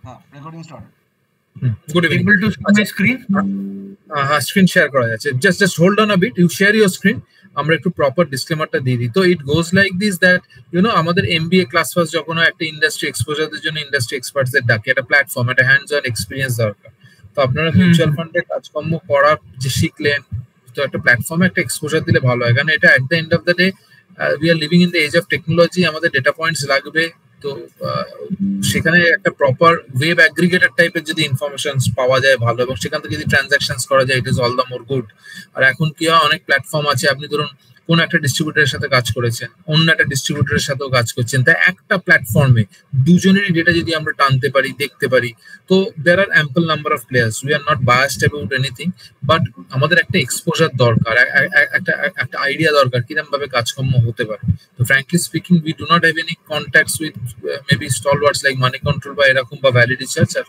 recording started. Good evening. Able to see my screen? Screen share করা যাচ্ছে. Just hold on a bit. You share your screen. আমরা একটু proper ডিসক্লেমারটা দিয়ে দিই। তো it goes like this that আমাদের MBA class first যখন একটা ইন্ডাস্ট্রি এক্সপোজারদের জন্য ইন্ডাস্ট্রি এক্সপার্টসদের ডাকে, একটা প্ল্যাটফর্ম, একটা হ্যান্ডস অন এক্সপিরিয়েন্স দরকার। তো আপনারা মিউচুয়াল ফান্ডে কাজকর্ম করা যে শিখলেন, তো একটা প্ল্যাটফর্মে একটা এক্সপোজার দিলে ভালো হয়, কারণ এটা at the end of the day we are living in the age of technology. আমাদের ডেটা পয়েন্টস লাগবে, তো সেখানে একটা প্রপার ওয়েব অ্যাগ্রিগেটর টাইপের যদি ইনফরমেশন পাওয়া যায় ভালো, এবং সেখান থেকে যদি ট্রানজাকশনস করা যায়, it is all the more good. আর এখন কি হয়, অনেক প্ল্যাটফর্ম আছে, আপনি ধরুন কোন একটা ডিস্ট্রিবিউটরের সাথে কাজ করেছেন, অন্য একটা ডিস্ট্রিবিউটরের সাথেও কাজ করছেন, তাই একটা প্ল্যাটফর্মে দুজনেরই ডেটা যদি আমরা টানতে পারি, দেখতে পারি, তো there are ample number of players. We are not biased about anything, but আমাদের একটা এক্সপোজার দরকার, একটা আইডিয়া দরকার কিরকম ভাবে কাজকর্ম হতে পারে। তো frankly speaking, we do not have any contacts with maybe stalwarts like Moneycontrol বা এরকম, বা ভ্যালিড রিসার্চ আর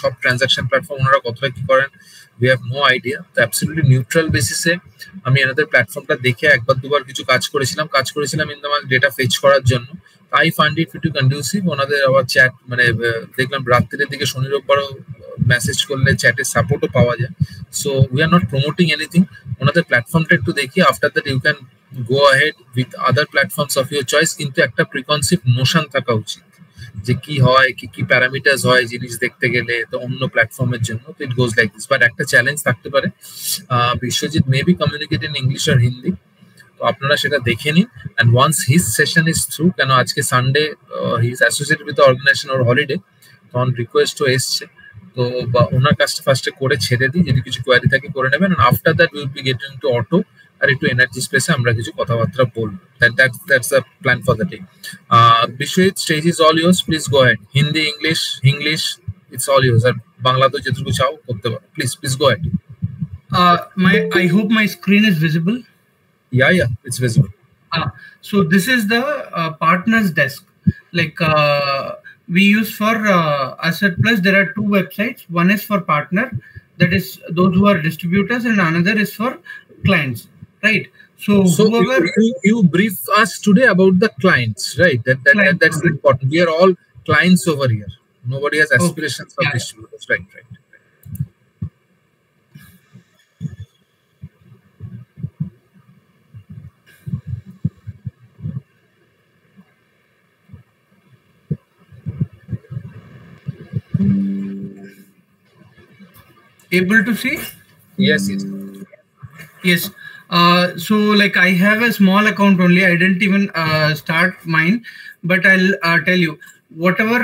সব ট্রানজাকশন প্ল্যাটফর্ম ওনারা কতটা কি করেন, we have no idea. তো অ্যাবসলিউটলি নিউট্রাল বেসিসে আমি এনাদের প্ল্যাটফর্মটা দেখে একবার দুবার কিছু কাজ করেছিলাম ইন দ্য ডেটা ফেচ করার জন্য। I find it pretty conducive. ওনাদের আবার চ্যাট, মানে দেখলাম রাত্রির দিকে শনি রোববারও মেসেজ করলে চ্যাটের সাপোর্টও পাওয়া যায়। So we are not promoting anything. ওনাদের প্ল্যাটফর্মটা একটু দেখি, after that you can go ahead with other platforms of your choice. কিন্তু একটা প্রিকনসিভ নোশন থাকা উচিত যে কি হয়, কি প্যারামিটার্স হয় জিনিস দেখতে গেলে, তো অন্য প্ল্যাটফর্মের জন্য। তো it goes like this. But একটা চ্যালেঞ্জ থাকতে পারে, Biswajit maybe communicate in English আর হিন্দি, তো আপনারা সেটা দেখে নিন। And once his session is through, কেন আজকে Sunday, he is associated with organisation or holiday, তখন রিকোয়েস্টও এসছে, তো বা ওনার কাজটা ফার্স্টে করে ছেড়ে দিই, যদি কিছু কোয়ারি থাকে করে নেবেন। And after that will be getting to auto আর একটু এনার্জি স্পেসে আমরা কিছু কথাবার্তা বলবো। That's the plan for the day. Bishwit, stage is all yours. Please go ahead. Hindi, English, it's all yours. আর বাংলা তো যেটুকু চাও করতে পারো। Please go ahead. I hope my screen is visible. Yeah, it's visible. So this is the partners desk. Like we use for Asset Plus. There are two websites. One is for partner, that is those who are distributors, and another is for clients. Right. So whoever you brief us today about the clients, right? That's important. We are all clients over here. Nobody has aspirations of distributors, right? Able to see? Yes. So like I have a small account only. I didn't even start mine, but I'll tell you whatever.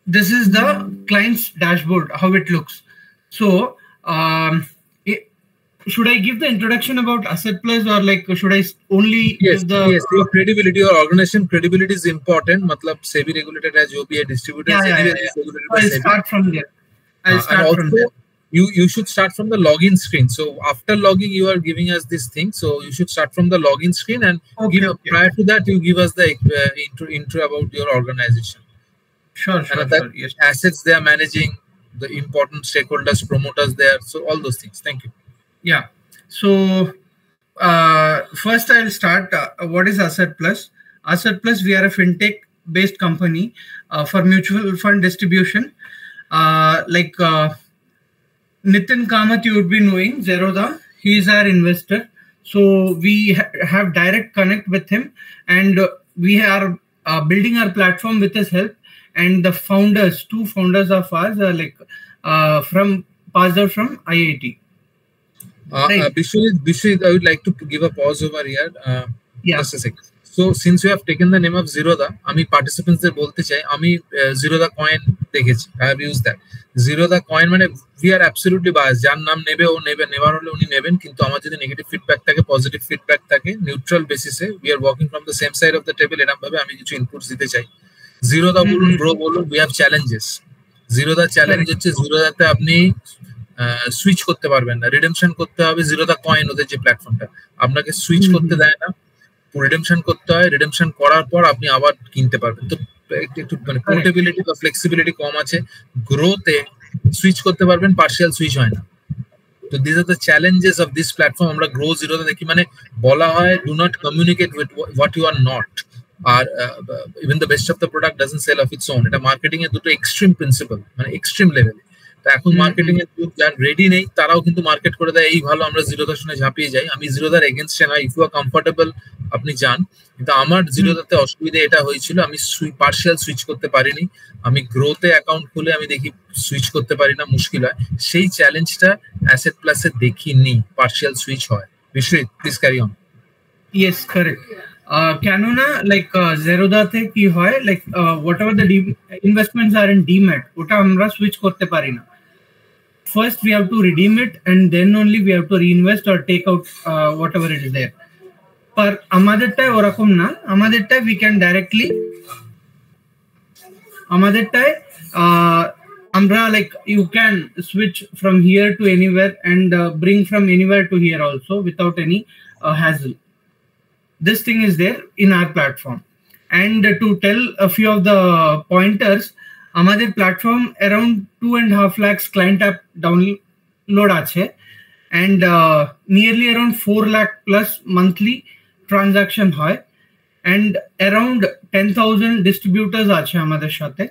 This is the client's dashboard, how it looks. So should I give the introduction about Asset Plus, or like should I only yes, give the your credibility or organization credibility is important. Matlab SEBI regulated as OB distributor. I'll start from there. From there. You should start from the login screen. So after logging, you are giving us this thing. So you should start from the login screen, and prior to that, you give us the intro about your organization. Sure. Yes. Assets they are managing, the important stakeholders, promoters there. So all those things. Thank you. Yeah. So first I'll start. What is Asset Plus? Asset Plus, we are a fintech-based company for mutual fund distribution. Nitin Kamath, you would be knowing, Zerodha. He is our investor. So we have direct connect with him, and we are building our platform with his help. And the founders, two founders of ours, are passed out from IIT. Bishwit, I would like to give a pause over here. Just a second. So since you have taken the name of Zerodha, আমি participants দের বলতে চাই, আমি Zerodha coin দেখেছি, I have used that. Zerodha coin মানে we are absolutely biased. যার নাম নেবে ও নেবার হলে উনি নেবেন, কিন্তু আমার যদি নেগেটিভ ফিডব্যাক থাকে, পজিটিভ ফিডব্যাক থাকে, নিউট্রাল বেসিসে we are working from the same side of the table, এরকম ভাবে আমি কিছু ইনপুটস দিতে চাই। Zerodha বলুন, ব্রো বলুন, we have challenges. Zerodha challenge হচ্ছে, Zerodhaতে আপনি সুইচ করতে পারবেন না, রিডেমশন করতে হবে। Zerodha coin ওদের যে প্ল্যাটফর্মটা আপনাকে সুইচ করতে দেয় না, রিডেমশন করতে হয়, রিডেমশন করার পর আপনি আবার কিনতে পারবেন। তো একটু মানে পোর্টেবিলিটি বা ফ্লেক্সিবিলিটি কম আছে। গ্রোতে সুইচ করতে পারবেন, পার্শিয়াল সুইচ হয় না। তো this are the challenges of this platform. আমরা গ্রো জিরোতে দেখি, মানে বলা হয় do not communicate with what you are not. আর even the best of the product doesn't sell of its own. এটা মার্কেটিং এর দুটো এক্সট্রিম প্রিন্সিপাল, মানে এক্সট্রিম লেভেলে। তো এখন মার্কেটিং এর যারা রেডি নেই তারাও কিন্তু মার্কেট করে দেয় এই ভালো, আমরা জিরোদার শুনে ঝাঁপিয়ে যাই। আমি জিরোদার এগেনস্টে না, ইফ ইউ আর কমফোর্টেবল আপনি যান। কিন্তু আমার জিরোদাতে অসুবিধা এটা হয়েছিল, আমি পার্শিয়াল সুইচ করতে পারিনি। আমি গ্রোথে অ্যাকাউন্ট খুলে আমি দেখি সুইচ করতে পারি না, মুশকিল হয়। সেই চ্যালেঞ্জটা অ্যাসেট প্লাসে দেখিনি, পার্শিয়াল সুইচ হয়। Biswajit, please carry on. Yes, correct. কেননা লাইক জেরোদাতে কি হয়, like whatever the investments are in demat, ওটা আমরা সুইচ করতে পারি না। First we have to redeem it and then only we have to reinvest or take out whatever it is there. But আমাদেরটাই ওরকম না, আমাদেরটাই we can directly, আমাদেরটাই আমরা like you can switch from here to anywhere and bring from anywhere to here also without any hassle. This thing is there in our platform. And to tell a few of the pointers, আমাদের platform around 2.5 lakhs client app download আছে, and nearly around 4 lakh plus monthly transaction হয়, and around 10,000 distributors আছে আমাদের সাথে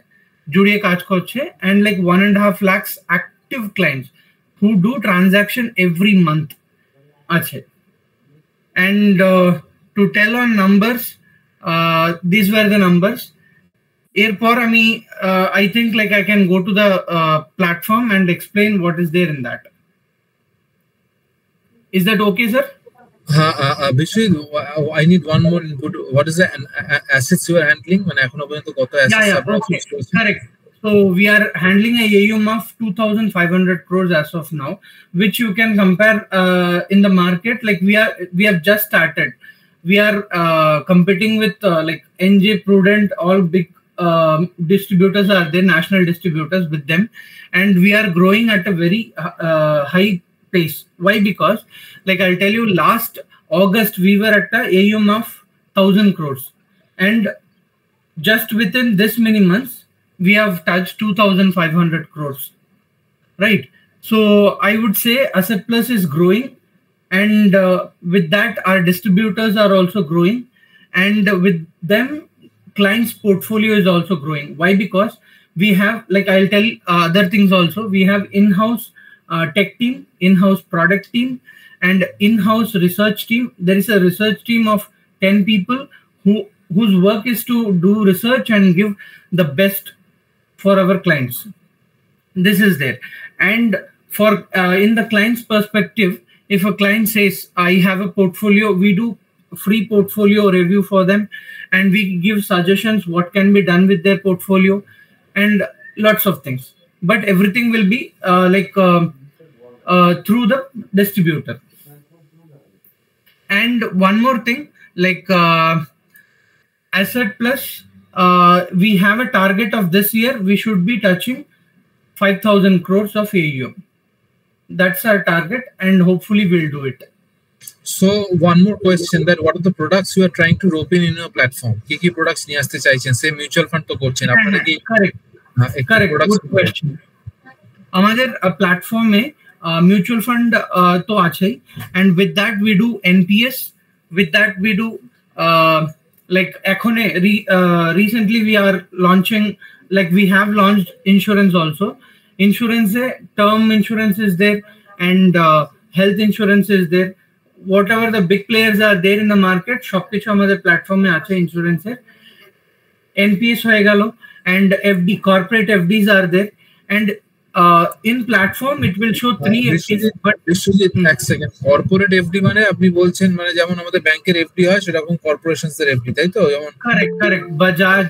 জুড়িয়ে কাজ করছে, and like 1.5 lakhs active clients who do transaction every month আছে। And to tell on numbers, this were the numbers. এরপর আমি I think like I can go to the platform and explain what is there in that. Is that okay, sir? Bishwi, I need one more input. What is the assets you are handling? When ekhon porjonto koto assets? Yeah, okay, correct. So we are handling a AUM of 2,500 crores as of now, which you can compare in the market. Like we have just started. We are competing with like NJ, Prudent, all big distributors are there, national distributors with them, and we are growing at a very high pace. Why? Because like I'll tell you, last August we were at a AUM of 1,000 crores, and just within this many months we have touched 2,500 crores, right? So I would say Asset Plus is growing, and with that our distributors are also growing, and with them clients portfolio is also growing. Why? Because we have, like I'll tell other things also, we have in-house tech team, in-house product team, and in-house research team. There is a research team of 10 people whose work is to do research and give the best for our clients. This is there. And for in the client's perspective, if a client says I have a portfolio, we do free portfolio review for them, and we give suggestions what can be done with their portfolio and lots of things, but everything will be through the distributor. And one more thing, like Asset Plus, we have a target of this year we should be touching 5,000 crores of AUM. That's our target, and hopefully we'll do it. So one more question, that what are the products you are trying to rope in your platform? Ki products niye aste chaichen? Say mutual fund to korchen apnara ki? Correct, good question. Amader platform e mutual fund to achei, and with that we do NPS, with that we do like ekhone recently we are launching, like we have launched insurance also. Insurance term insurance is there, and health insurance is there. Whatever the big players are there in the market, সবকিছু আমাদের প্ল্যাটফর্মে আছে ইন্স্যুরেন্সের। NPS হয়ে গেল, and FD, corporate FDs are there, and in platform it will show 3 FDs. But এক second, corporate FD মানে আপনি বলছেন মানে যেমন আমাদের ব্যাংকের FD হয় সেরকম corporations এর FD, তাই তো? যেমন correct বাজাজ,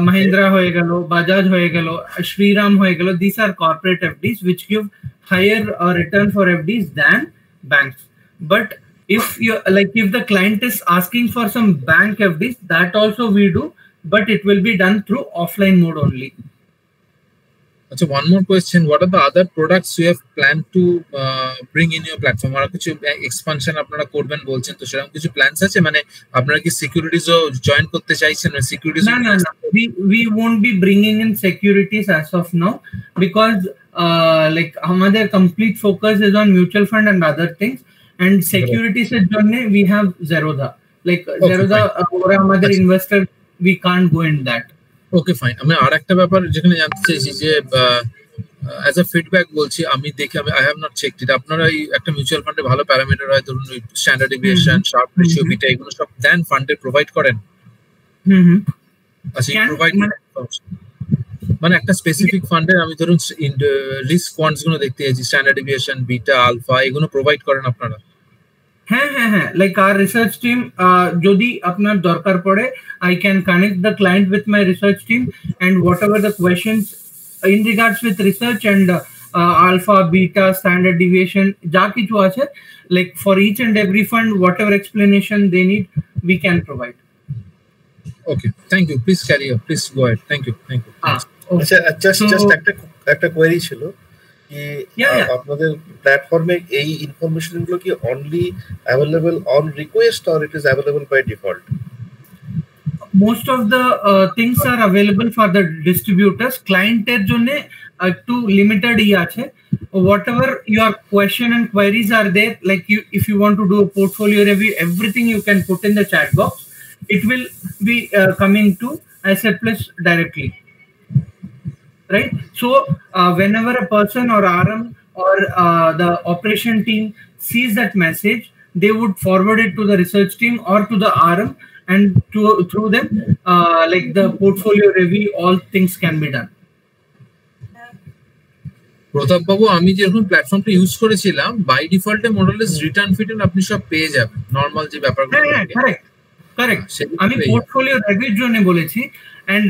Mahindra হয়ে গেল, বাজাজ হয়ে গেল, Shriram হয়ে গেল, these are corporate FDs which give higher return for FDs than banks. But if you like, if the client is asking for some bank FDs, that also we do, but it will be done through offline mode only. So one more question, what are the other products you have planned to bring in your platform? আর কিছু expansion আপনারা করবেন বলছেন, তো সেরকম কিছু plans আছে? মানে আপনারা কি সিকিউরিটিজও জয়েন করতে চাইছেন? সিকিউরিটিজ না, we won't be bringing in securities as of now, because like আমাদের complete focus is on mutual fund and other things, and securities এর জন্য we have Zerodha. like Zerodha ওরা আমাদের investor, we can't go in that. Okay fine. আমি আরেকটা ব্যাপার যেখানে জানতে চাইছি যে অ্যাজ আ ফিডব্যাক বলছি, আমি দেখি আই হ্যাভ নট চেকড ইট, আপনারা এই একটা মিউচুয়াল ফান্ডে ভালো প্যারামিটার হয়, ধরুন ওই standard deviation, sharp ratio, beta, এগুলো সব দেন ফান্ডে প্রোভাইড করেন? আচ্ছা, প্রোভাইড মানে একটা স্পেসিফিক ফান্ডের আমি ধরুন রিস্ক কোয়ান্টস গুলো দেখতে চাইছি, স্ট্যান্ডার্ড ডেভিয়েশন, বিটা, আলফা, এগুলো প্রোভাইড করেন আপনারা? হ্যাঁ হ্যাঁ হ্যাঁ, লাইক our research team, যদি আপনার দরকার পড়ে, I can connect the client with my research team, and whatever the questions in regards with research and alpha, beta, standard deviation, যা কিছু আছে, like for each and every fund, whatever explanation they need, we can provide. Okay, thank you. Please carry on. Please go ahead. Thank you. Just একটা query ছিল কি আপনাদের প্ল্যাটফর্মে এই information গুলো কি only available on request or it is available by default? Most of the things are available for the distributors. Client এর জন্য একটু লিমিটেড আছে। Whatever your question and queries are there, like if you want to do a portfolio review, everything you can put in the chat box. It will be coming to Asset Plus directly, right? So whenever a person or RM or the operation team sees that message, they would forward it to the research team or to the RM, and through them like the portfolio review, all things can be done. প্রতাপ বাবু, আমি যখন প্ল্যাটফর্মটা use করেছিলাম, by ডিফল্টে মোডালেস return ফিটার্ন আপনি সব পেয়ে যাবেন, normal যে ব্যাপারগুলো। হ্যাঁ, কারেক্ট। আমি পোর্টফোলিও রিভিউর জন্য বলেছি, এন্ড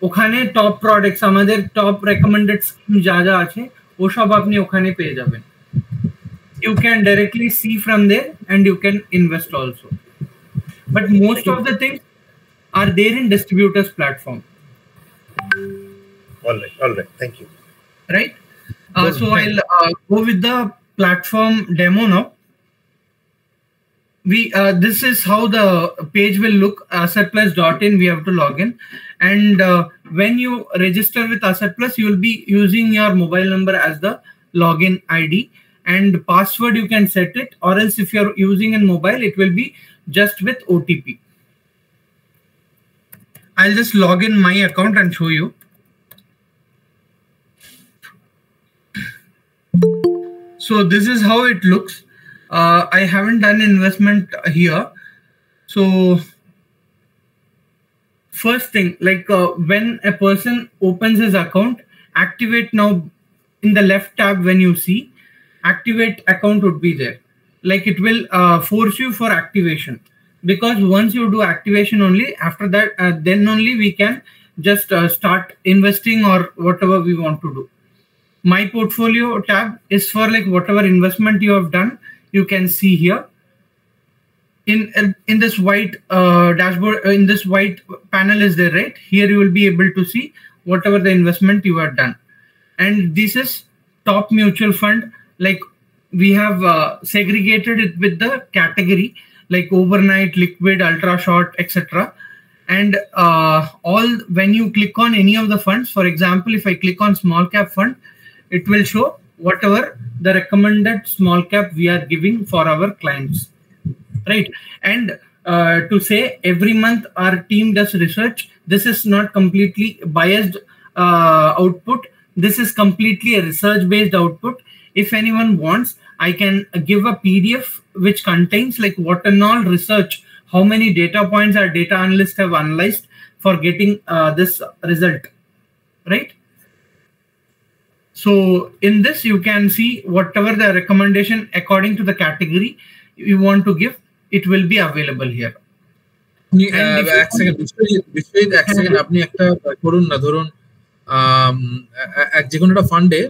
ওখানে টপ প্রোডাক্টস, আমাদের টপ রেকমেন্ডেড স্কিম যা যা আছে ওসব আপনি ওখানে পেয়ে যাবেন। You can directly see from there and you can invest also. But most of the things are there in distributors platform. All right. Thank you. Right. So I'll go with the platform demo now. This is how the page will look. AssetPlus.in, we have to log in, and when you register with Asset Plus, you will be using your mobile number as the login ID, and password you can set it, or else if you're using in mobile, it will be just with OTP. I'll just log in my account and show you. So this is how it looks. I haven't done investment here. So first thing, like when a person opens his account, activate now in the left tab. When you see activate account would be there, like it will force you for activation, because once you do activation only, after that then only we can just start investing or whatever we want to do. My portfolio tab is for like whatever investment you have done, you can see here in this white dashboard, in this white panel is there, right? Here you will be able to see whatever the investment you have done, and this is top mutual fund. Like we have segregated it with the category, like overnight, liquid, ultra short, etc. And all, when you click on any of the funds, for example, if I click on small cap fund, it will show whatever the recommended small cap we are giving for our clients, right? And to say every month our team does research, this is not completely biased output. This is completely a research based output. If anyone wants, I can give a PDF which contains like what and all research, how many data points our data analysts have analyzed for getting this result, right? So in this you can see whatever the recommendation according to the category you want to give, it will be available here. এক second আপনি একটা করুন না, ধরুন যে কোনো একটা ফান্ডে,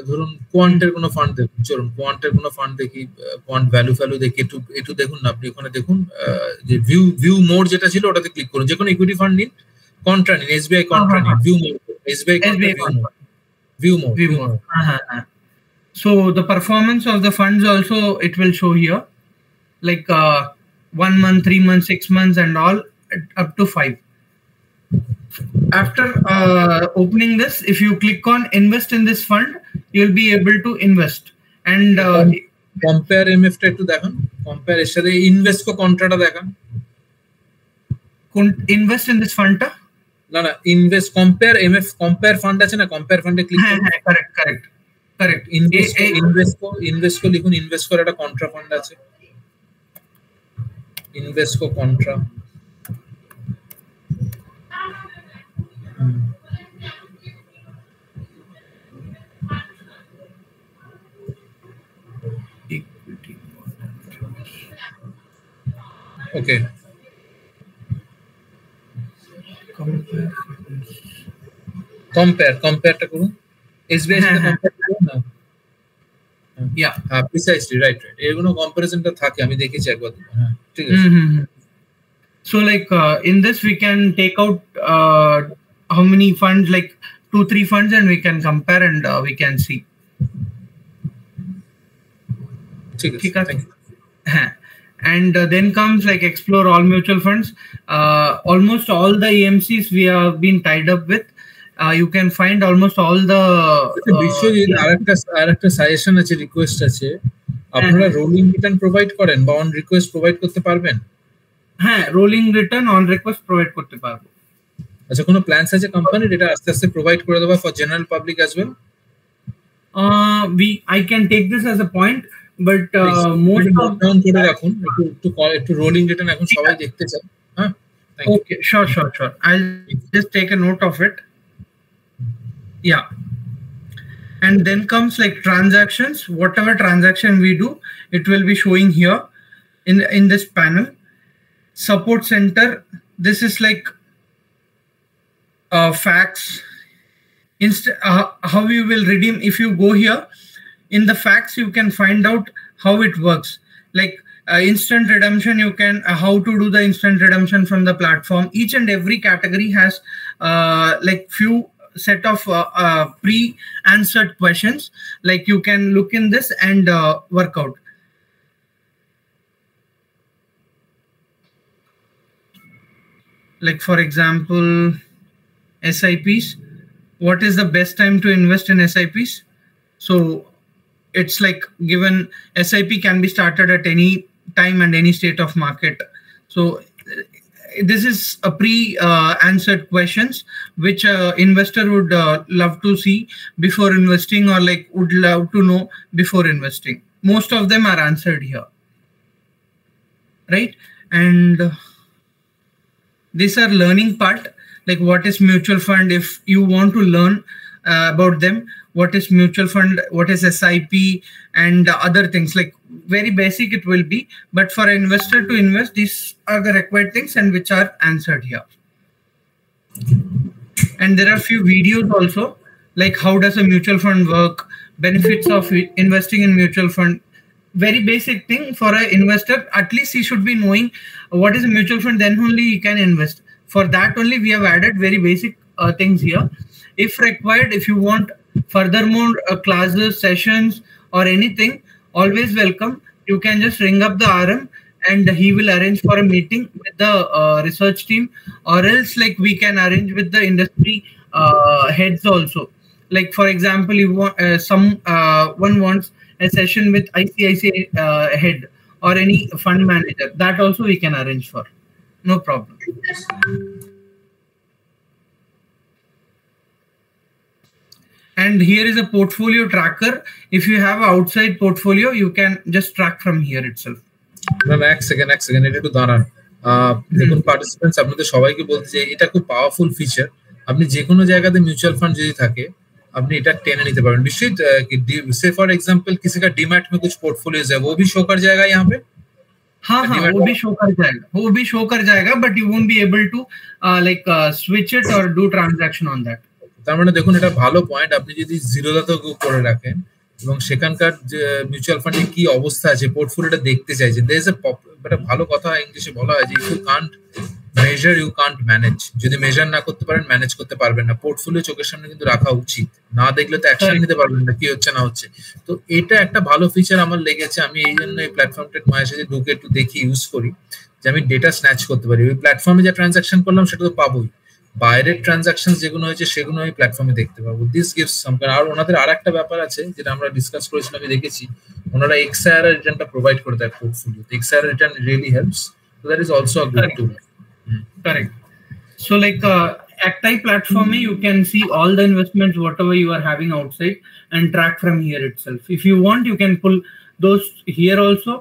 ধরুন কোয়ান্টের কোনো ফান্ড দেখুন, চলুন কোয়ান্টের কোনো ফান্ড দেখি, কোয়ান্ট ভ্যালু দেখি, একটু দেখুন না আপনি ওখানে দেখুন, যে ভিউ মোড যেটা ছিল ওটাতে ক্লিক করুন, যে কোনো ইকুইটি ফান্ড নিন, কন্ট্রা নিন, এসবিআই কন্ট্রা নিন, view mode, SBI view mode. So the performance of the funds also it will show here, like 1 month, 3 months, 6 months, and all up to 5. After opening this, if you click on invest in this fund, you'll be able to invest, and compare MF টা একটু দেখান, compare এর সাথে ইনভেস্টকো কন্ট্রাটা দেখান। কোন invest in this ফান্ডটা? না না, invest compare MF, compare fund আছে না, কম্পেয়ার ফান্ডে ক্লিক করুন। হ্যাঁ কারেক্ট ইনভেস্টকো লিখুন, ইনভেস্টকোর একটা কন্ট্রা ফান্ড আছে, ইনভেস্টকো কন্ট্রা। ওকে, কম্পেয়ারটা করুন, এসবিআই সাথে কম্পেয়ার করুন না। Precisely right. এগুলো কম্পারিজনটা থাকে, আমি দেখেছি একবার। হ্যাঁ ঠিক আছে। So like in this we can take out how many funds, like 2-3 funds, and we can compare and we can see. ঠিক আছে। And then comes like explore all mutual funds. Almost all the EMCs we have been tied up with. You can find almost all the Biswajit আরেকটা suggestion আছে, request আছে, আপনারা rolling return provide করেন বা on request provide করতে পারবেন? হ্যাঁ, rolling return on request provide করতে পারবো। আচ্ছা, কোনো প্ল্যানস আছে কোম্পানির এটা আস্তে আস্তে প্রোভাইড করে দেওয়া for general public as well? I can take this as a point, but most of down করে রাখুন, একটু রোলিং রিটার্ন এখন সবাই দেখতে চায়। হ্যাঁ, okay, sure. I'll just take a note of it. Yeah. And then comes like transactions. Whatever transaction we do, it will be showing here in this panel. Support center, this is like facts. How you will redeem. If you go here in the facts, you can find out how it works. Like instant redemption, you can how to do the instant redemption from the platform. Each and every category has like few set of pre-answered questions. Like you can look in this and work out. Like for example, SIPs. What is the best time to invest in SIPs? So it's like given SIP can be started at any time and any state of market. So this is a pre-answered questions which investor would love to see before investing, or like would love to know before investing. Most of them are answered here, right? And these are learning part, like what is mutual fund. If you want to learn about them, what is mutual fund, what is SIP, and other things, like very basic it will be, but for an investor to invest, these are the required things and which are answered here. And there are few videos also, like how does a mutual fund work, benefits of investing in mutual fund. Very basic thing for an investor. At least he should be knowing what is a mutual fund, then only he can invest. For that only we have added very basic things here. If required, if you want furthermore classes, sessions, or anything, always welcome. You can just ring up the RM and he will arrange for a meeting with the research team, or else like we can arrange with the industry heads also. Like for example, you want one wants a session with ICICI head or any fund manager, that also we can arrange for, no problem. And here is a portfolio tracker. If you have an outside portfolio, you can just track from here itself. এক second এটা একটু দাঁড়ান। দেখুন participants, আপনাদের সবাইকে বলতে চাই এটা খুব পাওয়ারফুল ফিচার। আপনি যে কোনো জায়গাতে মিউচুয়াল ফান্ড যদি থাকে, আপনি এটা টেনে নিতে পারবেন। विश्वित से फॉर एग्जांपल किसी का डीमैट में कुछ पोर्टफोलियोज है, वो भी शो कर जाएगा यहाँ पे? हाँ, वो भी शो कर जाएगा, but you won't be able to like switch it or do transaction on that. তার মানে দেখুন এটা ভালো পয়েন্ট। আপনি যদি জিরোদাতে করে রাখেন এবং সেখানকার যে মিউচুয়াল ফান্ডে কি অবস্থা আছে পোর্টফোলিওটা দেখতে চাইছেন, there is a একটা ভালো কথা ইংলিশে বলা হয় যে you can't measure you can't manage. যদি মেজার না করতে পারেন, ম্যানেজ করতে পারবেন না। পোর্টফোলিও চোখের সামনে কিন্তু রাখা উচিত, না দেখলে তো অ্যাকশন নিতে পারবেন না কি হচ্ছে না হচ্ছে। তো এটা একটা ভালো ফিচার আমার লেগেছে। আমি এই জন্য এই প্ল্যাটফর্মটা মাঝে সাথে ঢুকে একটু দেখি, ইউজ করি, যে আমি ডেটা স্ন্যাচ করতে পারি। ওই প্ল্যাটফর্মে যে ট্রানজাকশন করলাম সেটা তো পাবোই, বাইরের ট্রানজাকশনস যেগুলো হয়েছে সেগুলো আমি প্ল্যাটফর্মে দেখতে পাবো। This gives some kind. আর ওনাদের আরেকটা ব্যাপার আছে যেটা আমরা ডিসকাস করেছিলাম, আমি দেখেছি ওনারা এক্সআইআর রিটার্নটা প্রোভাইড করে দেয় পোর্টফোলিওতে। XIRR return really helps, so that is also a good tool. Correct. So like Actai platform, you can see all the investments whatever you are having outside and track from here itself. If you want, you can pull those here also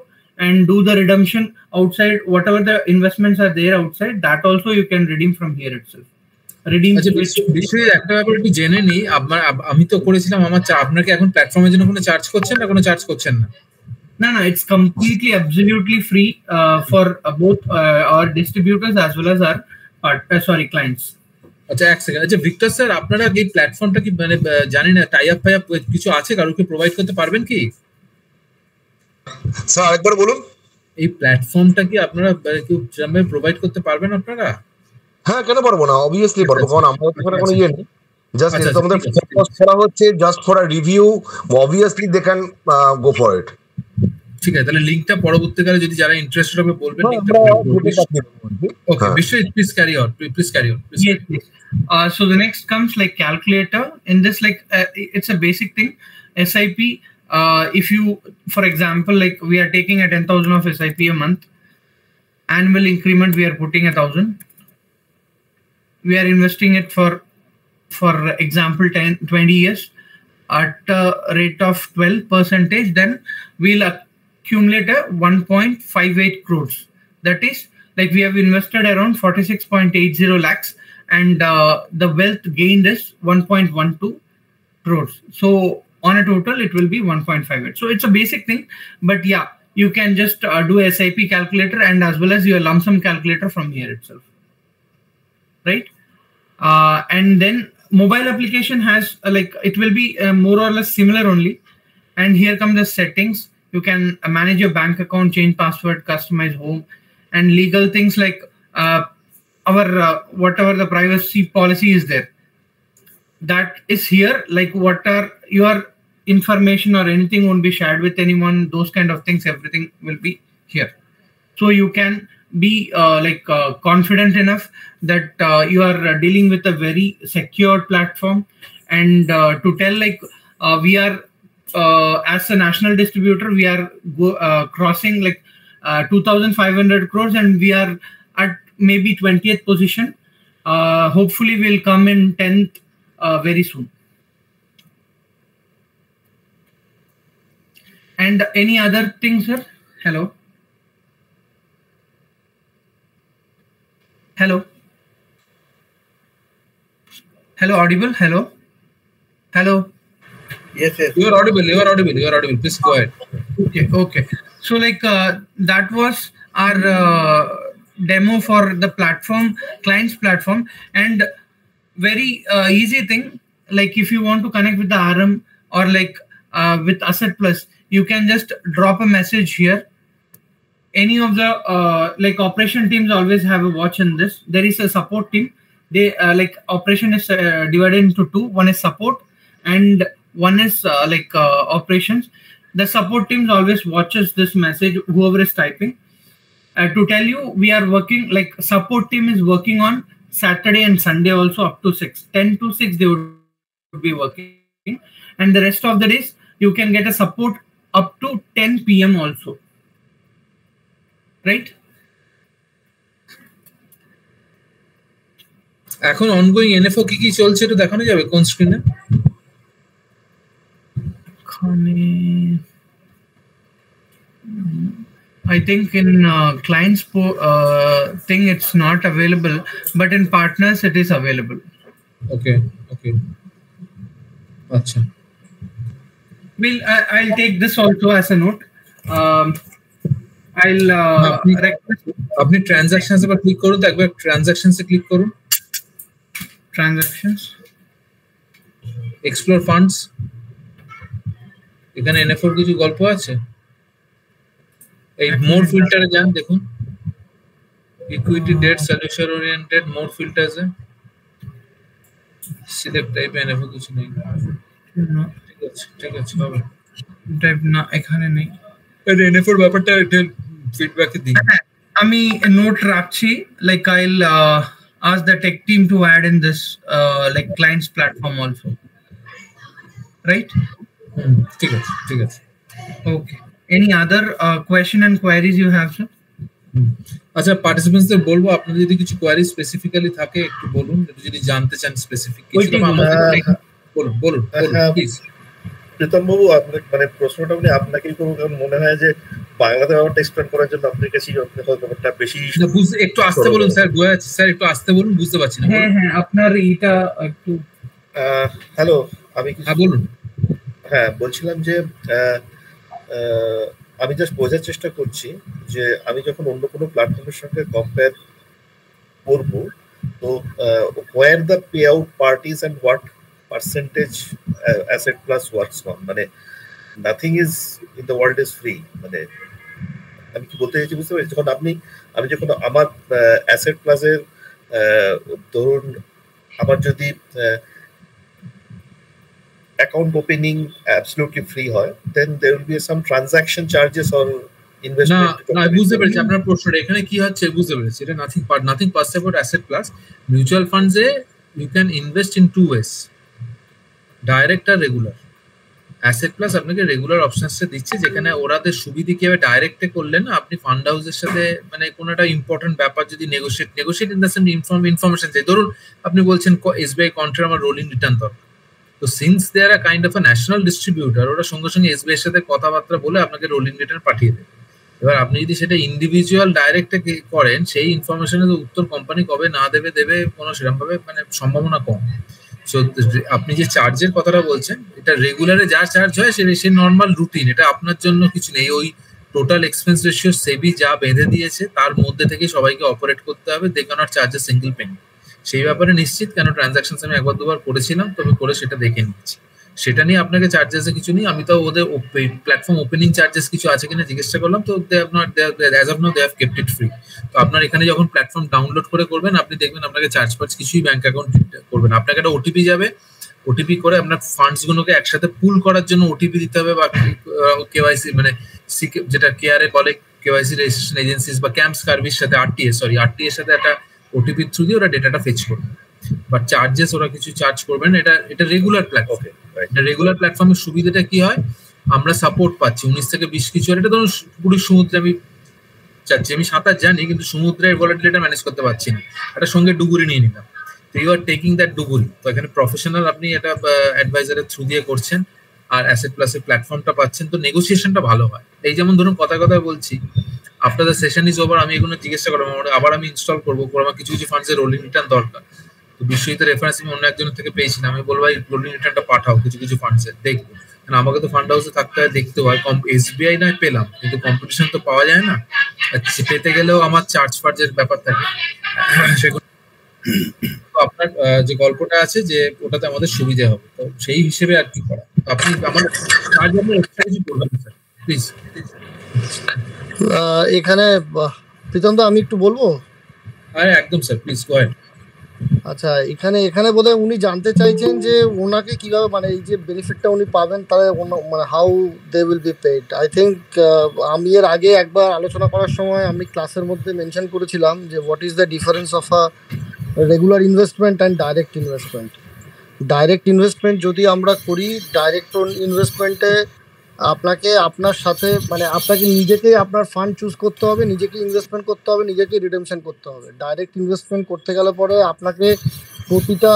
and do the redemption outside. Whatever the investments are there outside, that also you can redeem from here itself. Redeem. বিষয়ে একটা ব্যাপার একটু জেনে নিই, আমি তো করেছিলাম আমার আপনাকে এখন প্ল্যাটফর্মের জন্য কোনো চার্জ করছেন না? কোনো চার্জ করছেন না? No, it's completely absolutely free for both our distributors as well as our clients. আচ্ছা এক সেকেন্ড, আচ্ছা ভিক্টর স্যার, আপনারা এই প্ল্যাটফর্মটা কি মানে জানি না টাই আপ কিছু আছে, কারোকে প্রোভাইড করতে পারবেন কি? স্যার আরেকবার বলুন। এই প্ল্যাটফর্মটা কি আপনারা কেউ প্রোভাইড করতে পারবেন আপনারা? হ্যাঁ, কেন পারবো না, অবভিয়াসলি পারবো, কারণ আমাদের এখানে কোনো ইয়ে নেই। জাস্ট এটা আমাদের ফোকাস করা হচ্ছে just for a review, obviously they can go for it. ঠিক আছে, তাহলে লিংকটা পরবর্তীকালে যদি যারা ইন্টারেস্টেড হবে বলবেন। Okay, Biswajit please carry on, please carry on. Yes, please. So the next comes like calculator. In this, like it's a basic thing. SIP. If you, for example, like we are taking a 10,000 of SIP a month, annual increment we are putting 1,000. We are investing it for example 20 years at a rate of 12%. Then we'll accumulate a 1.58 crores. That is like we have invested around 46.80 lakhs and the wealth gained is 1.12 crores. So on a total it will be 1.58. So it's a basic thing, but yeah, you can just do SIP calculator and as well as your lump sum calculator from here itself, right? And then mobile application has like it will be more or less similar only. And here come the settings. You can manage your bank account, change password, customize home, and legal things like our whatever the privacy policy is there, that is here. Like what are your information or anything won't be shared with anyone, those kind of things, everything will be here. So you can be confident enough that you are dealing with a very secure platform. And to tell like we are as a national distributor, we are crossing like 2,500 crores and we are at maybe 20th position. Hopefully we'll come in 10th very soon. And any other things, sir? Hello. Hello. Hello, audible? Hello. Hello. Yes. You are audible. Please go ahead. Okay. So like that was our demo for the platform, client's platform, and very easy thing. Like if you want to connect with the RM or like with Asset Plus, you can just drop a message here. Any of the like operation teams always have a watch in this. There is a support team. They like operation is divided into two. One is support and one is operations. The support teams always watches this message, whoever is typing. To tell you, we are working, like support team is working on Saturday and Sunday also up to 6. 10 to 6 they would be working. And the rest of the days, you can get a support up to 10 PM also. Right? এখন ongoing NFO কি চলছে একটু দেখানো যাবে কোন স্ক্রিনে? I think in clients thing it's not available, but in partners it is available. Okay. Acha. I'll take this also as a note. I'll আপনি transactions এ click করুন, তো একবার ট্রানজাকশনস এ ক্লিক করুন। ট্রানজাকশনস, এক্সপ্লোর ফান্ডস, এখানে এনএফওর কিছু গল্প আছে। এই মোর ফিল্টারে যান, দেখুন equity date solution oriented more filters A select type NFO কিছু নেই। ঠিক আছে হবে টাইপ না, এখানে নেই। এর এনএফওর ব্যাপারটা একটু ফিডব্যাকে দিই। আমি নোট রাখছি, লাইক আইল ask the tech team to add in this like client's platform also, right? ঠিক আছে. Okay, any other question and queries you have, sir? আচ্ছা, পার্টিসিপেন্টসদের বলবো আপনাদের যদি কিছু কোয়ারি স্পেসিফিক্যালি থাকে একটু বলুন, যদি জানতে চান স্পেসিফিক কিছু বলুন প্লিজ। প্রীতম বাবু, আপনার মানে প্রশ্নটা আমি আপনাকেই করবো, কারণ মনে হয় যে বাংলাতে ব্যাপারটা এক্সপ্লেন করার জন্য আপনার কাছে ব্যাপারটা বেশি একটু আস্তে বলুন স্যার, স্যার একটু আস্তে বলুন, বুঝতে পারছি না। হ্যাঁ আপনার এটা একটু হ্যালো, আমি বলুন। হ্যাঁ, বলছিলাম যে আমি জাস্ট বোঝার চেষ্টা করছি যে আমি যখন অন্য কোনো প্ল্যাটফর্মের সঙ্গে কম্পেয়ার করব, তো where the payout parties and what percentage asset plus works on, মানে nothing is in the world is free, মানে আমি কি বলতে চাইছি বুঝতে পারছি। যখন আমি যখন আমার অ্যাসেট প্লাসের ধরুন আমার যদি account opening absolutely free হয়, then there will be some transaction charges or investment. না বুঝতে পেরেছি আপনার প্রশ্নটা এখানে কি হচ্ছে, বুঝতে পেরেছি। এটা nothing per se about asset plus. Mutual funds এ you can invest in two ways, direct আর রেগুলার। অ্যাসেট প্লাস আপনাকে রেগুলার অপশনসটা দিচ্ছে, যেখানে ওরাদের সুবিধা কি হবে, ডাইরেক্টে করলে না আপনি ফান্ড হাউসের সাথে মানে কোনো একটা ইম্পর্টেন্ট ব্যাপার যদি negotiate in the sense information চাই, ধরুন আপনি বলছেন এসবিআই কন্ট্রা আমার রোলিং রিটার্ন দরকার, তো since they are kind of a national distributor, ওরা সঙ্গে সঙ্গে এসবিআই এর সাথে কথাবার্তা বলে আপনাকে রোলিং রিটার্ন পাঠিয়ে দেবে। এবার আপনি যদি সেটা ইন্ডিভিজুয়াল ডাইরেক্টে করেন, সেই ইনফরমেশনের উত্তর কোম্পানি কবে না দেবে কোনো সেরকম ভাবে মানে সম্ভাবনা কম। সো আপনি যে চার্জের কথাটা বলছেন, এটা রেগুলারে যা চার্জ হয় সে নর্মাল রুটিন, এটা আপনার জন্য কিছু নেই। ওই টোটাল এক্সপেন্স রেশিও সেবি যা বেঁধে দিয়েছে তার মধ্যে থেকে সবাইকে অপারেট করতে হবে, they cannot charge a single penny. সেই ব্যাপারে নিশ্চিত, কেন ট্রানজাকশন আমি একবার দুবার করেছিলাম, তবে করে সেটা দেখে নিচ্ছি, সেটা নিয়ে আপনাকে চার্জেসে কিছু নেই। আমি তো ওদের প্ল্যাটফর্ম ওপেনিং চার্জেস কিছু আছে কিনা জিজ্ঞাসা করলাম, তো they have not, as of now they have kept it free. তো আপনার এখানে যখন প্ল্যাটফর্ম ডাউনলোড করবেন, আপনি দেখবেন আপনাকে চার্জ কিছুই ব্যাংক অ্যাকাউন্ট করবেন, আপনাকে একটা ওটিপি যাবে, ওটিপি করে আপনার ফান্ডস গুলোকে একসাথে পুল করার জন্য ওটিপি দিতে হবে, বা কেওয়াইসি মানে যেটা কেআরএ বলে কেওয়াইসি রেজিস্ট্রেশন এজেন্সিস বা ক্যাম্পস কার্ভির সাথে আরটিএর সাথে একটা ওটিপি থ্রু দিয়ে ওরা ডেটাটা ফেচ করবে, বাট চার্জেস ওরা কিছু চার্জ করবেন। এটা রেগুলার প্ল্যাটফর্ম। এটা রেগুলার প্ল্যাটফর্মের সুবিধাটা কি হয়, আমরা সাপোর্ট পাচ্ছি 19 থেকে 20 কিছু। এটা ধরুন পুরো সমুদ্রে আমি চাচ্ছি, আমি সাঁতার জানি কিন্তু সমুদ্রের ভলাটিলিটি ম্যানেজ করতে পারছি না, একটা সঙ্গে ডুবুরি নিয়ে নিলাম, তো ইউ আর টেকিং দ্যাট ডুবুরি। তো এখানে প্রফেশনাল আপনি এটা অ্যাডভাইজারের থ্রু দিয়ে করছেন, আর অ্যাসেট প্লাসের প্ল্যাটফর্মটা পাচ্ছেন, তো নেগোসিয়েশনটা ভালো হয়। এই যেমন ধরুন কথা বলছি, after the session is over, আমি এগুলো জিজ্ঞাসা করবো, আবার আমি ইনস্টল করবো, আমার কিছু ফান্ডসের রোলিং রিটার্ন দরকার, তো বিশ্বজিতের রেফারেন্স আমি অন্য একজনের থেকে পেয়েছিলাম, আমি বলবো এই রোলিং রিটার্নটা পাঠাও কিছু ফান্ডসের, দেখবো, কারণ আমাকে তো ফান্ড হাউসে থাকতে হয়, দেখতে হয়। এসবিআই নয় পেলাম, কিন্তু কম্পিটিশন তো পাওয়া যায় না, পেতে গেলেও আমার চার্জের ব্যাপার থাকে, সেগুলো আপনার যে গল্পটা আছে যে ওটাতে আমাদের সুবিধা হবে, তো সেই হিসেবে আর কি করা। আপনি আমার কিছু বলবেন স্যার প্লিজ। এখানে প্রীতম দা আমি একটু বলবো? হ্যাঁ একদম স্যার, প্লিজ গো অ্যাহেড। আচ্ছা, এখানে বোধহয় উনি জানতে চাইছেন যে ওনাকে কিভাবে মানে এই যে বেনিফিটটা উনি পাবেন, তাহলে মানে how they will be paid. I think আমি এর আগে একবার আলোচনা করার সময় আমি ক্লাসের মধ্যে মেনশন করেছিলাম যে what is the difference of a regular investment and direct investment. Direct investment যদি আমরা করি, ডাইরেক্ট ইনভেস্টমেন্টে আপনাকে আপনার সাথে মানে আপনাকে নিজেকেই আপনার ফান্ড চুজ করতে হবে, নিজেকে ইনভেস্টমেন্ট করতে হবে, নিজেকে রিডেমশন করতে হবে। ডাইরেক্ট ইনভেস্টমেন্ট করতে গেলে পরে আপনাকে প্রতিটা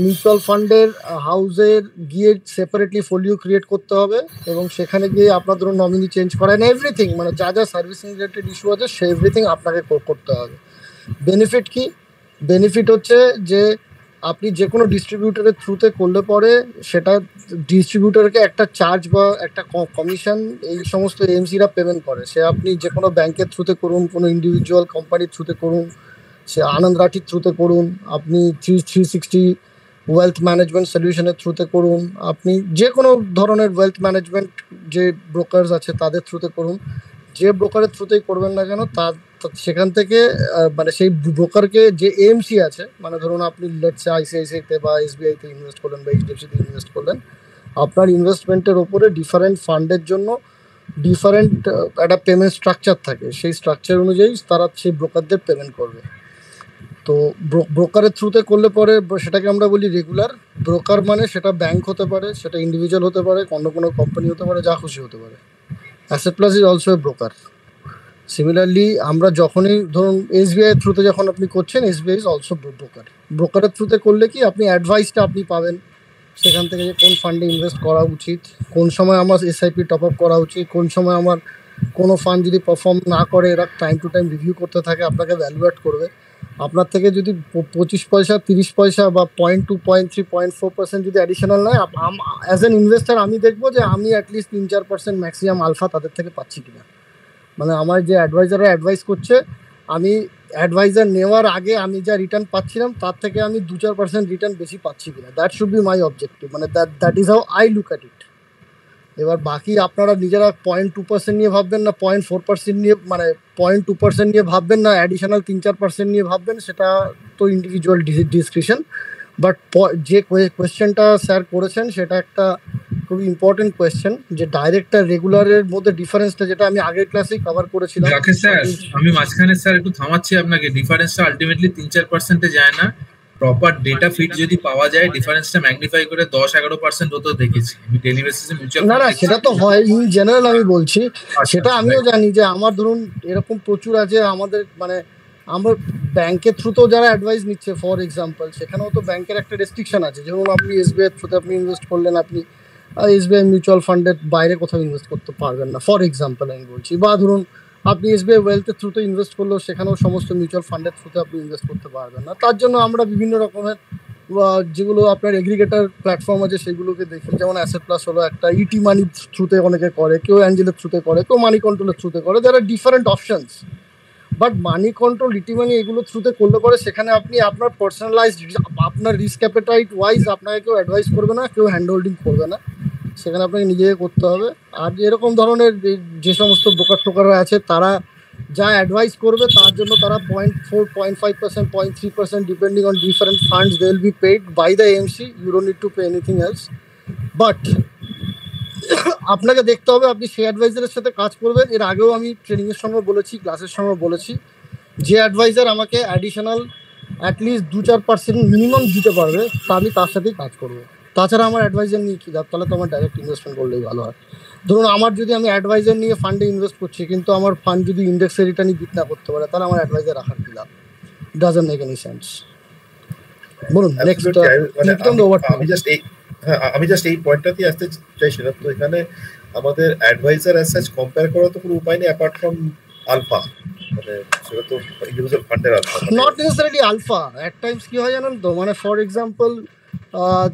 মিউচুয়াল ফান্ডের হাউসের গিয়ে সেপারেটলি ফোলিও ক্রিয়েট করতে হবে, এবং সেখানে গিয়ে আপনার ধরুন নমিনি চেঞ্জ করা না, এভরিথিং মানে যা সার্ভিসিং রিলেটেড ইস্যু আছে সে এভরিথিং আপনাকে করতে হবে। বেনিফিট কি? বেনিফিট হচ্ছে যে আপনি যে কোনো ডিস্ট্রিবিউটরের থ্রুতে করলে পরে সেটা ডিস্ট্রিবিউটরকে একটা চার্জ বা একটা কমিশন এই সমস্ত এমসিরা পেমেন্ট করে। সে আপনি যে কোনো ব্যাংকের থ্রুতে করুন, কোনো ইন্ডিভিজুয়াল কোম্পানির থ্রুতে করুন, সে আনন্দ রাঠির থ্রুতে করুন, আপনি 360 ওয়েলথ ম্যানেজমেন্ট সলিউশনের থ্রুতে করুন, আপনি যে কোনো ধরনের ওয়েলথ ম্যানেজমেন্ট যে ব্রোকার্স আছে তাদের থ্রুতে করুন, যে ব্রোকারের থ্রুতেই করবেন না কেন তার সেখান থেকে মানে সেই ব্রোকারকে যে এএমসি আছে, মানে ধরুন আপনি লেটসে আইসিআইসিআইতে বা এসবিআইতে ইনভেস্ট করলেন বা এইচডিএফসিতে ইনভেস্ট করলেন, আপনার ইনভেস্টমেন্টের ওপরে ডিফারেন্ট ফান্ডের জন্য ডিফারেন্ট একটা পেমেন্ট স্ট্রাকচার থাকে, সেই স্ট্রাকচার অনুযায়ী তারা সেই ব্রোকারদের পেমেন্ট করবে। তো ব্রোকারের থ্রুতে করলে পরে সেটাকে আমরা বলি রেগুলার। ব্রোকার মানে সেটা ব্যাংক হতে পারে, সেটা ইন্ডিভিজুয়াল হতে পারে, অন্য কোনো কোম্পানি হতে পারে, যা খুশি হতে পারে। Asset plus is also a broker. Similarly আমরা যখনই ধরুন এসবিআই থ্রুতে যখন আপনি করছেন, এসবিআই ইজ অলসো ব্রোকার। ব্রোকারের থ্রুতে করলে কি আপনি অ্যাডভাইসটা আপনি পাবেন সেখান থেকে, যে কোন ফান্ডে ইনভেস্ট করা উচিত, কোন সময় আমার এসআইপি টপ আপ করা উচিত, কোন সময় আমার কোনো ফান্ড যদি পারফর্ম না করে এরা টাইম টু টাইম রিভিউ করতে থাকে, আপনাকে ভ্যালুয়েট করবে। আপনার থেকে যদি 25 পয়সা 30 পয়সা বা 0.2 0.3 0.4% যদি অ্যাডিশনাল নেয়, অ্যাজ অ্যান ইনভেস্টার আমি দেখবো যে আমি অ্যাটলিস্ট 3-4% ম্যাক্সিমাম আলফা তাদের থেকে পাচ্ছি কিনা। মানে আমার যে অ্যাডভাইজাররা অ্যাডভাইস করছে, আমি অ্যাডভাইজার নেওয়ার আগে আমি যা রিটার্ন পাচ্ছিলাম তার থেকে আমি 2-4% রিটার্ন বেশি পাচ্ছি কিনা। That should be my objective, মানে that is how I look at it. এবার বাকি আপনারা নিজেরা 0.2% নিয়ে ভাববেন না 0.4% নিয়ে, মানে 0.2% নিয়ে ভাববেন না অ্যাডিশনাল 3-4% নিয়ে ভাববেন, সেটা তো ইন্ডিভিজুয়াল ডিসক্রিপশন। বাট যে কোয়েশ্চেনটা স্যার করেছেন সেটা একটা খুবই ইম্পর্টেন্ট কোয়েশ্চেন, যে ডাইরেক্ট আর রেগুলারের মধ্যে ডিফারেন্সটা, যেটা আমি আগের ক্লাসেই কভার করেছিলাম। রাকেশ স্যার, আমি মাঝখানে স্যার একটু থামাচ্ছি আপনাকে। ডিফারেন্সটা আলটিমেটলি 3-4% যায় না। প্রপার ডেটা ফিট যদি পাওয়া যায়, ডিফারেন্সটা ম্যাগনিফাই করে 10-11% হতো দেখেছি আমি ডেইলি বেসিসে মিউচুয়াল না, সেটা তো হয় ইন জেনারেল, আমি বলছি সেটা আমিও জানি যে আমার ধরুন এরকম প্রচুর আছে আমাদের, মানে আমার ব্যাংকের থ্রুতেও যারা অ্যাডভাইস নিচ্ছে ফর এক্সাম্পল, সেখানেও তো ব্যাংকের একটা রেস্ট্রিকশন আছে। যেমন আপনি এসবিআই থ্রুতে আপনি ইনভেস্ট করলেন, আপনি এসবিআই মিউচুয়াল ফান্ডের বাইরে কোথাও ইনভেস্ট করতে পারবেন না, ফর এক্সাম্পল আমি বলছি। বা ধরুন আপনি এসবিআই ওয়েলথের থ্রুতে ইনভেস্ট করলেও সেখানেও সমস্ত মিউচুয়াল ফান্ডের থ্রুতে আপনি ইনভেস্ট করতে পারবেন না। তার জন্য আমরা বিভিন্ন রকমের যেগুলো আপনার এগ্রিগেটার প্ল্যাটফর্ম আছে সেগুলোকে দেখি। যেমন অ্যাসেট প্লাস হলো একটা, ইটি মানি থ্রুতে অনেকে করে, কেউ অ্যাঞ্জেলের থ্রুতে করে, কেউ মানি কন্ট্রোলের থ্রুতে করে। যারা different options, but Moneycontrol, ET money এগুলো থ্রুতে করলে পরে সেখানে আপনি আপনার পার্সোনালাইজড, আপনার রিস্ক অ্যাপেটাইট ওয়াইজ আপনাকে কেউ অ্যাডভাইস করবে না, কেউ হ্যান্ড হোল্ডিং করবে না, সেখানে আপনাকে নিজেকে করতে হবে। আর এরকম ধরনের যে সমস্ত ব্রোকার টোকাররা আছে তারা যা অ্যাডভাইস করবে তার জন্য তারা 0.4, 0.5%, 0.3% depending on different funds they will be paid by the AMC. You don't need to pay anything else. But আপনাকে দেখতে হবে আপনি সেই অ্যাডভাইজারের সাথে কাজ করবেন। এর আগেও আমি ট্রেনিংয়ের সময় বলেছি, ক্লাসের সময় বলেছি, যে অ্যাডভাইজার আমাকে অ্যাডিশনাল অ্যাটলিস্ট 2-4% মিনিমাম দিতে পারবে তা আমি তার সাথেই কাজ করবো। তাছাড়া আমার অ্যাডভাইজার নিয়ে কী লাভ? তাহলে তো আমার ডাইরেক্ট ইনভেস্টমেন্ট করলেই ভালো হয়। ধরুন আমার যদি আমি অ্যাডভাইজার নিয়ে ফান্ডে ইনভেস্ট করছি, কিন্তু আমার ফান্ড যদি ইন্ডেক্সের রিটার্নই বিট না করতে পারে, তাহলে আমার অ্যাডভাইজার রাখার কী লাভ? Doesn't make any sense. বলুন নেক্সট। আমি জাস্ট এই পয়েন্টটাতেই আসতে চাইছিলাম। তো এখানে আমাদের অ্যাডভাইজার অ্যাজ সাচ কম্পেয়ার করার তো কোনো উপায় নেই অ্যাপার্ট ফ্রম আলফা, মানে সেটা তো ইন্ডিভিজুয়াল ফান্ডের alpha, not necessarily alpha. At times কি হয় জানেন তো, মানে for example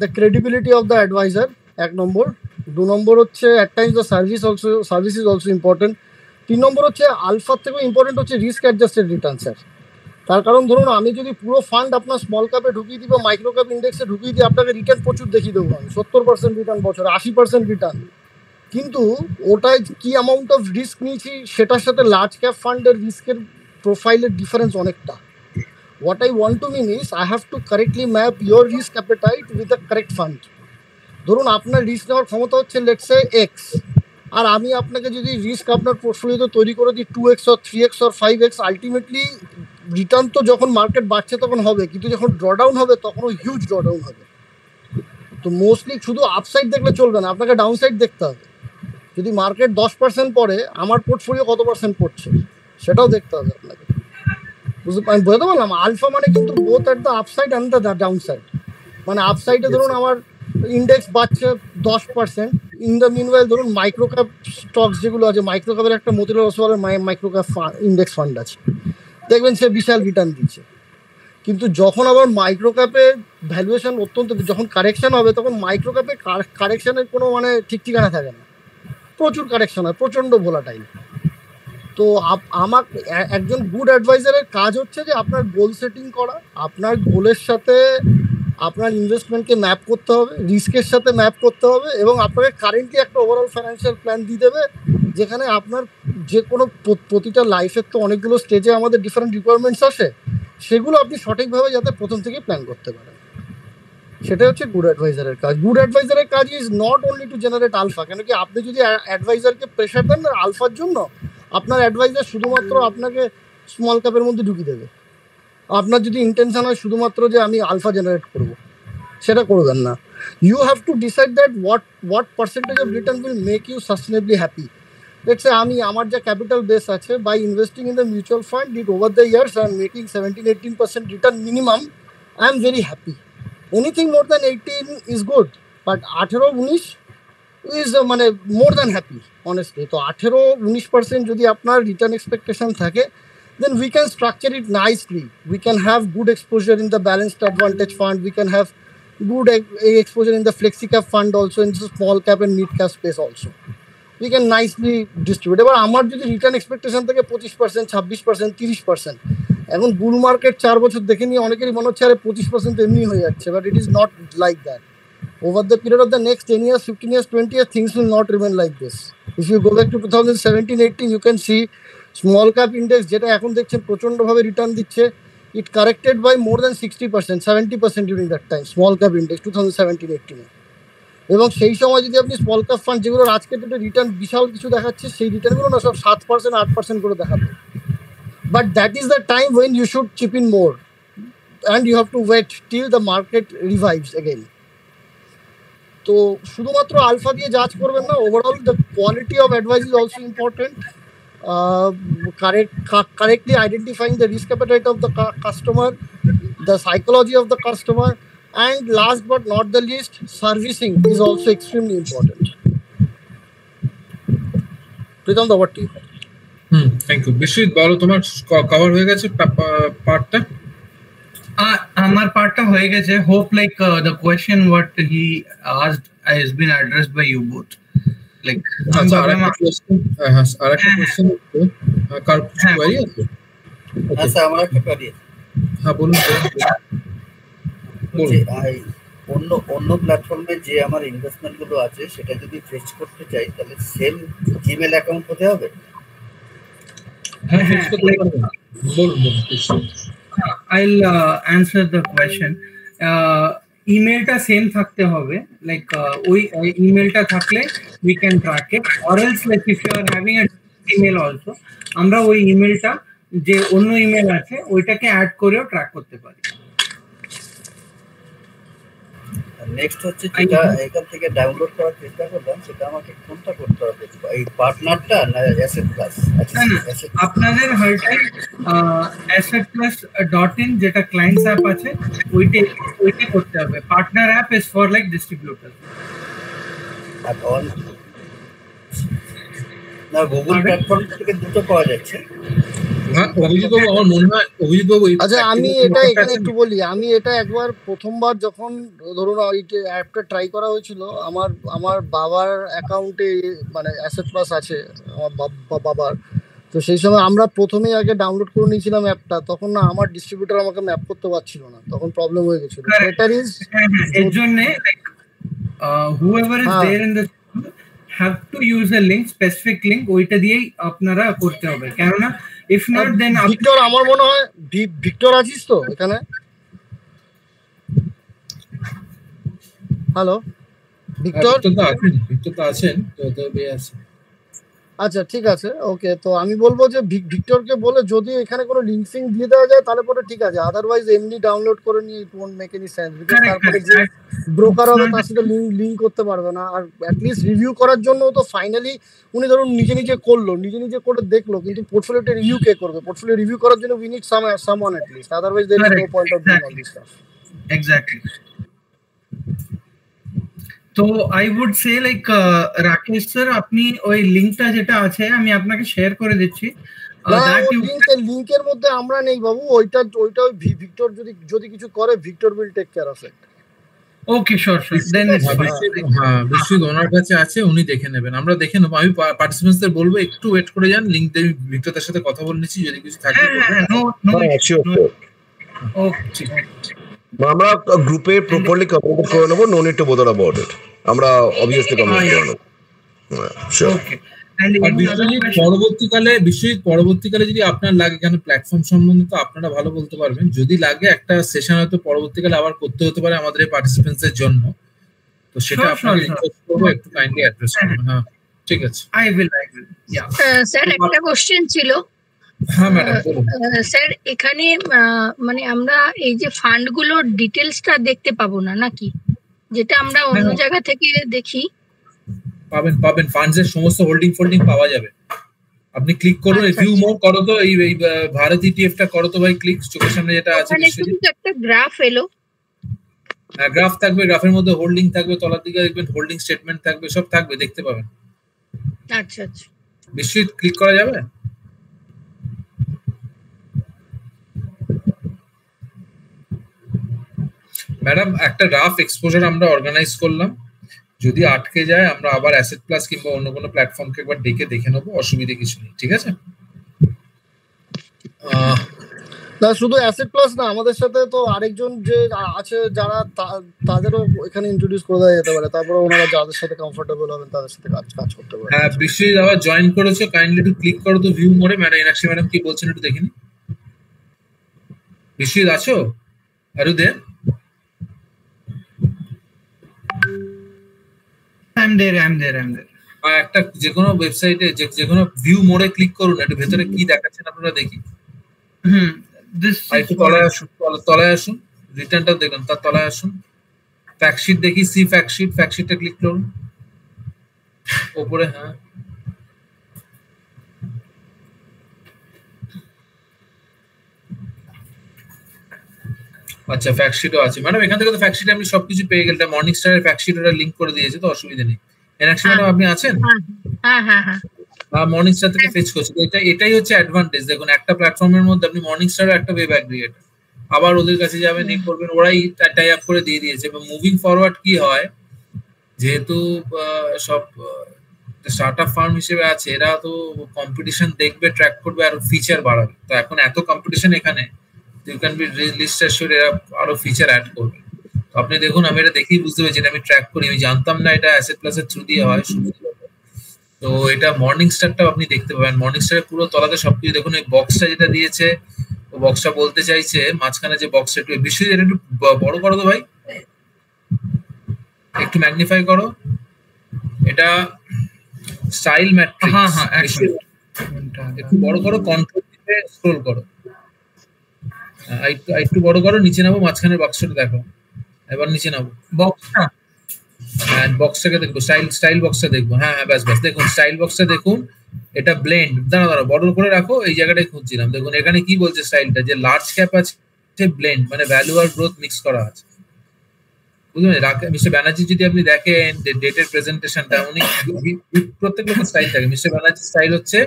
the credibility of the adviser 1 number. 2 number হচ্ছে at times the service is also important. 3 number হচ্ছে আলফার থেকেও ইম্পর্টেন্ট হচ্ছে রিস্ক অ্যাডজাস্টেড রিটার্ন স্যার। তার কারণ ধরুন আমি যদি পুরো ফান্ড আপনার স্মল ক্যাপে ঢুকিয়ে দিই বা মাইক্রো ক্যাপ ইন্ডেক্সে ঢুকিয়ে দিই, আপনাকে রিটার্ন প্রচুর দেখিয়ে দেবো আমি, 70% রিটার্ন বছরে, 80% রিটার্ন। কিন্তু ওটায় কি অ্যামাউন্ট অফ রিস্ক নিয়েছি সেটার সাথে লার্জ ক্যাপ ফান্ডের রিস্কের প্রোফাইলের ডিফারেন্স অনেকটা। What I want to mean is I have to correctly map your risk appetite with the correct fund. ধরুন আপনার রিস্ক নেওয়ার ক্ষমতা হচ্ছে লেটস সে এক্স, আর আমি আপনাকে যদি রিস্ক আপনার পোর্টফোলিওতে তৈরি করে দিই 2x or 3x or 5x, ultimately return তো যখন মার্কেট বাড়ছে তখন হবে, কিন্তু যখন ড্রডাউন হবে তখনও হিউজ ড্রডাউন হবে। তো মোস্টলি শুধু আপসাইড দেখলে চলবে না, আপনাকে ডাউন সাইড দেখতে হবে। যদি মার্কেট 10% পড়ে, আমার পোর্টফোলিও কত পার্সেন্ট পড়ছে সেটাও দেখতে হবে আপনাকে। আমি বলতে পারলাম আলফা মানে কিন্তু both at the upside and the downside. মানে আপসাইডে ধরুন আমার ইন্ডেক্স বাড়ছে 10%, ইন দ্য মিনওয়াইল ধরুন মাইক্রো ক্যাপ স্টকস যেগুলো আছে, মাইক্রো ক্যাপের একটা মতিলাল ওসওয়ালের মাইক্রো ক্যাপ ইন্ডেক্স ফান্ড আছে, দেখবেন সে বিশাল রিটার্ন দিচ্ছে। কিন্তু যখন আবার মাইক্রো ক্যাপে ভ্যালুয়েশন অত্যন্ত, যখন কারেকশন হবে তখন মাইক্রো ক্যাপে কারেকশনের কোনো মানে ঠিক ঠিকানা থাকে না, প্রচুর কারেকশন হয়, প্রচণ্ড ভোলাটাইল। তো আমার একজন গুড অ্যাডভাইজারের কাজ হচ্ছে যে আপনার গোল সেটিং করা, আপনার গোলের সাথে আপনার ইনভেস্টমেন্টকে ম্যাপ করতে হবে, রিস্কের সাথে ম্যাপ করতে হবে, এবং আপনাকে কারেন্টলি একটা ওভারঅল ফাইন্যান্সিয়াল প্ল্যান দিয়ে দেবে, যেখানে আপনার যে কোনো প্রতিটা লাইফের তো অনেকগুলো স্টেজে আমাদের ডিফারেন্ট রিকোয়ারমেন্টস আসে, সেগুলো আপনি সঠিকভাবে যাতে প্রথম থেকেই প্ল্যান করতে পারেন। সেটাই হচ্ছে গুড অ্যাডভাইজারের কাজ। গুড অ্যাডভাইজারের কাজ is not only to generate alpha. কেন কি আপনি যদি অ্যাডভাইজারকে প্রেশার দেন না আলফার জন্য, আপনার অ্যাডভাইজার শুধুমাত্র আপনাকে স্মল ক্যাপের মধ্যে ঢুকিয়ে দেবে, আপনার যদি ইন্টেনশন হয় শুধুমাত্র যে আমি আলফা জেনারেট করব, সেটা করবেন না। You have to decide that what percentage of return will make you sustainably happy. Let's say আমি আমার যা ক্যাপিটাল বেস আছে, by investing in the mutual fund it over the years I am making 17-18% return minimum, I am very happy. Anything more than 18 is good, but 18-19 is মানে more than happy honestly. তো 18-19% যদি আপনার return expectation থাকে, then we can structure it nicely. We can have good exposure in the balanced advantage fund. We can have good exposure in the flexi cap fund also, in the small cap and mid cap space also. We can nicely distribute. এবার আমার যদি return expectation থেকে 25%, 26%, 30%, এখন বুল market 4 বছর দেখে নিয়ে অনেকেরই মনে হচ্ছে আরে 25% এমনি হয়ে যাচ্ছে, but it is not like that. Over the period of the next 10 years, 15 years, 20 years, things will not remain like this. If you go back to 2017-18, you can see small cap index যেটা এখন দেখছেন প্রচন্ডভাবে return দিচ্ছে, it corrected by more than 60%, 70% during that time, small cap index 2017-18 এবং সেই সময় যদি আপনি small cap fund যেগুলোর আজকে ডেটে রিটার্ন বিশাল কিছু দেখাচ্ছে, সেই রিটার্নগুলো না সব 7%, 8% করে দেখাবে। But that is the time when you should chip in more and you have to wait till the market revives again. তো শুধুমাত্র আলফা দিয়ে জাজ করবেন না, overall the quality of advice is also important. Correctly identifying the risk appetite of the customer, the psychology of the customer, and last but not the least, servicing is also extremely important. Pritam, the what? Thank you. Bishwit, bolo tomar cover hoye geche partটা? আমার পার্টটা হয়ে গেছে। Hope like the question what he asked has been addressed by you both. Like আরেকটা question কার query আছে? আচ্ছা, আমার একটা query আছে। হ্যাঁ বলুন। অন্য প্ল্যাটফর্মে যে আমার ইনভেস্টমেন্ট গুলো আছে সেটা যদি ফেচ করতে চাই তাহলে সেম জিমেল অ্যাকাউন্ট হতে হবে? হ্যাঁ, I'll answer the question. ইমেলটা সেম থাকতে হবে, লাইক ওই ইমেলটা থাকলে we can track it, or else like if you are having a email also, আমরা ওই ইমেলটা যে অন্য ইমেল আছে ওইটাকে অ্যাড করেও ট্র্যাক করতে পারি। নেক্সট হচ্ছে যেটা এখান থেকে ডাউনলোড করার চেষ্টা করলাম, সেটা আমাকে কোনটা করতে হবে, এই পার্টনারটা না অ্যাসেট প্লাস? আপনাদের হয়তো assetplus.in যেটা ক্লায়েন্টস অ্যাপ আছে ওইটা করতে হবে। Partner app is for like distributor. আর অন না গুগল প্ল্যাটফর্ম থেকে দুটো পাওয়া যাচ্ছে। আচ্ছা, আমি এটা এখানে একটু বলি। আমি এটা একবার প্রথমবার যখন ধরুন ওই অ্যাপটা ট্রাই করা হয়েছিল, আমার বাবার অ্যাকাউন্টে মানে অ্যাসেট প্লাস আছে আমার বাবার, তো সেই সময় আমরা প্রথমেই আগে ডাউনলোড করে নিয়েছিলাম অ্যাপটা, তখন না আমার ডিস্ট্রিবিউটর আমাকে ম্যাপ করতে পারছিল না, তখন প্রবলেম হয়ে গেছিল। বেটার ইজ এর জন্য whoever is there in the have to use a link, specific link, ওইটা দিয়েই আপনারা করতে হবে, কেননা if not then ভিক্টর, আমার মনে হয় ভিক্টর আছিস তো এখানে? Hello Victor? ভিক্টর তো আছেন, তো তবে আছে। আচ্ছা ঠিক আছে, ওকে। তো আমি বলবো যে ভিক্টরকে বলে যদি এখানে কোনো লিঙ্ক ফিঙ্ক দিয়ে দেওয়া যায় তাহলে পরে ঠিক আছে, আদারওয়াইজ এমনি ডাউনলোড করে নিয়ে ইট won't make any sense, because তারপরে যে ব্রোকার হবে তার সাথে লিঙ্ক করতে পারবে না। আর অ্যাটলিস্ট রিভিউ করার জন্য তো ফাইনালি উনি ধরুন নিজে করলো, নিজে করে দেখলো, কিন্তু পোর্টফোলিওটা রিভিউ কে করবে? পোর্টফোলিও রিভিউ করার জন্য we need someone at least, otherwise there is no point of doing all this stuff. Exactly. তো I would say like Rakesh sir, আপনি ওই লিংকটা যেটা আছে আমি আপনাকে শেয়ার করে দিচ্ছি। লিংকের মধ্যে আমরা নেই বাবু, ওইটা ভিক্টর যদি কিছু করে, Victor will take care of it. Okay, sure then হ্যাঁ, বিশ্বজিৎ ওনার কাছে আছে, উনি দেখে নেবেন, আমরা দেখে নেব। আমি পার্টিসিপেন্টসদের বলবো একটু ওয়েট করে যান, লিংক দিয়ে ভিক্টরদের সাথে কথা বলে নিচ্ছি, যদি কিছু থাকে। ওকে, আমরা গ্রুপে প্রপারলি কমিউনিকেট করে নেব, no need to bother about it, আমরা অবভিয়াসলি কমিউনিকেট করে নেব। ওকে। পরবর্তীকালে যদি আপনার লাগে, কেন প্ল্যাটফর্ম সম্বন্ধে তো আপনারা ভালো বলতে পারবেন, যদি লাগে একটা সেশন হয়তো পরবর্তীকালে আবার করতে হতে পারে আমাদের এই পার্টিসিপেন্টসদের জন্য, তো সেটা আপনাকে রিকোয়েস্ট করব একটু কাইন্ডলি অ্যাড্রেস করবেন। হ্যাঁ ঠিক আছে, আই উইল ইয়া। স্যার একটা কোশ্চেন ছিল, হ্যাঁ ম্যাডাম বলুন। স্যার এখানে মানে আমরা এই যে ফান্ডগুলোর ডিটেলসটা দেখতে পাবো না নাকি, যেটা আমরা অন্য জায়গা থেকে দেখি? পাবেন ফান্ডসের সমস্ত হোল্ডিং পাওয়া যাবে। আপনি ক্লিক করুন, ভিউ মোর করো তো, এই ভারত ইটিএফ টা করো তো ভাই, ক্লিক চোখের সামনে যেটা আছে একটা গ্রাফ এলো। হ্যাঁ গ্রাফ থাকবে, গ্রাফের মধ্যে হোল্ডিং থাকবে, তলার দিকে দেখবেন হোল্ডিং স্টেটমেন্ট থাকবে, সব থাকবে, দেখতে পাবেন। আচ্ছা আচ্ছা, বিশ্বজিৎ ক্লিক করা যাবে? ম্যাডাম একটা রাফ এক্সপোজার আমরা অর্গানাইজ করলাম, যদি আটকে যায় আমরা আবার অ্যাসেট প্লাস কিংবা অন্য কোনো প্ল্যাটফর্মকে একবার ডেকে দেখে নেবো, অসুবিধা কিছু নেই, ঠিক আছে? না শুধু অ্যাসেট প্লাস না, আমাদের সাথে তো আরেকজন যে আছে যারা তাদেরও এখানে ইন্ট্রোডিউস করে দেওয়া যেতে পারে, তারপরে ওনারা যাদের সাথে কমফোর্টেবল হবেন তাদের সাথে কাজ করতে পারে। হ্যাঁ বিশ্বজিৎ আবার জয়েন করেছো, কাইন্ডলি একটু ক্লিক করো তো ভিউ মোডে। মীনাক্ষী ম্যাডাম কি বলছেন একটু দেখে নিন। বিশ্বজিৎ আছো? আরু দে I'm there. একটা যে কোনো ওয়েবসাইটে যে কোনো ভিউ মোডে ক্লিক করুন, একটু ভেতরে কি দেখাচ্ছেন আপনারা দেখি। একটু তলায় আসুন, রিটার্নটা দেখুন, তার তলায় আসুন, ফ্যাক্টশিট দেখি, সি ফ্যাক্টশিটটা ক্লিক করুন ওপরে। হ্যাঁ আচ্ছা ফ্যাক্টশিটও আছে ম্যাডাম, এখান থেকে তো ফ্যাক্টশিটে আপনি সবকিছু পেয়ে গেলেন। মর্নিং স্টারের ফ্যাক্টশিট ওরা লিংক করে দিয়েছে, তো অসুবিধা নেই। মীনাক্ষী ম্যাডাম আপনি আছেন? হ্যাঁ মর্নিং স্টার থেকে ফেচ করছে। এটাই হচ্ছে অ্যাডভান্টেজ। দেখুন একটা প্ল্যাটফর্মের মধ্যে আপনি মর্নিং স্টার একটা ওয়েব অ্যাগ্রিগেটর, আবার ওদের কাছে যাবেন এই করবেন, ওরাই টাই আপ করে দিয়ে দিয়েছে। এবং মুভিং ফরওয়ার্ড কি হয়, যেহেতু সব স্টার্টআপ ফার্ম হিসেবে আছে, এরা তো কম্পিটিশন দেখবে, ট্র্যাক করবে আর ফিচার বাড়াবে। তো এখন এত কম্পিটিশন এখানে, ইউ ক্যান বি লিস্ট অ্যাসিওরড এরা আরো ফিচার অ্যাড করবে। তো আপনি দেখুন, আমি এটা দেখেই বুঝতে পেরেছি, এটা আমি ট্র্যাক করি, আমি জানতাম না এটা অ্যাসেট প্লাসের থ্রু দিয়ে হয়। তো এটা মর্নিং স্টারটাও আপনি দেখতে পাবেন। মর্নিং স্টারের পুরো তলাতে সবকিছু দেখুন। এই বক্সটা যেটা দিয়েছে, ও বক্সটা বলতে চাইছে মাঝখানে যে বক্সটা, একটু বেশি এটা একটু বড় করো তো ভাই, একটু ম্যাগনিফাই করো। এটা স্টাইল ম্যাট্রিক্স, একটু বড় করো, কন্ট্রোল টিপে স্ক্রল করো, একটু বড় করো, নিচে নামো, মাঝখানের বক্সটা দেখো, এবার নিচে নামো বক্সটা, হ্যাঁ বক্সটাকে দেখবো, স্টাইল বক্সটা দেখবো। হ্যাঁ ব্যাস দেখুন স্টাইল বক্সটা দেখুন। এটা ব্লেন্ড, দাঁড়া বড় করে রাখো, এই জায়গাটায় খুঁজছিলাম। দেখুন এখানে কি বলছে স্টাইলটা, যে লার্জ ক্যাপ আছে, ব্লেন্ড মানে ভ্যালু আর গ্রোথ মিক্স করা আছে, বুঝলেন? মিস্টার ব্যানার্জি যদি আপনি দেখেন ডেটের প্রেজেন্টেশনটা, উনি প্রত্যেক লোকের স্টাইল থাকে। মিস্টার ব্যানার্জি স্টাইল হচ্ছে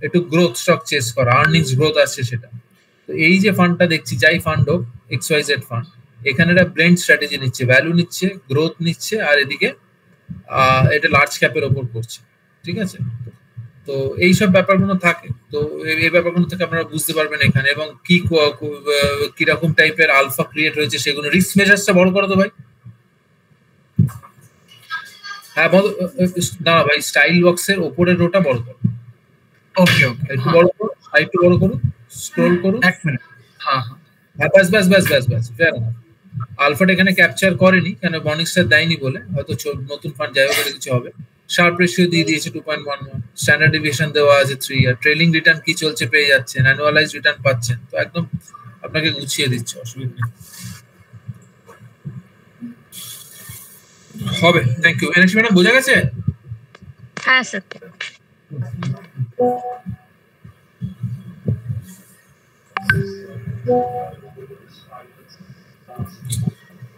একটু গ্রোথ স্টক চেস করা, আর্নিংস গ্রোথ আসছে সেটা। তো এই যে ফান্ডটা দেখছি, যাই ফান্ড হোক, XYZ ফান্ড, এখানে একটা ব্লেন্ড স্ট্র্যাটেজি নিচ্ছে, ভ্যালু নিচ্ছে, গ্রোথ নিচ্ছে, আর এদিকে এটা লার্জ ক্যাপের ওপর করছে, ঠিক আছে? তো এইসব ব্যাপারগুলো থাকে। তো এই ব্যাপারগুলো থেকে আপনারা বুঝতে পারবেন এখানে, এবং কি কিরকম টাইপের আলফা ক্রিয়েট হয়েছে সেগুলো। রিস্ক মেজার্সটা বড় করো তো ভাই। হ্যাঁ না ভাই, স্টাইল বক্সের ওপরের রোটা বড় করো। ওকে একটু বড় করো, একটু বড় করো, স্ক্রল করো। এক মিনিট। হ্যাঁ ব্যাস ফেয়ার এনাফ। আলফাটা এখানে ক্যাপচার করেনি, কেন মর্নিং স্টার দেয়নি বলে, হয়তো নতুন ফান্ড যাই হোক কিছু হবে। শার্প রেশিও দিয়ে দিয়েছে 2.11, স্ট্যান্ডার্ড ডেভিয়েশন দেওয়া আছে 3 ইয়ার, ট্রেলিং রিটার্ন কি চলছে পেয়ে যাচ্ছেন, অ্যানুয়ালাইজ রিটার্ন পাচ্ছেন। তো একদম আপনাকে গুছিয়ে দিচ্ছে, অসুবিধা নেই, হবে। Thank you. মীনাক্ষী ম্যাডাম বোঝা গেছে? হ্যাঁ স্যার।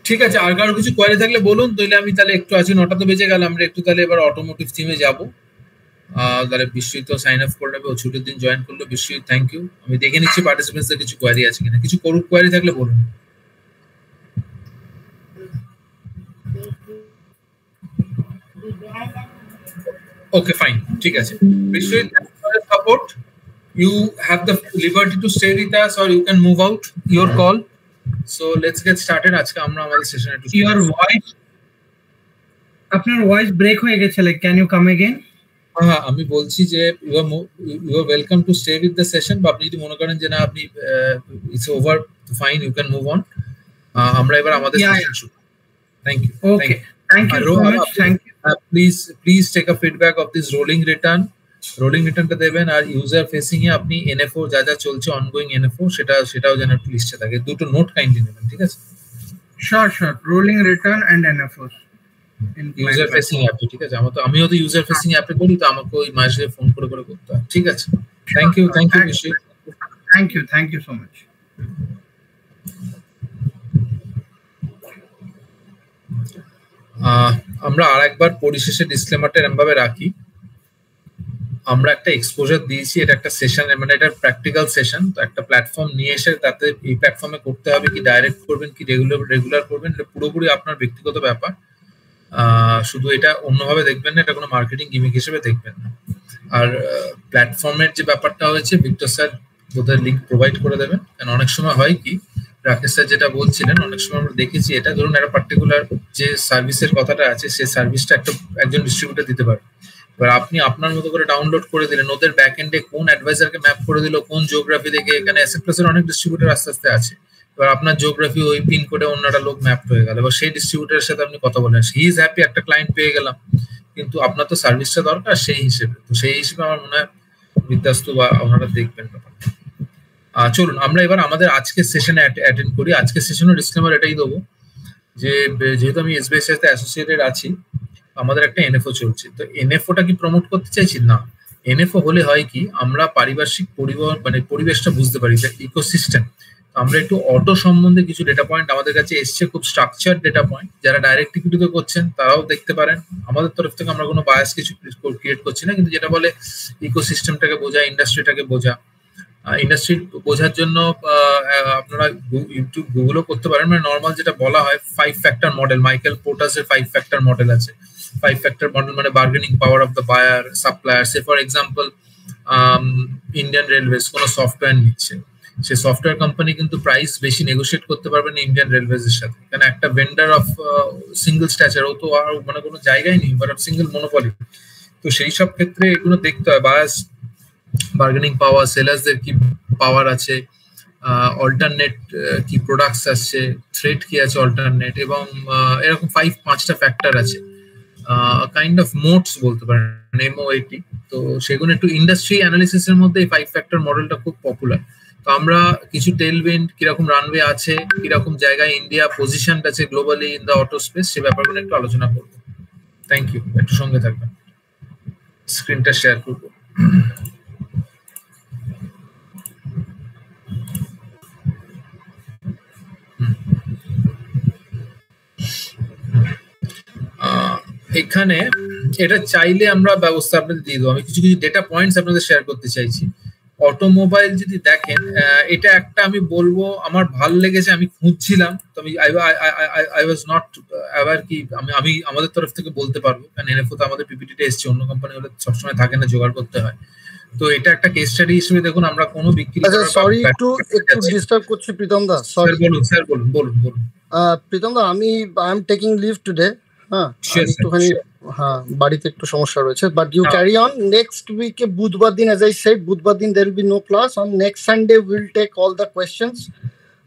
ঠিক আছে, আর কারো কিছু কোয়ারি থাকলে বলুন, আমি তাহলে একটু আছি, 9টা তো বেজে গেল, আমরা একটু তাহলে এবার অটোমোটিভ থিমে যাবো। তাহলে বিশ্বজিৎ তো সাইন আপ করে নেবে, ও ছুটির দিন জয়েন করলো। Biswajit thank you. আমি দেখে নিচ্ছি পার্টিসিপেন্টসদের কিছু কোয়ারি আছে কিনা, কিছু কোয়ারি থাকলে বলুন। Okay, fine. ঠিক আছে। Vishwajit, thanks for your support. You have the liberty to stay with us or you can move out. Your call. So let's get started. আজকে আমরা আমাদের সেশনে একটু Your voice, আপনার ভয়েস ব্রেক হয়ে গেছে, like can you come again? হ্যাঁ আমি বলছি যে you are welcome to stay with the session, বা আপনি যদি মনে করেন যে না আপনি it's over, fine, you can move on. আমরা এবার আমাদের সেশন শুরু। Thank you. Okay. Thank you so much. Thank you. Please take a feedback of this rolling return. Rolling রিটার্নটা দেবেন, আর ইউজার ফেসিং এ আপনি এনএফও যা যা চলছে অনগোয়িং এনএফও সেটাও যেন একটু লিস্টে থাকে, দুটো নোট কাইন্ডলি নেবেন, ঠিক আছে? Sure. Rolling return and NFOs. User facing app, ঠিক আছে? আমিও তো ইউজার ফেসিং অ্যাপে করি, তো আমাকে ওই মাসে ফোন করে করতে হয়, ঠিক আছে? থ্যাংক ইউ বিশি। Thank you so much. আমরা আরেকবার পরিশেষে ডিসক্লেমারটা এমনভাবে রাখি, আমরা একটা এক্সপোজার দিয়েছি, এটা একটা সেশন, মানে এটা প্র্যাকটিক্যাল সেশন, তো একটা প্ল্যাটফর্ম নিয়ে এসে তাতে এই প্ল্যাটফর্মে করতে হবে কি ডাইরেক্ট করবেন কি রেগুলার করবেন, এটা পুরোপুরি আপনার ব্যক্তিগত ব্যাপার। শুধু এটা অন্যভাবে দেখবেন না, এটা কোনো মার্কেটিং গিমিক হিসেবে দেখবেন না। আর প্ল্যাটফর্মের যে ব্যাপারটা হয়েছে, ভিক্টর স্যার বোধহয় লিঙ্ক প্রোভাইড করে দেবেন, কারণ অনেক সময় হয় কি, রাকেশ স্যার যেটা বলছিলেন, অনেক সময় আমরা দেখেছি এটা, ধরুন একটা পার্টিকুলার যে সার্ভিসের কথাটা আছে, সেই সার্ভিসটা একজন ডিস্ট্রিবিউটর দিতে পারে, এবার আপনি আপনার মতো করে ডাউনলোড করে দিলেন, ওদের ব্যাক এন্ডে কোন অ্যাডভাইজারকে ম্যাপ করে দিল, কোন জিওগ্রাফি দেখে, এখানে অ্যাসেট ক্লাসের অনেক ডিস্ট্রিবিউটর আস্তে আস্তে আছে, এবার আপনার জিওগ্রাফি ওই পিন কোডে অন্য একটা লোক ম্যাপ হয়ে গেল, এবার সেই ডিস্ট্রিবিউটরের সাথে আপনি কথা বলেন, হি ইজ হ্যাপি, একটা ক্লায়েন্ট পেয়ে গেলাম, কিন্তু আপনার তো সার্ভিসটা দরকার সেই হিসেবে, তো সেই হিসেবে আমার মনে হয় বিদ্যাস্তু বা ওনারা দেখবেন ব্যাপারটা। চলুন আমরা এবার আমাদের আজকের সেশনে অ্যাটেন্ড করি। আজকের সেশনের ডিসক্লেমার এটাই দেবো যে যেহেতু আমি এসবিআই সাথে অ্যাসোসিয়েটেড আছি, আমাদের একটা এনএফও চলছে, তো এনএফওটা কি প্রমোট করতে চাইছি না, এনএফও হলে হয় কি, আমরা পারিপার্শ্বিক পরিবেশটা বুঝতে পারি, ইকোসিস্টেম। আমরা একটু অটো সম্বন্ধে কিছু ডেটা পয়েন্ট আমাদের কাছে এসছে, খুব স্ট্রাকচার্ড ডেটা পয়েন্ট, যারা ডাইরেক্ট ইকুইটিতে করছেন তারাও দেখতে পারেন, আমাদের তরফ থেকে আমরা কোনো বায়াস কিছু ক্রিয়েট করছি না, কিন্তু যেটা বলে ইকোসিস্টেমটাকে বোঝা, ইন্ডাস্ট্রিটাকে বোঝা, ইন্ডাস্ট্রি বোঝার জন্য আপনারা ইউটিউব গুগলও করতে পারেন, মানে নর্মাল যেটা বলা হয় 5 ফ্যাক্টর মডেল, মাইকেল পোর্টাসের 5 ফ্যাক্টর মডেল আছে। 5 ফ্যাক্টর মডেল মানে bargaining power of the buyer, supplier. Say for example Indian Railways কোনো সফটওয়্যার নিচ্ছে, সে সফটওয়্যার কোম্পানি কিন্তু প্রাইস বেশি নেগোশিয়েট করতে পারবে না ইন্ডিয়ান রেলওয়েজ এর সাথে, কারণ একটা ভেন্ডার অফ সিঙ্গল স্ট্যাচার, ও তো আর মানে কোনো জায়গায় নেই, বাট সিঙ্গল মনোপলি। তো সেই সব ক্ষেত্রে এগুলো দেখতে হয়, বায়াস, বার্গেনিং পাওয়ার, সেলার্সদের কি পাওয়ার আছে, অল্টারনেট কি প্রোডাক্টস আসছে, থ্রেট কি আছে অল্টারনেট, এবং এরকম 5-5টা ফ্যাক্টর আছে, কাইন্ড অফ মোটস বলতে পারেন, MOAT। তো সেগুলো একটু ইন্ডাস্ট্রি অ্যানালিসিসের মধ্যে এই 5 ফ্যাক্টর মডেলটা খুব পপুলার। তো আমরা কিছু টেলউইন্ড, কিরকম রানওয়ে আছে, কিরকম জায়গায় ইন্ডিয়া পজিশন আছে globally in the auto space, সে ব্যাপারগুলো একটু আলোচনা করব। থ্যাংক ইউ, একটু সঙ্গে থাকবেন। স্ক্রিনটা শেয়ার করব। এখানে এটা চাইলে আমরা ব্যবস্থা আপনাদের দিয়ে দেবো। আমি কিছু ডেটা পয়েন্টস আপনাদের শেয়ার করতে চাইছি। অটোমোবাইল যদি দেখেন, এটা একটা আমি বলবো আমার ভাল লেগেছে, আমি খুঁজছিলাম, তো আই ওয়াজ নট অ্যাওয়ার কি আমি আমাদের তরফ থেকে বলতে পারবো, কারণ এনএফও তো আমাদের পিপিটিতে এসছে, অন্য কোম্পানি হলে সবসময় থাকে না, জোগাড় করতে হয়। তো এটা একটা কেস স্টাডি হিসেবে দেখুন, আমরা কোনো বিক্রি, সরি একটু ডিস্টার্ব করছি প্রীতম দা, সরি। স্যার বলুন। Pritam da, I am taking leave today, হ্যাঁ একটুখানি, হ্যাঁ বাড়িতে একটু সমস্যা রয়েছে, but you carry on. Next উইকে বুধবার দিন, as I said, বুধবার দিন there will be no class. On next Sunday we'll take all the questions.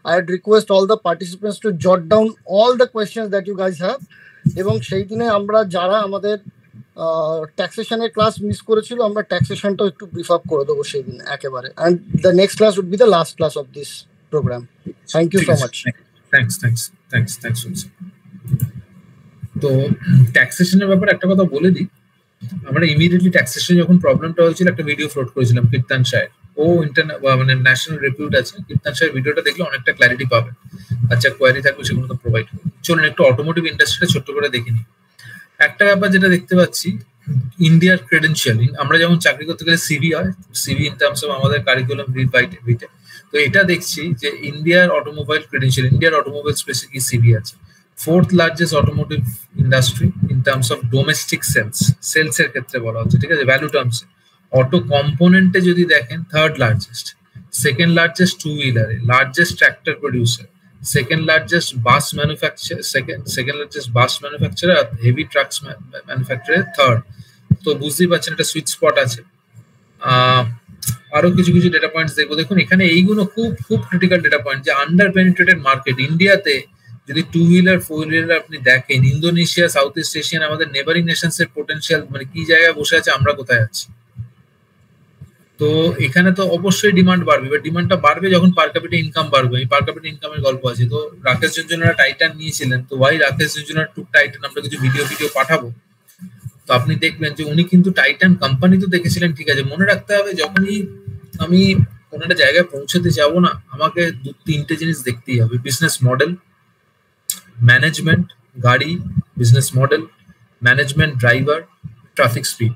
I'd request all the participants to jot down all the questions that you guys have, এবং সেই দিনে আমরা যারা আমাদের ট্যাক্সেশনের class miss করেছিল, আমরা ট্যাক্সেশনটাও একটু ব্রিফ আপ করে দেবো সেই দিন একেবারে, and the next class would be the last class of this program. Thank you so much. Thanks. তো ট্যাক্সেশনের ব্যাপারে একটা কথা বলে দিই, আমরা ইমিডিয়েটলি ট্যাক্সেশন যখন প্রবলেমটা হয়েছিল, একটা ভিডিও ফ্লোট করেছিলাম কীর্তন শাহের, ও মানে ন্যাশনাল রিপিউট আছে, কীর্তন শাহের ভিডিওটা দেখলে অনেকটা ক্ল্যারিটি পাবেন। আচ্ছা, কোয়ারি থাকবে সেগুলো তো প্রোভাইড করবো। চলুন একটু অটোমোটিভ ইন্ডাস্ট্রিটা ছোট্ট করে দেখে নিই। একটা ব্যাপার যেটা দেখতে পাচ্ছি, ইন্ডিয়ার ক্রেডেনশিয়াল, আমরা যেমন চাকরি করতে গেলে সিভি হয়, সিভি ইন টার্মস অফ আমাদের কারিকুলাম ভিটে, তো এটা দেখছি যে ইন্ডিয়ার অটোমোবাইল ক্রেডেনশিয়াল, ইন্ডিয়ার অটোমোবাইল স্পেসে কি সিভি আছে, 4th largest automotive industry in terms of domestic sales এর ক্ষেত্রে বলা হচ্ছে, ঠিক আছে, ভ্যালু টার্মসে। অটো কম্পোনেন্টে যদি দেখেন 3rd largest, 2nd largest two হুইলারে, largest tractor producer, 2nd largest bus manufacture, second largest bus manufacturer, heavy trucks manufacturer 3rd। তো বুঝতেই পারছেন একটা সুইট স্পট আছে। আরো কিছু ডেটা পয়েন্টস দেখবো। দেখুন এখানে এইগুলো খুব ক্রিটিক্যাল ডেটা পয়েন্ট, যে আন্ডার পেনিট্রেটেড মার্কেট ইন্ডিয়াতে। যদি 2 হুইলার 4 হুইলার আপনি দেখেন, ইন্দোনেশিয়া, সাউথ ইস্ট এশিয়ান, আমাদের নেবারিং নেশনস এর পোটেনশিয়াল মানে কি জায়গায় বসে আছে, আমরা কোথায় আছি। তো এখানে তো অবশ্যই ডিমান্ড বাড়বে, এবার ডিমান্ডটা বাড়বে যখন পার ক্যাপিটা ইনকাম বাড়বে। এই পার ক্যাপিটা ইনকামের গল্প আছে। তো রাকেশ ঝুনঝুনারা টাইটান নিয়েছিলেন, তো ওয়াই রাকেশ ঝুনঝুনার টুক টাইটান, আমরা কিছু ভিডিও পাঠাবো, তো আপনি দেখবেন যে উনি কিন্তু টাইটান কোম্পানি তো দেখেছিলেন, ঠিক আছে। মনে রাখতে হবে যখনই আমি কোনো একটা জায়গায় পৌঁছতে যাব না, আমাকে 2-3টে জিনিস দেখতেই হবে: বিজনেস মডেল, ম্যানেজমেন্ট, গাড়ি, business model, management, driver, traffic speed.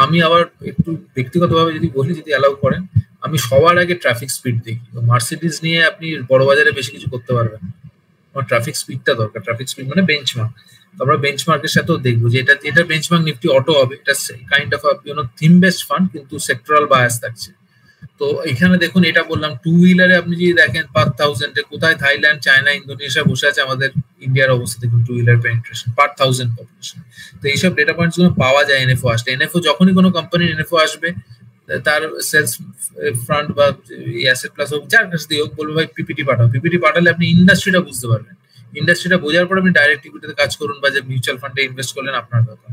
আমি আবার একটু ব্যক্তিগতভাবে যদি বলি, যদি অ্যালাউ করেন, আমি সবার আগে ট্রাফিক স্পিড দেখি। মার্সিডিজ নিয়ে আপনি বড় বাজারে বেশি কিছু করতে পারবেন, আমার ট্রাফিক স্পিডটা দরকার। ট্রাফিক স্পিড মানে বেঞ্চমার্ক। আমরা বেঞ্চমার্কের সাথেও দেখবো যে এটা বেঞ্চমার্ক নিফটি অটো হবে, এটা kind of theme based fund, কিন্তু সেক্টরাল বায়াস থাকছে। তো এখানে দেখুন, এটা বললাম টু হুইলারে আপনি যদি দেখেন 5,000-এ কোথায় থাইল্যান্ড, চায়না, ইন্দোনেশিয়া বসে আছে, আমাদের ইন্ডিয়ার অবস্থা দেখুন টু হুইলার পেনিট্রেশন 5,000 পপুলেশন। তো এইসব ডেটা পয়েন্টস গুলো পাওয়া যায় এনএফও আসলে। এনএফও যখনই কোনো কোম্পানির এনএফও আসবে, তার সেলস ফ্রন্ট বা অ্যাসেট প্লাস হোক, যার কাছে দিয়ে হোক, বলবে ভাই পিপিটি পাঠাও। পিপিটি পাঠালে আপনি ইন্ডাস্ট্রিটা বুঝতে পারবেন। ইন্ডাস্ট্রিটা বোঝার পর আপনি ডাইরেক্ট ইকুইটিতে কাজ করুন বা যে মিউচুয়াল ফান্ডে ইনভেস্ট করলেন, আপনার ব্যাপার।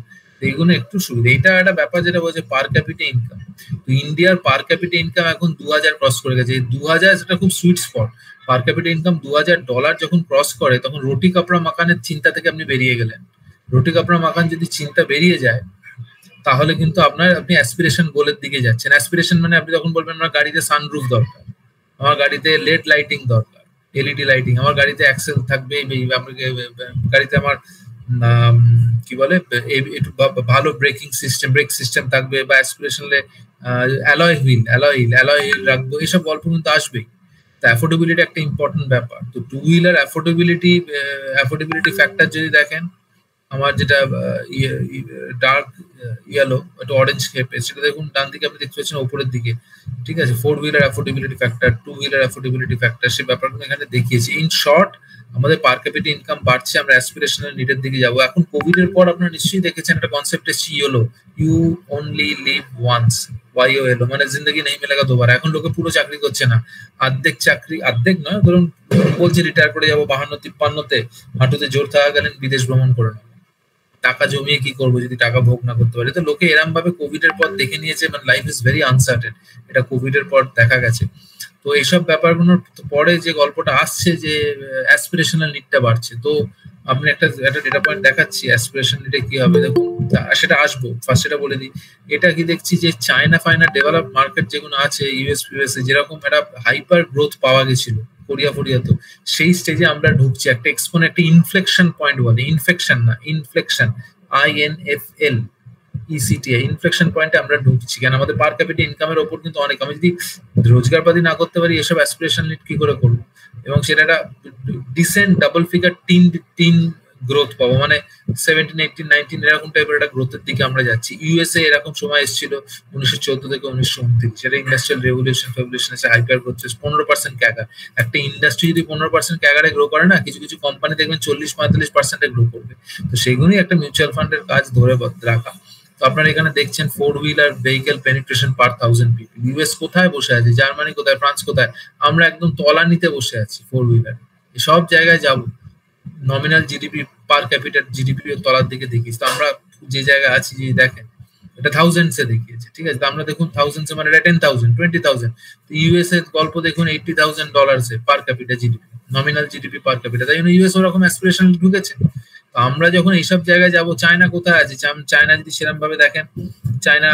এইগুলো একটু সুবিধা। এটা একটা ব্যাপার যেটা বলছে পার ক্যাপিটা ইনকাম। তো ইন্ডিয়ার পার ক্যাপিটা ইনকাম এখন 2,000 ক্রস করে গেছে। 2,000 সেটা খুব সুইট স্পট। পার ক্যাপিটা ইনকাম $2,000 যখন ক্রস করে, তখন রুটি কাপড়া মাখানের চিন্তা থেকে আপনি বেরিয়ে গেলেন। রুটি কাপড়া মাখান যদি চিন্তা বেরিয়ে যায়, তাহলে কিন্তু আপনি অ্যাসপিরেশন গোলের দিকে যাচ্ছেন। অ্যাসপিরেশন মানে আপনি তখন বলবেন আমার গাড়িতে সানরুফ দরকার, আমার গাড়িতে লেড লাইটিং দরকার, এলইডি লাইটিং, আমার গাড়িতে অ্যাক্সেল থাকবে, গাড়িতে আমার কি বলে ভালো ব্রেক সিস্টেম থাকবে, বা অ্যাসপিরেশনালে অ্যালয় হুইল রাখবো। এইসব গল্প কিন্তু আসবেই। তো অ্যাফোর্ডেবিলিটি একটা ইম্পর্টেন্ট ব্যাপার। তো টু হুইলার অ্যাফোর্ডেবিলিটি ফ্যাক্টর যদি দেখেন, আমার যেটা ডার্ক ইয়েলো, একটা অরেঞ্জ শেপে, সেটা দেখুন ডান দিকে আপনি দেখতে পাচ্ছেন উপরের দিকে, ঠিক আছে। 4 wheeler affordability factor, 2 wheeler affordability factor, সেই ব্যাপারগুলো এখানে দেখিয়েছি। ইন শর্ট, আমাদের পার ক্যাপিটা ইনকাম বাড়ছে, আমরা অ্যাসপিরেশনাল নিডের দিকে যাবো। এখন কোভিড এর পর আপনারা নিশ্চয়ই দেখেছেন একটা কনসেপ্ট এসেছে, you only live once, YOLO, মানে জিন্দগি নেই মিলেগা দোবারা। এখন লোকে পুরো চাকরি করছে না, অর্ধেক নয়, ধরুন বলছে রিটায়ার করে যাবো 52-53-তে, হাঁটুতে জোর থাকা গেলেন বিদেশ ভ্রমণ করে নেবো। টাকা জমিয়ে কি করবো যদি টাকা ভোগ না করতে পারি? তো লোকে এরম ভাবে কোভিড এর পর দেখে নিয়েছে, মানে লাইফ ইজ ভেরি আনসার্টেন, এটা কোভিড এর পর দেখা গেছে। তো এইসব ব্যাপারগুলোর পরে যে গল্পটা আসছে যে অ্যাসপিরেশনাল নিডটা বাড়ছে। তো আপনি একটা ডেটা পয়েন্ট দেখাচ্ছি, অ্যাসপিরেশন নিডে কি হবে দেখুন, সেটা আসবো। ফার্স্ট এটা বলে দিই, এটা কি দেখছি যে চায়না ফাইনা ডেভেলপ মার্কেট যেগুলো আছে, ইউএস যেরকম একটা হাইপার গ্রোথ পাওয়া গেছিল কোরিয়া তো, সেই স্টেজে আমরা ঢুকছি। একটা একটা ইনফ্লেকশন পয়েন্ট বলে, ইনফেকশন না, ইনফ্লেকশন, INFL ECTI, ইনফ্লেকশন পয়েন্টে আমরা ঢুকছি। কেন? আমাদের পার ক্যাপিটা ইনকামের ওপর কিন্তু অনেক, আমি যদি রোজগারপাতি না করতে পারি, এসব অ্যাসপিরেশন নিড কি করে করবো? এবং সেটা একটা decent double figure teen growth পাবো, মানে 17, 18, 19 এরকম টাইপের একটা গ্রোথের দিকে আমরা যাচ্ছি। ইউএসএ এরকম সময় এসেছিল 1914 থেকে 1929, সেটা ইন্ডাস্ট্রিয়াল রেভলিউশন এসে হাইপার গ্রোথ, 15% ক্যাগার। একটা ইন্ডাস্ট্রি যদি 15% ক্যাগারে গ্রো করে না, কিছু কিছু কোম্পানি দেখবেন 40-45% গ্রো করবে। তো সেইগুলোই একটা মিউচুয়াল ফান্ডের কাজ ধরে রাখা। তো আপনারা এখানে দেখছেন 4 হুইলার ভেহিকেল পেনিট্রেশন পার 1000 পিপল। ইউএস কোথায় বসে আছে, জার্মানি কোথায়, ফ্রান্স কোথায়, আমরা একদম তলানিতে বসে আছি 4 হুইলার। সব জায়গায় যাবো, নমিনাল জিডিপি পার ক্যাপিটাল জিডিপি তলার দিকে দেখিস। তো আমরা যে জায়গায় আছি, যে দেখেন এটা থাউজেন্ডসে দেখিয়েছে, ঠিক আছে। তো আমরা দেখুন থাউজেন্ডসে মানে এটা 10,000, 20,000। তো ইউএস এর গল্প দেখুন $80,000 পার ক্যাপিটাল জিডিপি, নমিনাল জিডিপি পার ক্যাপিটাল। তাই জন্য ইউএস ওরকম অ্যাসপিরেশন ঢুকেছে। তো আমরা যখন এইসব জায়গায় যাব, চায়না কোথায় আছে, চায়না যদি সেরকম ভাবে দেখেন, চায়না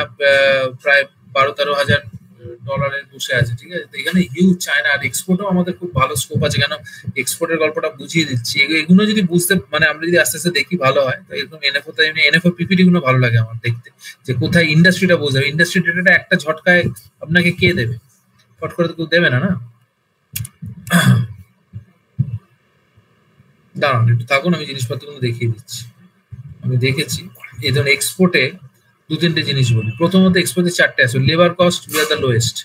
প্রায় $12-13,000 বসে আছে, ঠিক আছে। এখানে হিউজ চায়না। আর এক্সপোর্টও আমাদের খুব ভালো স্কোপ আছে, কেন এক্সপোর্টের গল্পটা বুঝিয়ে দিচ্ছি। এগুলো যদি বুঝতে, মানে আমরা যদি আস্তে আস্তে দেখি, ভালো হয়। তো এরকম এনএফও পিপিটি গুলো ভালো লাগে আমার দেখতে, যে কোথায় ইন্ডাস্ট্রিটা বোঝাবে। ইন্ডাস্ট্রি ডেটাটা একটা ঝটকায় আপনাকে কে দেবে? ফট করে তো কেউ দেবে না, না? দাঁড়ান একটু থাকুন, আমি জিনিসপত্রগুলো দেখিয়ে দিচ্ছি। আমি দেখেছি এই ধরুন এক্সপোর্টে 2-3টে জিনিস বলি। প্রথমত এক্সপোর্টে 4টে আছে। Labour cost we are the lowest,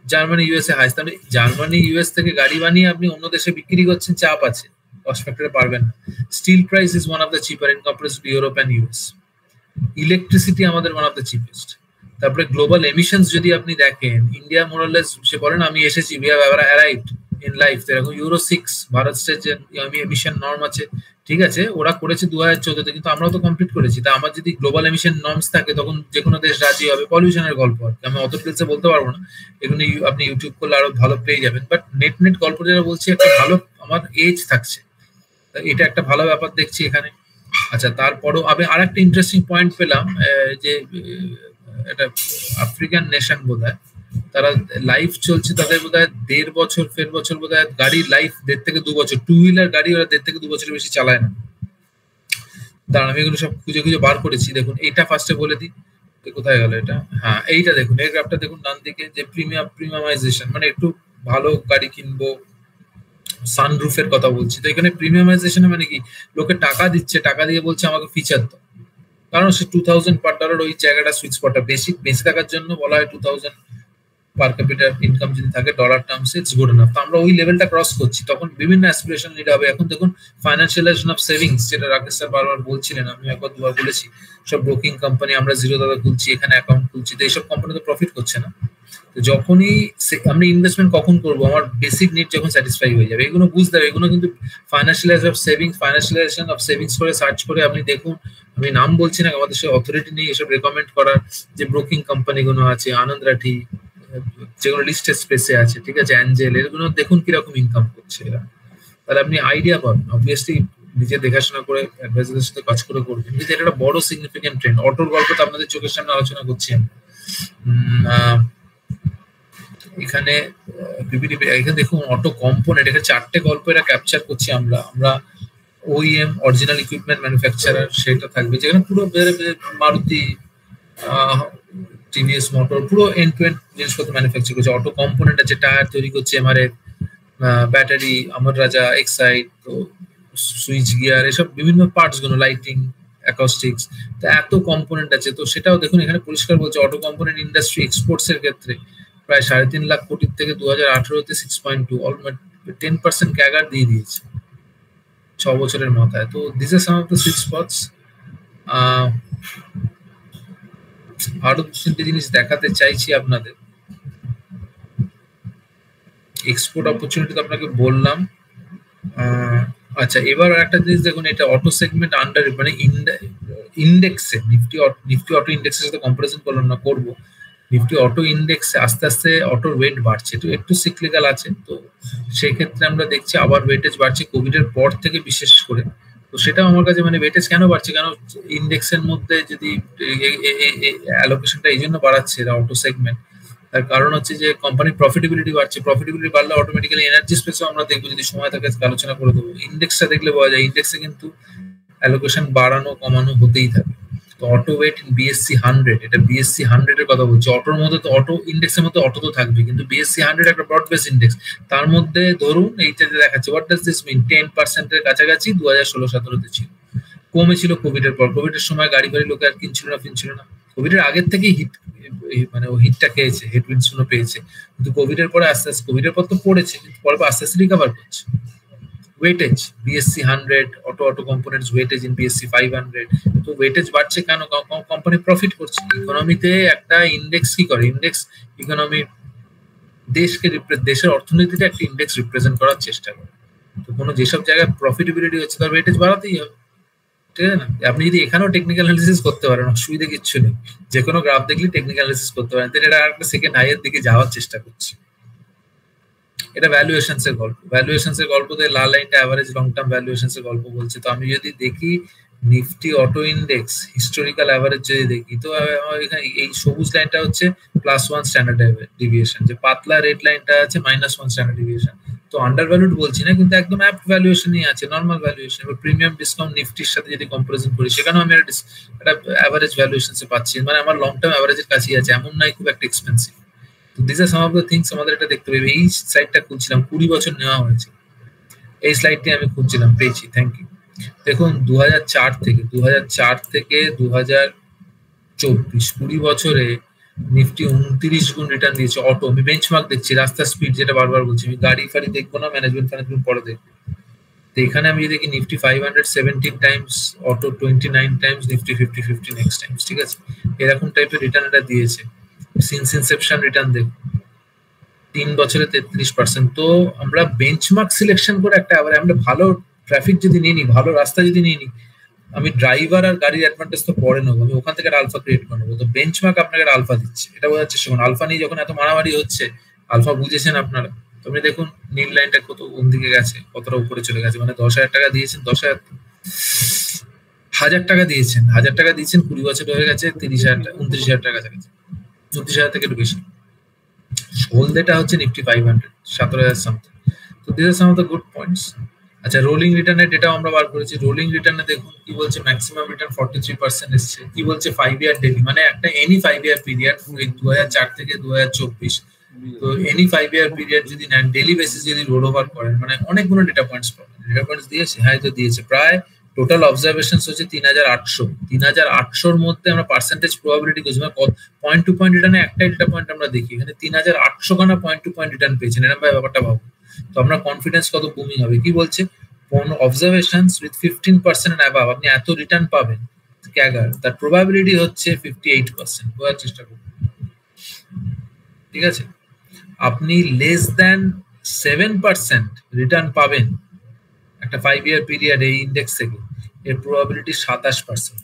Germany USA highest. তাহলে জার্মানি ইউএস থেকে গাড়ি বানিয়ে আপনি অন্য দেশে বিক্রি করছেন, চাপ আছে, কস্ট ফ্যাক্টরে পারবেন না। Steel price is one of the cheaper in comparison to Europe and US. Electricity আমাদের ওয়ান অফ দ্য চিপেস্ট। তারপরে গ্লোবাল এমিশনস যদি আপনি দেখেন, ইন্ডিয়া মোরালেস, সে বলেন আমি এসেছি, we have arrived, in life. এরকম ইউরো 6 ভারত স্টেট যে এমিশন নর্ম আছে, ঠিক আছে, ওরা করেছে 2014-তে, কিন্তু আমরাও তো কমপ্লিট করেছি। তা আমার যদি গ্লোবাল এমিশন নর্মস থাকে তখন যে কোনো দেশ রাজি হবে। পলিউশনের গল্প আর কি, আমি অত ডিটেলসে বলতে পারবো না, এগুলো আপনি ইউটিউব করলে আরো ভালো পেয়ে যাবেন। বাট নেট গল্প যেটা বলছি, একটা ভালো আমার এজ থাকছে, এটা একটা ভালো ব্যাপার দেখছি এখানে। আচ্ছা, তারপরও আমি আর একটা ইন্টারেস্টিং পয়েন্ট পেলাম, যে এটা আফ্রিকান নেশন বোধহয়, তারা লাইফ চলছে তাদের বোধহয় 1.5 বছর, ফের বছর বোধহয় গাড়ির লাইফ 1.5 থেকে 2 বছর। টু হুইলার গাড়ি ওরা 1.5 থেকে 2 বছরের বেশি চালায় না। দাঁড়ান, আমি এগুলো সব খুঁজে বার করেছি। দেখুন এইটা ফার্স্টে বলে দিই, কোথায় গেল এটা? হ্যাঁ, এইটা দেখুন, এই গ্রাফটা দেখুন ডান দিকে, যে প্রিমিয়ামাইজেশন, মানে একটু ভালো গাড়ি কিনবো, সানরুফের কথা বলছি। তো এখানে প্রিমিয়ামাইজেশন মানে কি, লোকে টাকা দিচ্ছে, টাকা দিয়ে বলছে আমাকে ফিচার দাও, কারণ সে $2000 পার ডলার ওই জায়গাটা সুইট স্পটটা বেশি থাকার জন্য বলা হয়। 2000 পার ক্যাপিটাল ইনকাম যদি থাকে dollar terms, it's good enough. তো আমরা ওই লেভেলটা ক্রস করছি, তখন বিভিন্ন অ্যাসপিরেশন নিড হবে। এখন দেখুন ফাইন্যান্সিয়ালাইজেশন অফ সেভিংস, যেটা রাকেশ স্যার বারবার বলছিলেন, আমি একবার দুবার বলেছি, সব ব্রোকিং কোম্পানি আমরা জিরো দাদা খুলছি, এখানে অ্যাকাউন্ট খুলছি, তো এইসব কোম্পানি তো প্রফিট করছে না। তো যখনই আমরা ইনভেস্টমেন্ট কখন করবো, আমার বেসিক নিড যখন স্যাটিসফাই হয়ে যাবে, এগুলো বুঝতে হবে। এগুলো কিন্তু ফাইন্যান্সিয়ালাইজেশন অফ সেভিংস করে সার্চ করে আপনি দেখুন। আমি নাম বলছি না, আমাদের সে অথরিটি নেই এসব রেকমেন্ড করার। যে ব্রোকিং কোম্পানিগুলো আছে, আনন্দ রাঠি, যেগুলো লিস্টেড স্পেসে আছে, ঠিক আছে, অ্যাঞ্জেল, এগুলো দেখুন কিরকম ইনকাম করছে এরা, তাহলে আপনি আইডিয়া পাবেন। অবভিয়াসলি নিজে দেখাশোনা করে অ্যাডভাইজারের সাথে কাজ করে করবেন, কিন্তু এটা একটা বড় সিগনিফিকেন্ট ট্রেন্ড। অটোর গল্প তো আপনাদের চোখের সামনে আলোচনা করছি আমি। এখানে এখানে দেখুন অটো কম্পোনেন্ট, এখানে 4টে গল্প এটা ক্যাপচার করছি আমরা। ওইএম, অরিজিনাল ইকুইপমেন্ট ম্যানুফ্যাকচারার, সেটা থাকবে, যেখানে পুরো মারুতি, টিভিএস মোটর, পুরো এন্ড টু এন্ড জিনিসপত্র ম্যানুফ্যাকচার করছে। অটো কম্পোনেন্ট আছে, টায়ার তৈরি করছে এমআরএফ, ব্যাটারি আমর রাজা, এক্সাইড, তো সুইচ গিয়ার, এসব বিভিন্ন পার্টস গুলো, লাইটিং, অ্যাকস্টিক্স, তো এত কম্পোনেন্ট আছে। তো সেটাও দেখুন এখানে পরিষ্কার বলছে, অটো কম্পোনেন্ট ইন্ডাস্ট্রি এক্সপোর্টস এর ক্ষেত্রে প্রায় 3.5 লাখ কোটির থেকে 2018-তে 6.2, অলমোস্ট 10% ক্যাগার দিয়ে দিয়েছে 6 বছরের মাথায়। তো this are some of the sweet spots. আরো 2-3টে জিনিস দেখাতে চাইছি আপনাদের। এক্সপোর্ট অপরচুনিটি তো আপনাকে বললাম। আচ্ছা, এবার একটা জিনিস দেখুন, এটা অটো সেগমেন্ট আন্ডার, মানে ইন্ডেক্সে, নিফটি অটো ইন্ডেক্সের সাথে কম্পারিজন করলাম না, করবো। নিফটি অটো ইন্ডেক্সে আস্তে আস্তে অটোর ওয়েট বাড়ছে, তো একটু সিক্লিক্যাল আছে। তো সেই ক্ষেত্রে আমরা দেখছি আবার ওয়েটেজ বাড়ছে কোভিড এর পর থেকে, বিশেষ করে। তো সেটাও আমার কাছে, মানে ওয়েটেজ কেন বাড়ছে, কেন ইন্ডেক্সের মধ্যে যদি অ্যালোকেশনটা এই জন্য বাড়াচ্ছে এরা অটো সেগমেন্ট, তার কারণ হচ্ছে যে কোম্পানির প্রফিটেবিলিটি বাড়ছে। প্রফিটেবিলিটি বাড়লে অটোমেটিক্যালি এনার্জি স্পেসও আমরা দেখবো, যদি সময় থাকে আলোচনা করে দেবো। ইন্ডেক্সটা দেখলে পাওয়া যায়, ইন্ডেক্সে কিন্তু অ্যালোকেশন বাড়ানো কমানো হতেই থাকে। তো অটো ওয়েট ইন বিএসসি 100, এটা বিএসসি 100 এর কথা বলছি। অটোর মধ্যে তো অটো ইন্ডেক্সের মধ্যে অটো তো থাকবে, কিন্তু বিএসসি 100 একটা ব্রড বেস ইন্ডেক্স, তার মধ্যে ধরুন এইটাতে দেখাচ্ছে হোয়াট ডাজ দিস মিন, 10% এর কাছাকাছি 2016-17-তে ছিল, কমেছিল কোভিড এর পর। কোভিড এর সময় গাড়ি লোকে আর কিনছিল না। কোভিড এর আগের থেকেই হিট, মানে ও হিটটা খেয়েছে, হেডউইন্ডস গুলো পেয়েছে, কিন্তু কোভিড এর পরে আস্তে আস্তে, কোভিড এর পর তো পড়েছে, কিন্তু পরে আস্তে আস্তে রিকভার করছে। Weightage BSc 100, auto components weightage in BSc 500। তো ওয়েটেজ বাড়ছে কেন? কোম্পানি প্রফিট করছে। ইকোনমিতে একটা ইন্ডেক্স কি করে, ইন্ডেক্স ইকোনমি দেশের অর্থনীতিতে একটা ইন্ডেক্স রিপ্রেজেন্ট করার চেষ্টা করে। তো কোনো যেসব জায়গায় প্রফিটেবিলিটি হচ্ছে তার ওয়েটেজ বাড়াতেই হবে, ঠিক আছে না? আপনি যদি এখানেও টেকনিক্যাল অ্যানালিসিস করতে পারেন, অসুবিধা কিচ্ছু নেই, যে কোনো গ্রাফ দেখলে টেকনিক্যাল অ্যানালিসিস করতে পারেন। তাহলে এটা একটা সেকেন্ড হাইয়ের দিকে যাওয়ার চেষ্টা করছে। এটা ভ্যালুয়েশনস এর গল্প। ভ্যালুয়েশনস এর গল্পতে লাল লাইনটা এভারেজ লং টার্ম ভ্যালুয়েশনস এর গল্প বলছে। তো আমি যদি দেখি Nifty auto index historical average যদি দেখি, তো এখানে এই সবুজ লাইনটা হচ্ছে +1 স্ট্যান্ডার্ড ডিভিয়েশন, যে পাতলা রেড লাইনটা আছে -1 স্ট্যান্ডার্ড ডিভিয়েশন। তো আন্ডার ভ্যালুড বলছি না, কিন্তু একদম অ্যাপ্ট ভ্যালুয়েশনই আছে, নরমাল ভ্যালুয়েশন। এবার প্রিমিয়াম ডিসকাউন্ট নিফটির সাথে যদি কম্পারিজন করি, সেখানেও আমি একটা অ্যাভারেজ ভ্যালুয়েশনসে পাচ্ছি, মানে আমার লং টার্ম অ্যাভারেজের কাছেই আছে, এমন নয় খুব একটা expensive. These are some of the things আমাদের এটা দেখতে হবে। এই স্লাইডটা খুঁজছিলাম, 20 বছর নেওয়া হয়েছে, এই স্লাইডটি আমি খুঁজছিলাম, পেয়েছি, থ্যাংক ইউ। দেখুন 2004 থেকে 2024 20 বছরে নিফটি 29 গুণ রিটার্ন দিয়েছে অটো। আমি বেঞ্চমার্ক দেখছি, রাস্তার স্পিড, যেটা বারবার বলছি, আমি গাড়ি ফাড়ি দেখবো না, ম্যানেজমেন্ট পরে দেখবো। তো এখানে আমি দেখি Nifty 517 Times, auto 29 Times, Nifty 50 next Times, ঠিক আছে, এরকম টাইপের রিটার্ন এটা দিয়েছে। সিন্স ইনসেপশন রিটার্ন দেখুন, 3 বছরে 33%। তো আমরা বেঞ্চমার্ক সিলেকশন করে একটা আমরা ভালো ট্রাফিক যদি নিয়ে নিই, ভালো রাস্তা যদি নিয়ে নিই, আমি ড্রাইভার আর গাড়ির অ্যাডভান্টেজ তো পরে নেবো, আমি ওখান থেকে একটা আলফা ক্রিয়েট করে নেবো। তো বেঞ্চমার্ক আপনাকে একটা আলফা দিচ্ছে, এটা বোঝাচ্ছে। শুনুন, আলফা নিয়ে যখন এত মারামারি হচ্ছে, আলফা বুঝেছেন আপনারা? তুমি দেখুন নীল লাইনটা কত কোন দিকে গেছে, কতটা উপরে চলে গেছে। মানে 10,000 টাকা দিয়েছেন, 10,000 টাকা দিয়েছেন, 1000 টাকা দিয়েছেন, 20 বছর হয়ে গেছে 30,000 টাকা, 29,000 টাকা কাছাকাছি, 29,000 থেকে একটু বেশি। হোলডেটা হচ্ছে নিফটি 500, 17,000 সামথিং। তো this are some of the good points. আচ্ছা, রোলিং রিটার্নের ডেটাও আমরা বার করেছি। রোলিং রিটার্নে দেখুন কি বলছে, ম্যাক্সিমাম রিটার্ন 43% এসছে। কি বলছে, 5 ইয়ার ডেলি, মানে একটা এনি 5 ইয়ার পিরিয়ড, 2004 থেকে 2024। তো এনি 5 ইয়ার পিরিয়ড যদি নেন, ডেলি বেসিস যদি রোল ওভার করেন, মানে অনেকগুলো ডেটা পয়েন্টস পাবেন। ডেটা পয়েন্টস দিয়েছে, হ্যাঁ তো দিয়েছে। প্রায় টোটাল অবজারভেশনস হচ্ছে 3,800। 3,800 এর মধ্যে আমরা পার্সেন্টেজ প্রবাবিলিটি করছি, মানে পয়েন্ট টু পয়েন্ট রিটার্নে একটাই ডেটা পয়েন্ট আমরা দেখি, এখানে 3,800 খানা পয়েন্ট টু পয়েন্ট রিটার্ন পেয়েছেন। এরকম ব্যাপারটা ভাবো, তো আমরা কনফিডেন্স কত বুমিং হবে। কি বলছে, অবজারভেশনস উইথ 15% এন্ড অ্যাবাভ আপনি এত রিটার্ন পাবেন ক্যাগার, তার প্রবাবিলিটি হচ্ছে 58%। বোঝার চেষ্টা করুন, ঠিক আছে? আপনি লেস দ্যান 7% রিটার্ন পাবেন একটা 5 ইয়ার পিরিয়ড এই ইন্ডেক্স থেকে, এর প্রবাবিলিটি 27%।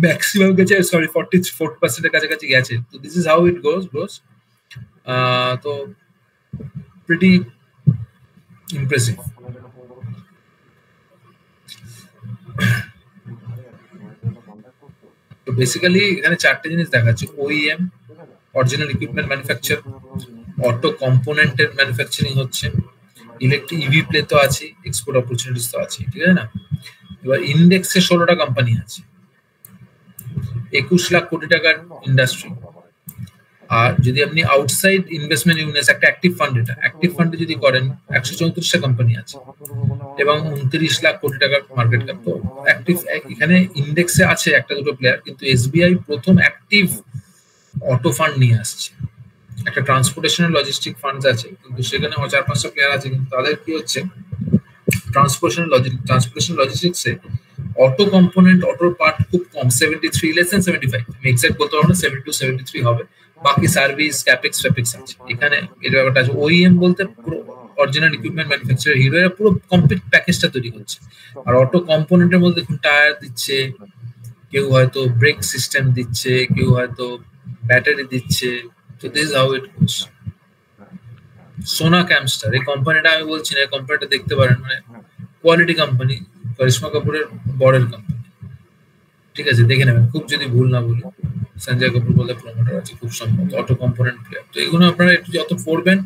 ম্যাক্সিমাম গেছে 44% এর কাছাকাছি গেছে। তো this is how it goes. তো প্রিটি ইমপ্রেসিভ। তো বেসিক্যালি এখানে 4টে জিনিস দেখাচ্ছে: OEM, original equipment manufacture, auto কম্পোনেন্টের ম্যানুফ্যাকচারিং হচ্ছে, ইলেকট্রিক ইভি প্লে তো আছে, এক্সপোর্ট অপরচুনিটিস তো আছে, ঠিক আছে না? এবার ইন্ডেক্সে 16টা কোম্পানি আছে, 21 লাখ কোটি টাকার ইন্ডাস্ট্রি। আর যদি আপনি আউটসাইড ইনভেস্টমেন্ট ইউনিয়ন, একটা অ্যাক্টিভ ফান্ড, এটা অ্যাক্টিভ ফান্ডে যদি করেন 134টা কোম্পানি আছে এবং 29 লাখ কোটি টাকার মার্কেট ক্যাপ। তো অ্যাক্টিভ এখানে ইন্ডেক্সে আছে একটা দুটো প্লেয়ার, কিন্তু এসবিআই প্রথম অ্যাক্টিভ অটো ফান্ড নিয়ে আসছে। একটা ট্রান্সপোর্টেশন লজিস্টিক ফান্ডস আছে, কিন্তু সেখানে 4-5টা প্লেয়ার আছে, কিন্তু তাদের কি হচ্ছে, ট্রান্সপোর্টেশন লজিস্টিক্সে অটো কম্পোনেন্ট, অটোর পার্ট খুব কম, 73, লেস দ্যান 75, আমি এক্সাক্ট বলতে পারবো না, 72-73 হবে। বাকি সার্ভিস, ক্যাপেক্স আছে। এখানে এর ব্যাপারটা আছে। ওইএম বলতে পুরো অরিজিনাল ইকুইপমেন্ট ম্যানুফ্যাকচারার, হিরো এর পুরো কমপ্লিট প্যাকেজটা তৈরি করছে। আর অটো কম্পোনেন্টের মধ্যে দেখুন টায়ার দিচ্ছে, কেউ হয়তো ব্রেক সিস্টেম দিচ্ছে, কেউ হয়তো ব্যাটারি দিচ্ছে। তো দিস ইজ হাউ ইট গোস। সোনা ক্যামস্টার, এই কোম্পানিটা আমি বলছি না, এই কোম্পানিটা দেখতে পারেন, মানে কোয়ালিটি কোম্পানি, করিশ্মা কাপুরের বড়ের কোম্পানি, ঠিক আছে? দেখে নেবেন, খুব যদি ভুল না বলি সঞ্জয় কাপুর বলে প্রমোটার আছে, খুব সম্ভবত অটো কম্পোনেন্ট প্লেয়ার। তো এগুলো আপনারা একটু যত পড়বেন,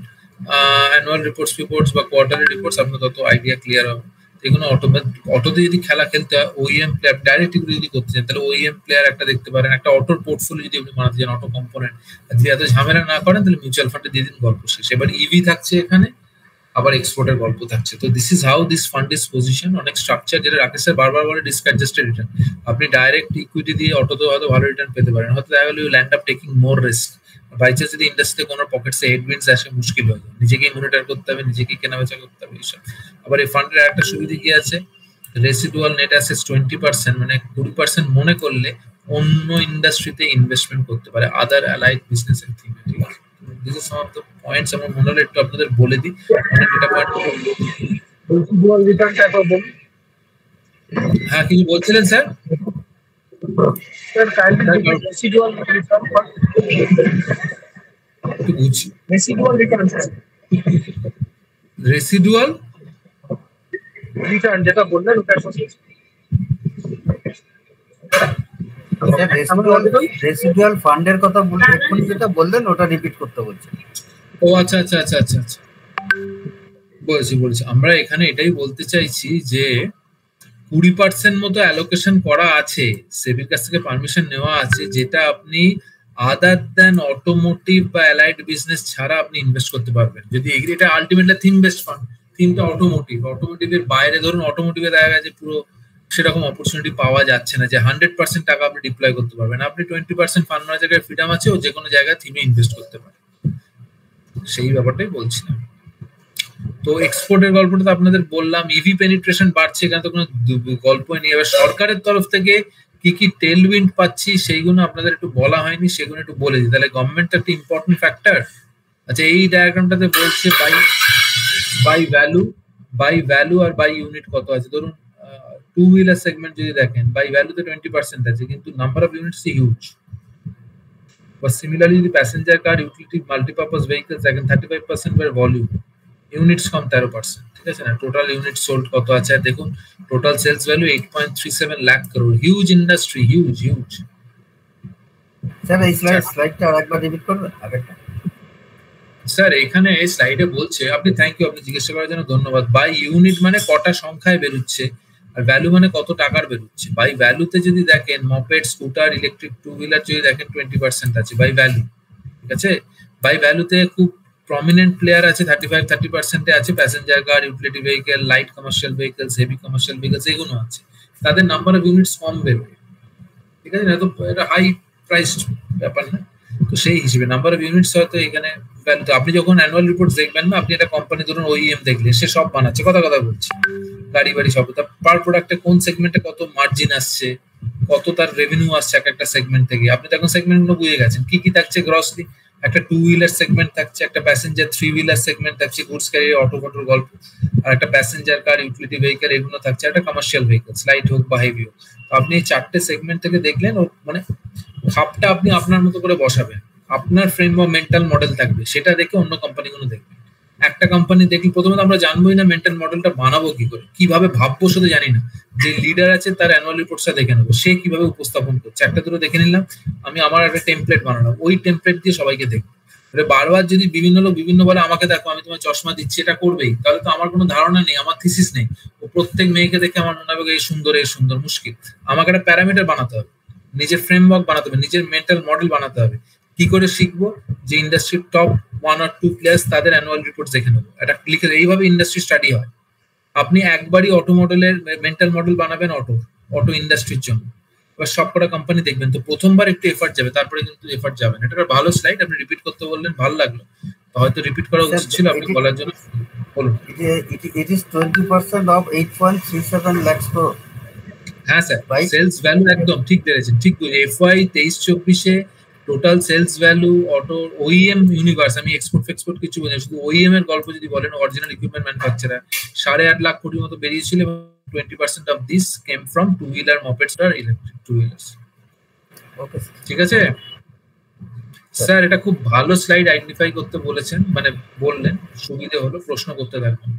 অ্যানুয়াল রিপোর্টস বা কোয়ার্টারলি রিপোর্টস, আপনার তত আইডিয়া ক্লিয়ার হবে। এগুলো অটোতে যদি খেলা খেলতে হয়, ওইএম প্লেয়ার ডাইরেক্ট যদি করতে চান, তাহলে ওইএম প্লেয়ার একটা দেখতে পারেন। একটা অটোর পোর্টফোলিও যদি আপনি বানাতে চান, অটো কম্পোনেন্ট যদি এত ঝামেলা না করেন, তাহলে মিউচুয়াল ফান্ডে দিয়ে দিন, গল্প শেষ। এবার ইভি থাকছে এখানে, আবার এক্সপোর্টের গল্প থাকছে। তো this is how this fund is position. অনেক স্ট্রাকচার, যেটা রাকেশ স্যার বারবার বলে, রিস্ক অ্যাডজাস্টেড রিটার্ন। আপনি ডাইরেক্ট ইকুইটি দিয়ে অটোতে হয়তো ভালো রিটার্ন পেতে পারেন, হয়তো দেখা গেল you land up taking more risk. By chance যদি ইন্ডাস্ট্রিতে কোনো পকেটসে হেডউইন্ডস আসে, মুশকিল হয়ে যায়, নিজেকেই মনিটর করতে হবে, নিজেকেই কেনাবেচা করতে হবে এইসব। আবার এই ফান্ডের একটা সুবিধা কি আছে, রেসিডুয়াল নেট অ্যাসেটস 20%, মানে 20% মনে করলে অন্য ইন্ডাস্ট্রিতে ইনভেস্টমেন্ট করতে পারে, আদার অ্যালাইড বিজনেসের থিমে, ঠিক আছে? This is some of the points. আমার মনে হলো একটু আপনাদের বলে দিই, অনেক ডেটা পয়েন্ট। হ্যাঁ, কিছু বলছিলেন স্যার? রেসিডুয়াল রিটার্ন যেটা বললেন, রেসিডুয়াল ফান্ডের কথা বলতে যেটা বললেন ওটা রিপিট করতে বলছেন। ও আচ্ছা, বলছি আমরা এখানে এটাই বলতে চাইছি যে 20% মতো অ্যালোকেশন করা আছে, সেবির কাছ থেকে পারমিশন নেওয়া আছে, যেটা আপনি আদার দ্যান অটোমোটিভ বা অ্যালাইড বিজনেস ছাড়া আপনি ইনভেস্ট করতে পারবেন। যদি এটা আলটিমেটলি থিম বেসড ফান্ড, থিমটা অটোমোটিভের বাইরে, ধরুন অটোমোটিভে দেখা গেছে পুরো সেরকম অপরচুনিটি পাওয়া যাচ্ছে না যে 100% টাকা আপনি ডিপ্লয় করতে পারবেন। আপনি 20% ফান্ড ম্যানেজারের ফ্রিডম আছে, ও যে কোনো জায়গায় থিমে ইনভেস্ট করতে পারে, সেই ব্যাপারটাই বলছিলাম। তো এক্সপোর্টের গল্পটা তো আপনাদের বললাম, ইভি পেনিট্রেশন বাড়ছে, এখানে তো কোনো গল্পই নেই। এবার সরকারের তরফ থেকে কি কি টেলউইন্ড পাচ্ছি সেইগুলো আপনাদের একটু বলা হয়নি, সেগুলো একটু বলে দিই। তাহলে গভর্নমেন্ট একটা ইম্পর্টেন্ট ফ্যাক্টর, আচ্ছা, এই ডায়াগ্রামটাতে বলছে বাই ভ্যালু আর বাই ইউনিট কত আছে। ধরুন টু হুইলার সেগমেন্ট যদি দেখেন, বাই ভ্যালুতে 20% আছে, কিন্তু নাম্বার অফ ইউনিটস হিউজ। বা সিমিলারলি যদি passenger car, utility, multipurpose vehicles দেখেন 35% বাই ভলিউম, ইউনিটস কম 13%, ঠিক আছে না। টোটাল ইউনিট সোল্ড কত আছে আর দেখুন, total sales value 8.37 lakh crore. Huge industry, huge. Sir এই স্লাইডটা আরেকবার রিপিট করবেন আগেরটা। স্যার এখানে এই স্লাইডে বলছে, আপনি থ্যাংক ইউ, আপনি জিজ্ঞাসা করার জন্য ধন্যবাদ। বাই ইউনিট মানে কটা সংখ্যায় বেরোচ্ছে, আর ভ্যালু মানে কত টাকার বেরোচ্ছে। বাই ভ্যালুতে যদি দেখেন moped, scooter, electric two wheeler যদি দেখেন 20% আছে বাই ভ্যালু, ঠিক আছে। বাই ভ্যালুতে খুব প্রমিনেন্ট প্লেয়ার আছে 35-30% আছে, passenger car, utility vehicle, light commercial vehicles, heavy commercial vehicles, এগুলো আছে। তাদের নাম্বার অফ ইউনিটস কম বেরোবে, ঠিক আছে না। তো এটা হাই প্রাইসড ব্যাপার না, তো সেই হিসেবে নাম্বার অফ ইউনিটস হয়তো এখানে ভ্যালু। আপনি যখন অ্যানুয়াল রিপোর্ট দেখবেন না, আপনি একটা কোম্পানি ধরুন ওইএম দেখলেন, সে সব বানাচ্ছে, কথা বলছে, গাড়ি বাড়ি সব, তার পার প্রোডাক্টে কোন সেগমেন্টে কত মার্জিন আসছে, কত তার রেভিনিউ আসছে একটা সেগমেন্ট থেকে, আপনি তখন সেগমেন্টগুলো বুঝে গেছেন কি কি থাকছে গ্রসলি। একটা টু হুইলার সেগমেন্ট থাকছে, একটা প্যাসেঞ্জার থ্রি হুইলার সেগমেন্ট থাকছে, গুডস ক্যারিয়ার, অটো ফটোর গল্প, আর একটা প্যাসেঞ্জার কার, ইউটিলিটি ভেহিকল, এগুলো থাকছে, একটা কমার্শিয়াল ভেহিকলস, লাইট হোক বা হেভি হোক। আপনি এই চারটে সেগমেন্ট থেকে দেখলেন, ও মানে খাপটা আপনি আপনার মতো করে বসাবেন, আপনার ফ্রেম বা মেন্টাল মডেল থাকবে, সেটা দেখে অন্য কোম্পানিগুলো দেখবেন। একটা কোম্পানি দেখি প্রথমে আমরা জানবোই না মেন্টাল মডেলটা বানাবো কি করে, কিভাবে ভাববো সেটা জানি না। যে লিডার আছে তার অ্যানুয়াল রিপোর্টটা দেখে নেবো, সে কিভাবে উপস্থাপন করছে, একটা দুটো দেখে নিলাম, আমি আমার একটা টেমপ্লেট বানালাম, ওই টেমপ্লেট দিয়ে সবাইকে দেখবো। বারবার যদি বিভিন্ন লোক বিভিন্ন বলে আমাকে দেখো আমি তোমার চশমা দিচ্ছি, এটা করবেই, তাহলে তো আমার কোনো ধারণা নেই, আমার থিসিস নেই। ও প্রত্যেক মেয়েকে দেখে আমার মনে হবে এই সুন্দর মুশকিল। আমাকে একটা প্যারামিটার বানাতে হবে, নিজের ফ্রেমওয়ার্ক বানাতে হবে, নিজের মেন্টাল মডেল বানাতে হবে। কি করে শিখবো? যে ইন্ডাস্ট্রির টপ 1 or 2 প্লেয়ার্স, তাদের অ্যানুয়াল রিপোর্ট দেখে নেবো, এটা লিখে, এইভাবে ইন্ডাস্ট্রি স্টাডি হয়। আপনি একবারই অটো মডেলের মেন্টাল মডেল বানাবেন অটো ইন্ডাস্ট্রির জন্য, এবার সবকটা কোম্পানি দেখবেন, তো প্রথমবার একটু এফার্ট যাবে, তারপরে কিন্তু এফার্ট যাবে না। এটা একটা ভালো স্লাইড, আপনি রিপিট করতে বললেন, ভালো লাগলো, হয়তো রিপিট করা উচিত ছিল, আপনি বলার জন্য বলুন। It is 20% of 8.37 lakhs crore। হ্যাঁ স্যার, সেলস ভ্যালু একদম ঠিক ধরেছেন, ঠিক FY 23-24-এ total sales value auto OEM universe, আমি এক্সপোর্ট কিছু বলি, শুধু ওইএম এর গল্প যদি বলেন, অরিজিনাল ইকুইপমেন্ট ম্যানুফ্যাকচারার 8.5 লাখ কোটি মতো বেরিয়েছিল, 20% of this came from two wheeler, mopeds আর ইলেকট্রিক টু হুইলার্স। ওকে, ঠিক আছে স্যার, এটা খুব ভালো স্লাইড আইডেন্টিফাই করতে বলেছেন, মানে বললেন, সুবিধে হলো, প্রশ্ন করতে থাকবেন।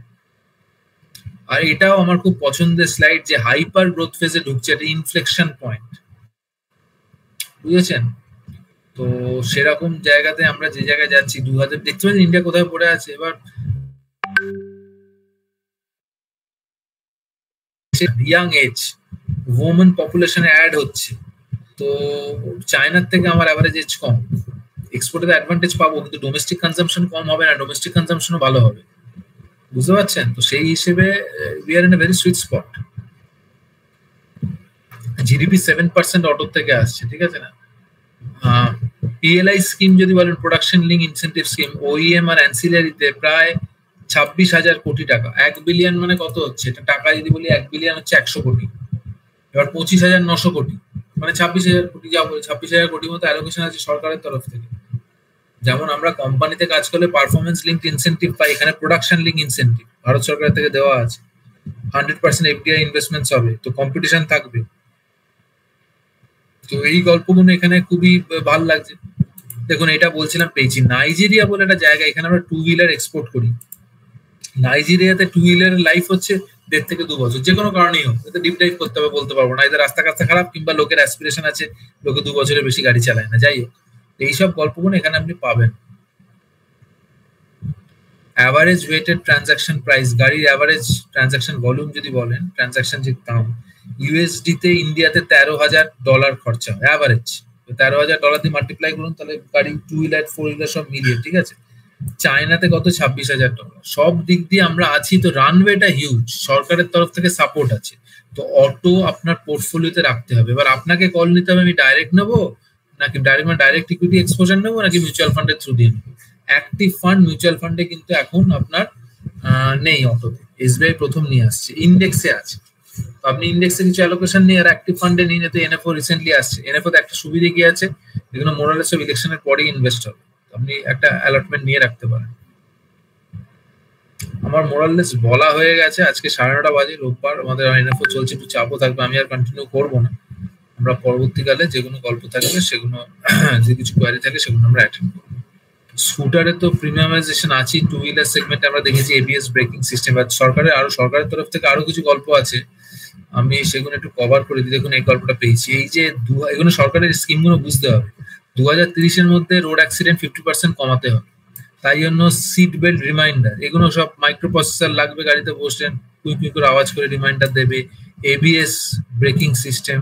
আর এটাও আমার খুব পছন্দের স্লাইড, যে হাইপার গ্রোথ ফেজে ঢুকছে, এটা ইনফ্লেকশন পয়েন্ট, বুঝেছেন? তো সেরকম জায়গাতে আমরা যে জায়গায় যাচ্ছি, 2000 দেখতে পাচ্ছেন ইন্ডিয়া কোথায় পড়ে আছে। এবার ইয়াং এজ ওমেন পপুলেশনে অ্যাড হচ্ছে, তো চায়নার থেকে আমার অ্যাভারেজ এজ কম, এক্সপোর্টে অ্যাডভান্টেজ পাবো, কিন্তু ডোমেস্টিক কনজাম্পশন কম হবে না, ডোমেস্টিক কনজাম্পশনও ভালো হবে, বুঝতে পারছেন? তো সেই হিসেবে we are in a very sweet spot. GDP 7% auto থেকে আসছে, ঠিক আছে না। পিএলআই স্কিম যদি বলেন, production link incentive scheme, OEM আর অ্যান্সিলারিতে প্রায় 26,000 কোটি টাকা। 1 বিলিয়ন মানে কত হচ্ছে, এটা টাকা যদি বলি 1 বিলিয়ন হচ্ছে 100 কোটি, এবার 25,900 কোটি মানে 26,000 কোটি, যা বলে 26,000 কোটি মতো অ্যালোকেশন আছে সরকারের তরফ থেকে। যেমন আমরা কোম্পানিতে কাজ করলে পারফরমেন্স লিঙ্ক ইনসেন্টিভ পাই, এখানে প্রোডাকশন লিঙ্ক ইনসেন্টিভ ভারত সরকার থেকে দেওয়া আছে। 100% এফডিআই ইনভেস্টমেন্টস হবে, তো কম্পিটিশন থাকবে। তো এই গল্পগুলো এখানে খুবই ভালো লাগছে। দেখুন, এটা বলছিলাম পেয়েছি, নাইজেরিয়া বলে একটা জায়গা, এখানে আমরা টু হুইলার এক্সপোর্ট করি। নাইজেরিয়াতে টু হুইলারের লাইফ হচ্ছে 1.5 থেকে 2 বছর, যে কোনো কারণেই হোক, এতে ডিপ ডাইভ করতে হবে বলতে পারবো না, এদের রাস্তা খারাপ, কিংবা লোকের অ্যাসপিরেশন আছে লোকে 2 বছরের বেশি গাড়ি চালায় না, যাই হোক, এইসব গল্পগুলো এখানে আপনি পাবেন। অ্যাভারেজ ওয়েটেড ট্রানজাকশন প্রাইস, গাড়ির অ্যাভারেজ ট্রানজাকশন ভলিউম যদি বলেন, ট্রানজাকশন যে দাম, ইউএসডি তে ইন্ডিয়াতে $13,000 খরচা অ্যাভারেজ, $13,000 দিয়ে মাল্টিপ্লাই করুন, তাহলে গাড়ি টু হুইলার ফোর হুইলার সব মিলিয়ে, ঠিক আছে। চায়নাতে কত? $26,000। সব দিক দিয়ে আমরা আছি, তো রানওয়েটা হিউজ, সরকারের তরফ থেকে সাপোর্ট আছে, তো অটো আপনার পোর্টফোলিওতে রাখতে হবে। এবার আপনাকে কল নিতে হবে, আমি ডাইরেক্ট নেবো নাকি ডাইরেক্ট ইকুইটি এক্সপোজার নেবো, নাকি মিউচুয়াল ফান্ডের থ্রু দিয়ে নেবো। অ্যাক্টিভ ফান্ড মিউচুয়াল ফান্ডে কিন্তু এখন আপনার নেই, অটোতে এসবিআই প্রথম নিয়ে আসছে, ইন্ডেক্সে আছে, তো আপনি ইন্ডেক্সে কিছু অ্যালোকেশন নিয়ে আর অ্যাক্টিভ ফান্ডে নিয়ে, তো এনএফও রিসেন্টলি আসছে। এনএফও তে একটা সুবিধা কি আছে, এগুলো মোরালেস অফ ইলেকশনের পরেই ইনভেস্ট হবে, তো আপনি একটা অ্যালটমেন্ট নিয়ে রাখতে পারেন। আমার মোরাললেস বলা হয়ে গেছে, আজকে 9:30 বাজে, রোববার, আমাদের এনএফও চলছে, একটু চাপও থাকবে, আমি আর কন্টিনিউ করবো না। আমরা পরবর্তীকালে যে কোনো গল্প থাকবে সেগুলো যে কিছু কোয়ারি থাকে সেগুলো আমরা অ্যাটেন্ড করবো। স্কুটারে তো প্রিমিয়ামাইজেশন আছে, টু হুইলার সেগমেন্টে আমরা দেখেছি এবিএস ব্রেকিং সিস্টেম, আর সরকারের তরফ থেকে আরো কিছু গল্প আছে, আমি সেগুলো একটু কভার করে দিই। দেখুন এই গল্পটা পেয়েছি, এই যে এগুলো সরকারের স্কিমগুলো বুঝতে হবে। 2030-এর মধ্যে রোড অ্যাক্সিডেন্ট 50% কমাতে হবে, তাই জন্য সিট বেল্ট রিমাইন্ডার, এগুলো সব মাইক্রো প্রসেসর লাগবে, গাড়িতে বসলেন কুই কুই করে আওয়াজ করে রিমাইন্ডার দেবে। এবিএস ব্রেকিং সিস্টেম,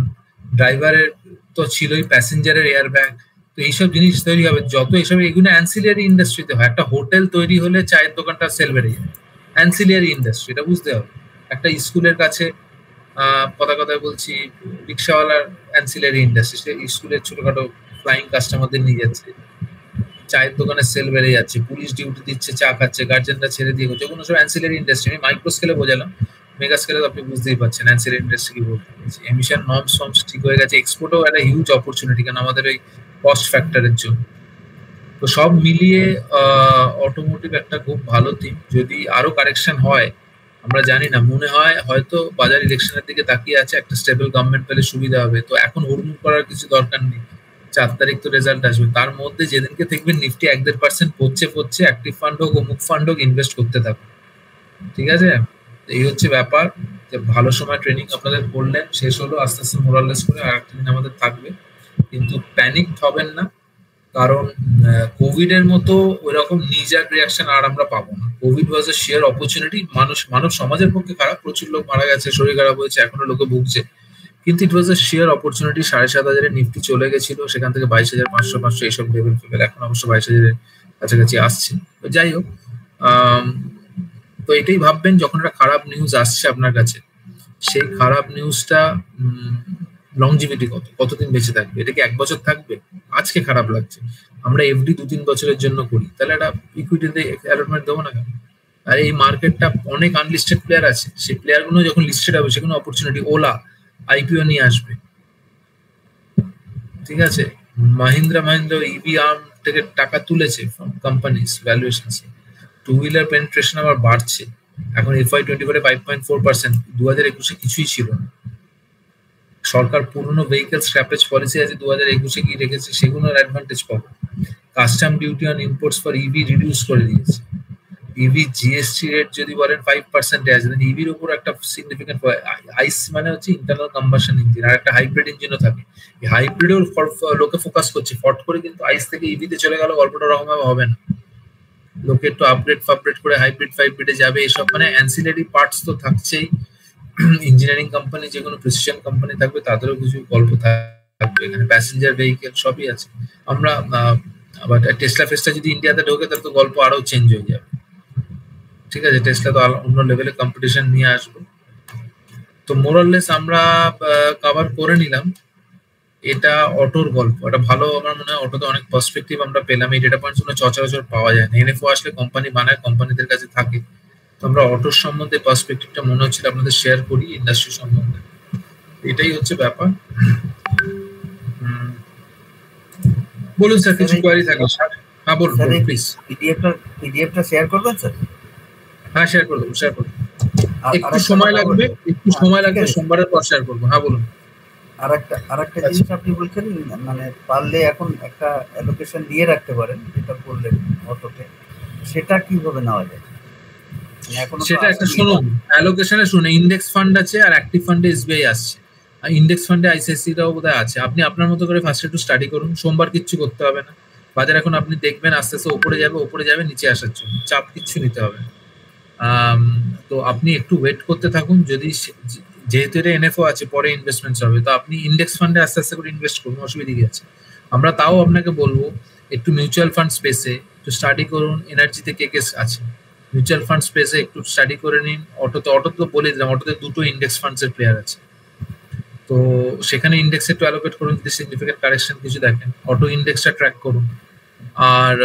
ড্রাইভারের তো ছিলই, প্যাসেঞ্জারের এয়ার ব্যাগ, তো এইসব জিনিস তৈরি হবে। যত এইসব এগুলো অ্যান্সিলিয়ারি ইন্ডাস্ট্রিতে হয়। একটা হোটেল তৈরি হলে চায়ের দোকানটা সেল বেড়ে যায়, অ্যান্সিলিয়ারি ইন্ডাস্ট্রি, এটা বুঝতে হবে। একটা স্কুলের কাছে কথা বলছি, রিক্সাওয়ালার অ্যান্সিলিয়ারি ইন্ডাস্ট্রি, সে স্কুলের ছোটখাটো ফ্লাইং কাস্টমারদের নিয়ে যাচ্ছে, চায়ের দোকানে সেল বেড়ে যাচ্ছে, পুলিশ ডিউটি দিচ্ছে, চা খাচ্ছে, গার্জেনরা ছেড়ে দিয়ে করছে, কোনো সব অ্যান্সিলিয়ারি ইন্ডাস্ট্রি। আমি মাইক্রো স্কেলে বোঝালাম, মেগা স্কেলে তো আপনি বুঝতেই পারছেন অ্যান্সিলিয়ারি ইন্ডাস্ট্রি কি বলতে পারছি। এমিশন নর্মস ঠিক হয়ে গেছে, এক্সপোর্টও একটা হিউজ অপরচুনিটি, কারণ আমাদের ওই কস্ট ফ্যাক্টরের জন্য। তো সব মিলিয়ে অটোমোটিভ একটা খুব ভালো থিম। যদি আরো কারেকশন হয় আমরা জানি না, মনে হয় হয়তো বাজার ইলেকশনের দিকে তাকিয়ে আছে, একটা স্টেবল গভর্নমেন্ট পেলে সুবিধা হবে। তো এখন হুড়মুড় করার কিছু দরকার নেই, 4 তারিখ তো রেজাল্ট আসবে, তার মধ্যে যেদিনকে দেখবেন নিফটি 1-1.5% পড়ছে, অ্যাক্টিভ ফান্ড হোক, অমুক ফান্ড হোক, ইনভেস্ট করতে থাকুন, ঠিক আছে? এই হচ্ছে ব্যাপার, যে ভালো সময় ট্রেনিং আপনাদের করলেন, শেষ হলো, আস্তে আস্তে মোরাললেস করে আর একটা দিন আমাদের থাকবে, কিন্তু প্যানিক হবেন না, কারণ কোভিড এর মতো ওইরকম নিজার রিয়াকশন আর আমরা পাবো না। কোভিড ওয়াজ এ শেয়ার অপরচুনিটি, মানব সমাজের পক্ষে খারাপ, প্রচুর লোক মারা গেছে, শরীর খারাপ হয়েছে, এখনো লোকে ভুগছে, কিন্তু ইট ওয়াজ এ শেয়ার অপরচুনিটি। 7,500 নিফটি চলে গেছিল, সেখান থেকে 22,500 এইসব লেভেল ফেভেল, এখন অবশ্য 22,000 কাছাকাছি আসছে। তো যাই হোক, তো এটাই ভাববেন যখন একটা খারাপ নিউজ আসছে আপনার কাছে, সেই খারাপ নিউজটা লংজিভিটি কতদিন বেঁচে থাকবে, এটা কি 1 বছর থাকবে? আজকে খারাপ লাগছে, আমরা এফডি 2-3 বছরের জন্য করি, তাহলে একটা ইকুইটিতে অ্যালটমেন্ট দেবো না কেন? আর এই মার্কেটটা অনেক আনলিস্টেড প্লেয়ার আছে, সেই প্লেয়ারগুলো যখন লিস্টেড হবে সেগুলো অপরচুনিটি। ওলা আইপিও নিয়ে আসবে, ঠিক আছে? মাহিন্দ্রা ইভি আর্ম থেকে টাকা তুলেছে from companies valuations, two wheeler penetration আবার বাড়ছে, এখন FY24 5.4%, 2021 কিছুই ছিল না। সরকার পুরনো ভেহিকল স্ক্র্যাপেজ পলিসি আছে 2021 কি রেখেছে, সেগুলোর অ্যাডভান্টেজ পাবে। Custom duty on imports for EV reduce করে দিয়েছে। ইভি জিএসটি রেট যদি বলেন 5% আছে, দেন ইভির উপর একটা সিগনিফিকেন্ট, আইস মানে হচ্ছে ইন্টারনাল কম্বাশন ইঞ্জিন, আর একটা হাইব্রিড ইঞ্জিনও থাকে। এই হাইব্রিডও লোকে ফোকাস করছে, ফট করে কিন্তু আইস থেকে ইভিতে চলে গেল, গল্পটা ওরকম ভাবে হবে না। লোকে একটু আপগ্রেড করে হাইব্রিডে যাবে, এসব মানে অ্যান্সিলারি পার্টস তো থাকছেই। ইঞ্জিনিয়ারিং কোম্পানি, যে কোনো প্রিসিশন কোম্পানি থাকবে, তাদেরও কিছু গল্প থাকবে এখানে, প্যাসেঞ্জার ভেহিকেল সবই আছে। আমরা আবার টেসলা ফেসটা যদি ইন্ডিয়াতে ঢোকে, তার তো গল্প আরো চেঞ্জ হয়ে যাবে, ঠিক আছে? টেসলা তো অন্য লেভেলে কম্পিটিশন নিয়ে আসবে। তো মোরাললেস আমরা কভার করে নিলাম, এটা অটোর গল্প, এটা ভালো, আমার মনে হয় অটোতে অনেক পার্সপেক্টিভ আমরা পেলাম। এই ডেটা পয়েন্টস গুলো সচরাচর পাওয়া যায় না, এনএফও আসলে কোম্পানি বানায়, কোম্পানিদের কাছে থাকে। তো আমরা অটোর সম্বন্ধে পার্সপেক্টিভটা মনে হচ্ছিল আপনাদের শেয়ার করি, ইন্ডাস্ট্রি সম্বন্ধে, এটাই হচ্ছে ব্যাপার। বলুন স্যার, কিছু কোয়ারি থাকলে। হ্যাঁ বলুন প্লিজ। পিডিএফটা শেয়ার করবেন স্যার? হ্যাঁ শেয়ার করে দেবো, একটু সময় লাগবে, সোমবারের পর শেয়ার করবো। হ্যাঁ বলুন। আরেকটা জিনিস আপনি বলছেন, মানে পারলে এখন একটা অ্যালোকেশন দিয়ে রাখতে পারেন, যেটা করলেন অটোতে, সেটা কিভাবে নেওয়া যায়? সেটা একটা শুনুন, অ্যালোকেশনে শুনুন, ইন্ডেক্স ফান্ড আছে আর অ্যাক্টিভ ফান্ডে এসবিআই আসছে, আর ইন্ডেক্স ফান্ডে আইসিআইসিআইটাও বোধহয় আছে। আপনি আপনার মতো করে ফার্স্ট একটু স্টাডি করুন, সোমবার কিচ্ছু করতে হবে না। বাজার এখন আপনি দেখবেন আস্তে আস্তে উপরে যাবে নিচে আসার জন্য, চাপ কিচ্ছু নিতে হবে না। তো আপনি একটু ওয়েট করতে থাকুন, যদি যেহেতু এটা এনএফও আছে, পরে ইনভেস্টমেন্টস হবে, তো আপনি ইন্ডেক্স ফান্ডে আস্তে আস্তে করে ইনভেস্ট করুন, অসুবিধা কি আছে? আমরা তাও আপনাকে বলবো একটু মিউচুয়াল ফান্ড স্পেসে একটু স্টাডি করুন, এনার্জিতে কে আছে, মিউচুয়াল ফান্ড স্পেসে একটু স্টাডি করে নিন। অটো তো বলে দিলাম, অটোতে 2টো ইন্ডেক্স ফান্ডস এর প্লেয়ার আছে, তো সেখানে ইন্ডেক্স একটু অ্যালোকেট করুন, যদি সিগনিফিকেন্ট কারেকশন কিছু দেখেন, অটো ইন্ডেক্সটা ট্র্যাক করুন। আর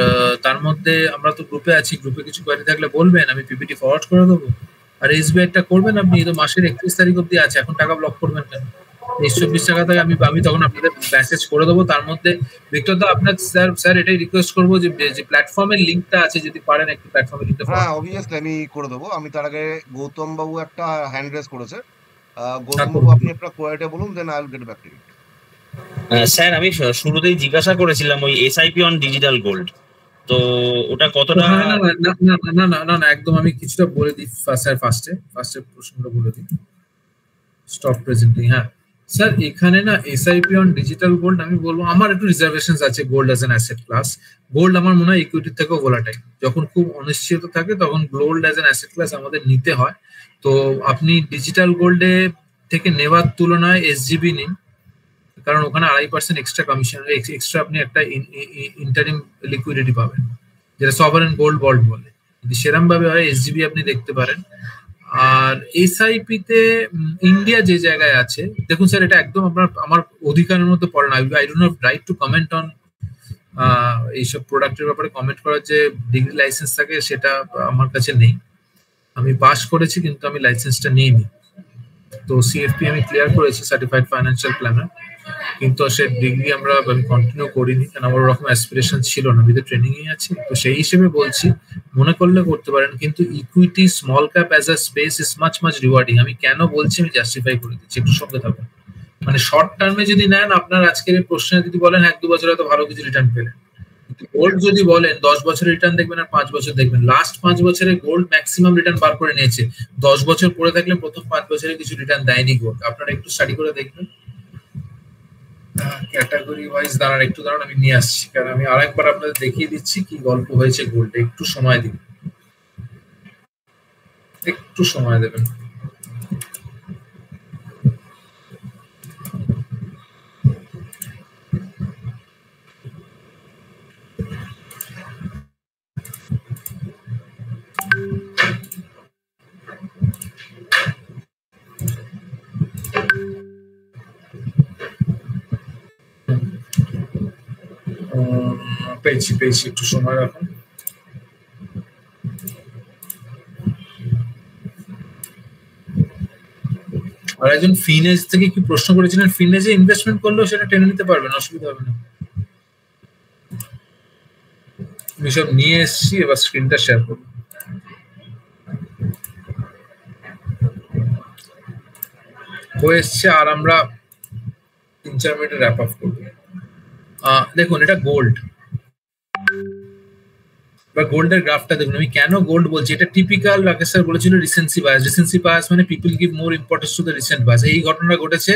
তার মধ্যে আমরা তো গ্রুপে আছি, গ্রুপে কিছু কোয়ারি থাকলে বলবেন, আমি পিপিটি ফরওয়ার্ড করে দেবো। আর এসবিআইটা করবেন আপনি, তো মাসের 31 তারিখ অব্দি আছে, এখন টাকা ব্লক করবেন কেন? 23-24 টাকা থেকে আমি তখন আপনাদের মেসেজ করে দেবো। তার মধ্যে ভিক্টর দা আপনার স্যার এটাই রিকোয়েস্ট করবো যে প্ল্যাটফর্মের লিঙ্কটা আছে যদি পারেন একটু প্ল্যাটফর্মের লিঙ্কটা। হ্যাঁ অবভিয়াসলি আমি করে দেবো। আমি তার আগে গৌতম বাবু একটা হ্যান্ড রেজ করেছে। গৌতম বাবু আপনি একটা কোয়ারিটা বলুন, then I will get back to you. Sir আমি শুরুতেই জিজ্ঞাসা করেছিলাম ওই এসআইপি অন ডিজিটাল গোল্ড, তো ওটা কতটা? না একদম আমি কিছুটা বলে দিই স্যার, ফার্স্টে প্রশ্নটা বলে দিই। Stop presenting. হ্যাঁ স্যার এখানে না এসআইপি অন ডিজিটাল গোল্ড আমি বলবো আমার একটু রিজার্ভেশনস আছে। Gold as an asset class, gold আমার মনে হয় ইকুইটির থেকেও ভোলাটাইল। যখন খুব অনিশ্চয়তা থাকে তখন gold as an asset class আমাদের নিতে হয়। তো আপনি ডিজিটাল গোল্ডে থেকে নেওয়ার তুলনায় এসজিবি নিন, কারণ ওখানে 2.5% এক্সট্রা কমিশন, এক্সট্রা আপনি একটা ইন্টারিম লিকুইডিটি পাবেন, যেটা সভারেন গোল্ড বন্ড বলে। যদি সেরকম ভাবে হয় এসজিবি আপনি দেখতে পারেন। আর এসআইপি তে ইন্ডিয়া যে জায়গায় আছে দেখুন স্যার, এটা একদম আমার অধিকারের মধ্যে পড়ে না। I do not right two comment on এইসব প্রোডাক্টের ব্যাপারে কমেন্ট করার যে ডিগ্রি লাইসেন্স থাকে সেটা আমার কাছে নেই। আমি পাস করেছি কিন্তু আমি লাইসেন্সটা নিইনি। তো সিএফপি আমি ক্লিয়ার করেছি, সার্টিফাইড ফাইন্যান্সিয়াল প্ল্যানার, কিন্তু সে ডিগ্রি আমি কন্টিনিউ করিনি, কারণ আমার ওরকম অ্যাসপিরেশন ছিল না, আমি তো ট্রেনিং এ আছি। তো সেই হিসেবে বলছি মনে করলে করতে পারেন, কিন্তু equity small cap as a space is much rewarding. আমি কেন বলছি আমি জাস্টিফাই করে দিচ্ছি, একটু সঙ্গে থাকুন। মানে শর্ট টার্মে যদি নেন, আপনার আজকের এই প্রশ্নে যদি বলেন 1-2 বছর হয়তো ভালো কিছু রিটার্ন পেলেন, কিন্তু গোল্ড যদি বলেন 10 বছরের রিটার্ন দেখবেন আর 5 বছর দেখবেন, লাস্ট 5 বছরে গোল্ড ম্যাক্সিমাম রিটার্ন বার করে নিয়েছে। 10 বছর পরে থাকলে প্রথম 5 বছরে কিছু রিটার্ন দেয়নি গোল্ড। আপনারা একটু স্টাডি করে দেখবেন ক্যাটাগরি ওয়াইজ। একটু দাঁড়ান আমি নিয়ে আসছি, কারণ আমি আরেকবার আপনাদের দেখিয়ে দিচ্ছি কি গল্প হয়েছে গোল্ডে। একটু সময় দিন, একটু সময় দেবেন। পেয়েছি একটু সময় রাখুন। আর একজন ফিনেজ থেকে কি প্রশ্ন করেছিলেন, ফিনেজে ইনভেস্টমেন্ট করলেও সেটা টেনে নিতে পারবেন, অসুবিধা হবে না। আমি সব নিয়ে এসেছি, এবার স্ক্রিনটা শেয়ার করব। হয়ে এসছে, আর আমরা 3-4 মিনিটে র্যাপ আপ করবো। দেখুন এটা গোল্ড বা গোল্ডের গ্রাফটা দেখুন। আমি কেন গোল্ড বলছি, এটা টিপিক্যাল রাকেশ স্যার বলেছিল রিসেন্সি বায়াস। রিসেন্সি বায়াস মানে people give more importance to the recent bias. এই ঘটনা ঘটেছে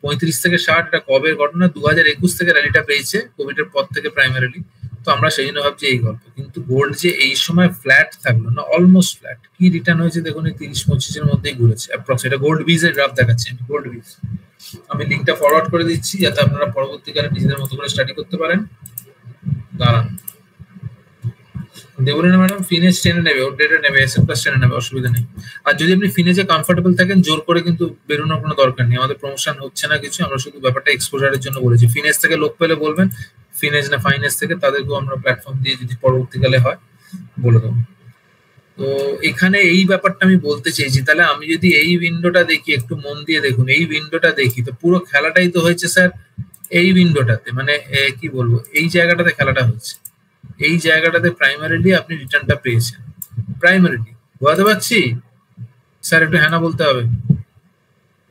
35 থেকে 60। এটা কবের ঘটনা? 2021 থেকে র্যালিটা পেয়েছে, কোভিড এর পর থেকে প্রাইমারিলি। তো আমরা সেই জন্য ভাবছি এই গল্প। কিন্তু গোল্ড যে এই সময় ফ্ল্যাট থাকলো না, অলমোস্ট ফ্ল্যাট। কি রিটার্ন হয়েছে দেখুন, 30-25 এর মধ্যেই ঘুরেছে অ্যাপ্রক্স। এটা গোল্ড বিজের গ্রাফ দেখাচ্ছি আমি, গোল্ড বিজ। আমি লিঙ্কটা ফরওয়ার্ড করে দিচ্ছি যাতে আপনারা পরবর্তীকালে নিজেদের মতো করে স্টাডি করতে পারেন। দাঁড়ান, দেবুন না ম্যাডাম, ফিনেজ টেনে নেবে, ওর ডেটা নেবে, এসএম প্লাস টেনে নেবে, অসুবিধা নেই। আর যদি আপনি ফিনেজে কমফোর্টেবল থাকেন, জোর করে কিন্তু বেরোনোর কোনো দরকার নেই। আমাদের প্রমোশন হচ্ছে না কিছু, আমরা শুধু ব্যাপারটা এক্সপোজারের জন্য বলেছি। ফিনেজ থেকে লোক পেলে বলবেন, ফিনেজ না ফাইনেজ থেকে, তাদেরকেও আমরা প্ল্যাটফর্ম দিয়ে যদি পরবর্তীকালে হয় বলে দেবো। তো এখানে এই ব্যাপারটা আমি বলতে চেয়েছি। তাহলে আমি যদি এই উইন্ডোটা দেখি, একটু মন দিয়ে দেখুন, এই উইন্ডোটা দেখি, তো পুরো খেলাটাই তো হয়েছে স্যার এই উইন্ডোটাতে। মানে কি বলবো, এই জায়গাটাতে খেলাটা হচ্ছে। এই জায়গাটাতে প্রাইমারিলি আপনি রিটার্নটা পেয়েছেন, প্রাইমারিলি। বুঝতে পারছি স্যার? একটু হ্যাঁ না বলতে হবে।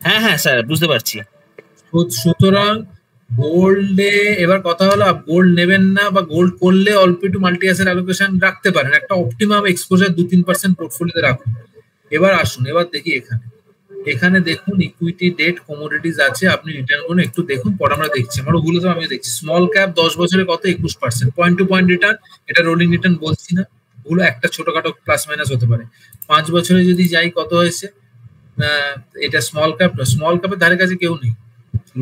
হ্যাঁ স্যার বুঝতে পারছি। সুতরাং গোল্ডে এবার কথা হলো, গোল্ড নেবেন না বা গোল্ড করলে অল্প একটু মাল্টি অ্যাসেট অ্যালোকেশন রাখতে পারেন, একটা অপটিমাম এক্সপোজার 2-3% পোর্টফোলিওতে রাখুন। এবার আসুন, এবার দেখি এখানে দেখুন ইকুইটি, ডেট, কমোডিটিজ আছে। আপনি রিটার্ন করুন, একটু দেখুন, পর আমরা দেখছি। আমার ওগুলো তো আমি দেখছি। স্মল ক্যাপ 10 বছরে কত? 21%, পয়েন্ট টু পয়েন্ট রিটার্ন। এটা রোলিং রিটার্ন বলছি না, ওগুলো একটা ছোটখাটো প্লাস মাইনাস হতে পারে। 5 বছরে যদি যাই কত হয়েছে? এটা স্মল ক্যাপ, স্মল ক্যাপের ধারে কাছে কেউ নেই।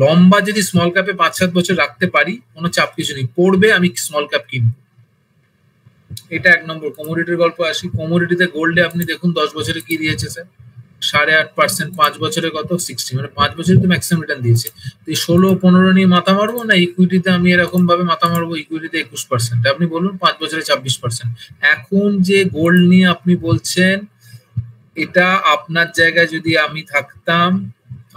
লম্বা যদি স্মল ক্যাপে 5-7 বছর রাখতে পারি, কোনো চাপ কিছু নেই, পড়বে, আমি স্মল ক্যাপ কিনবো। এটা 1 নম্বর। কমোডিটির গল্প আসি। কমোডিটিতে গোল্ডে আপনি দেখুন 10 বছরে কি দিয়েছে স্যার? 8.5%। 5 বছরে কত? 60। মানে 5 বছরে তো ম্যাক্সিমাম রিটার্ন দিয়েছে। তো 16-15 নিয়ে মাথা মারবো না ইকুইটিতে? আমি এরকম ভাবে মাথা মারবো ইকুইটিতে 21%। আপনি বলুন 5 বছরে 26%। এখন যে গোল্ড নিয়ে আপনি বলছেন, এটা আপনার জায়গায় যদি আমি থাকতাম,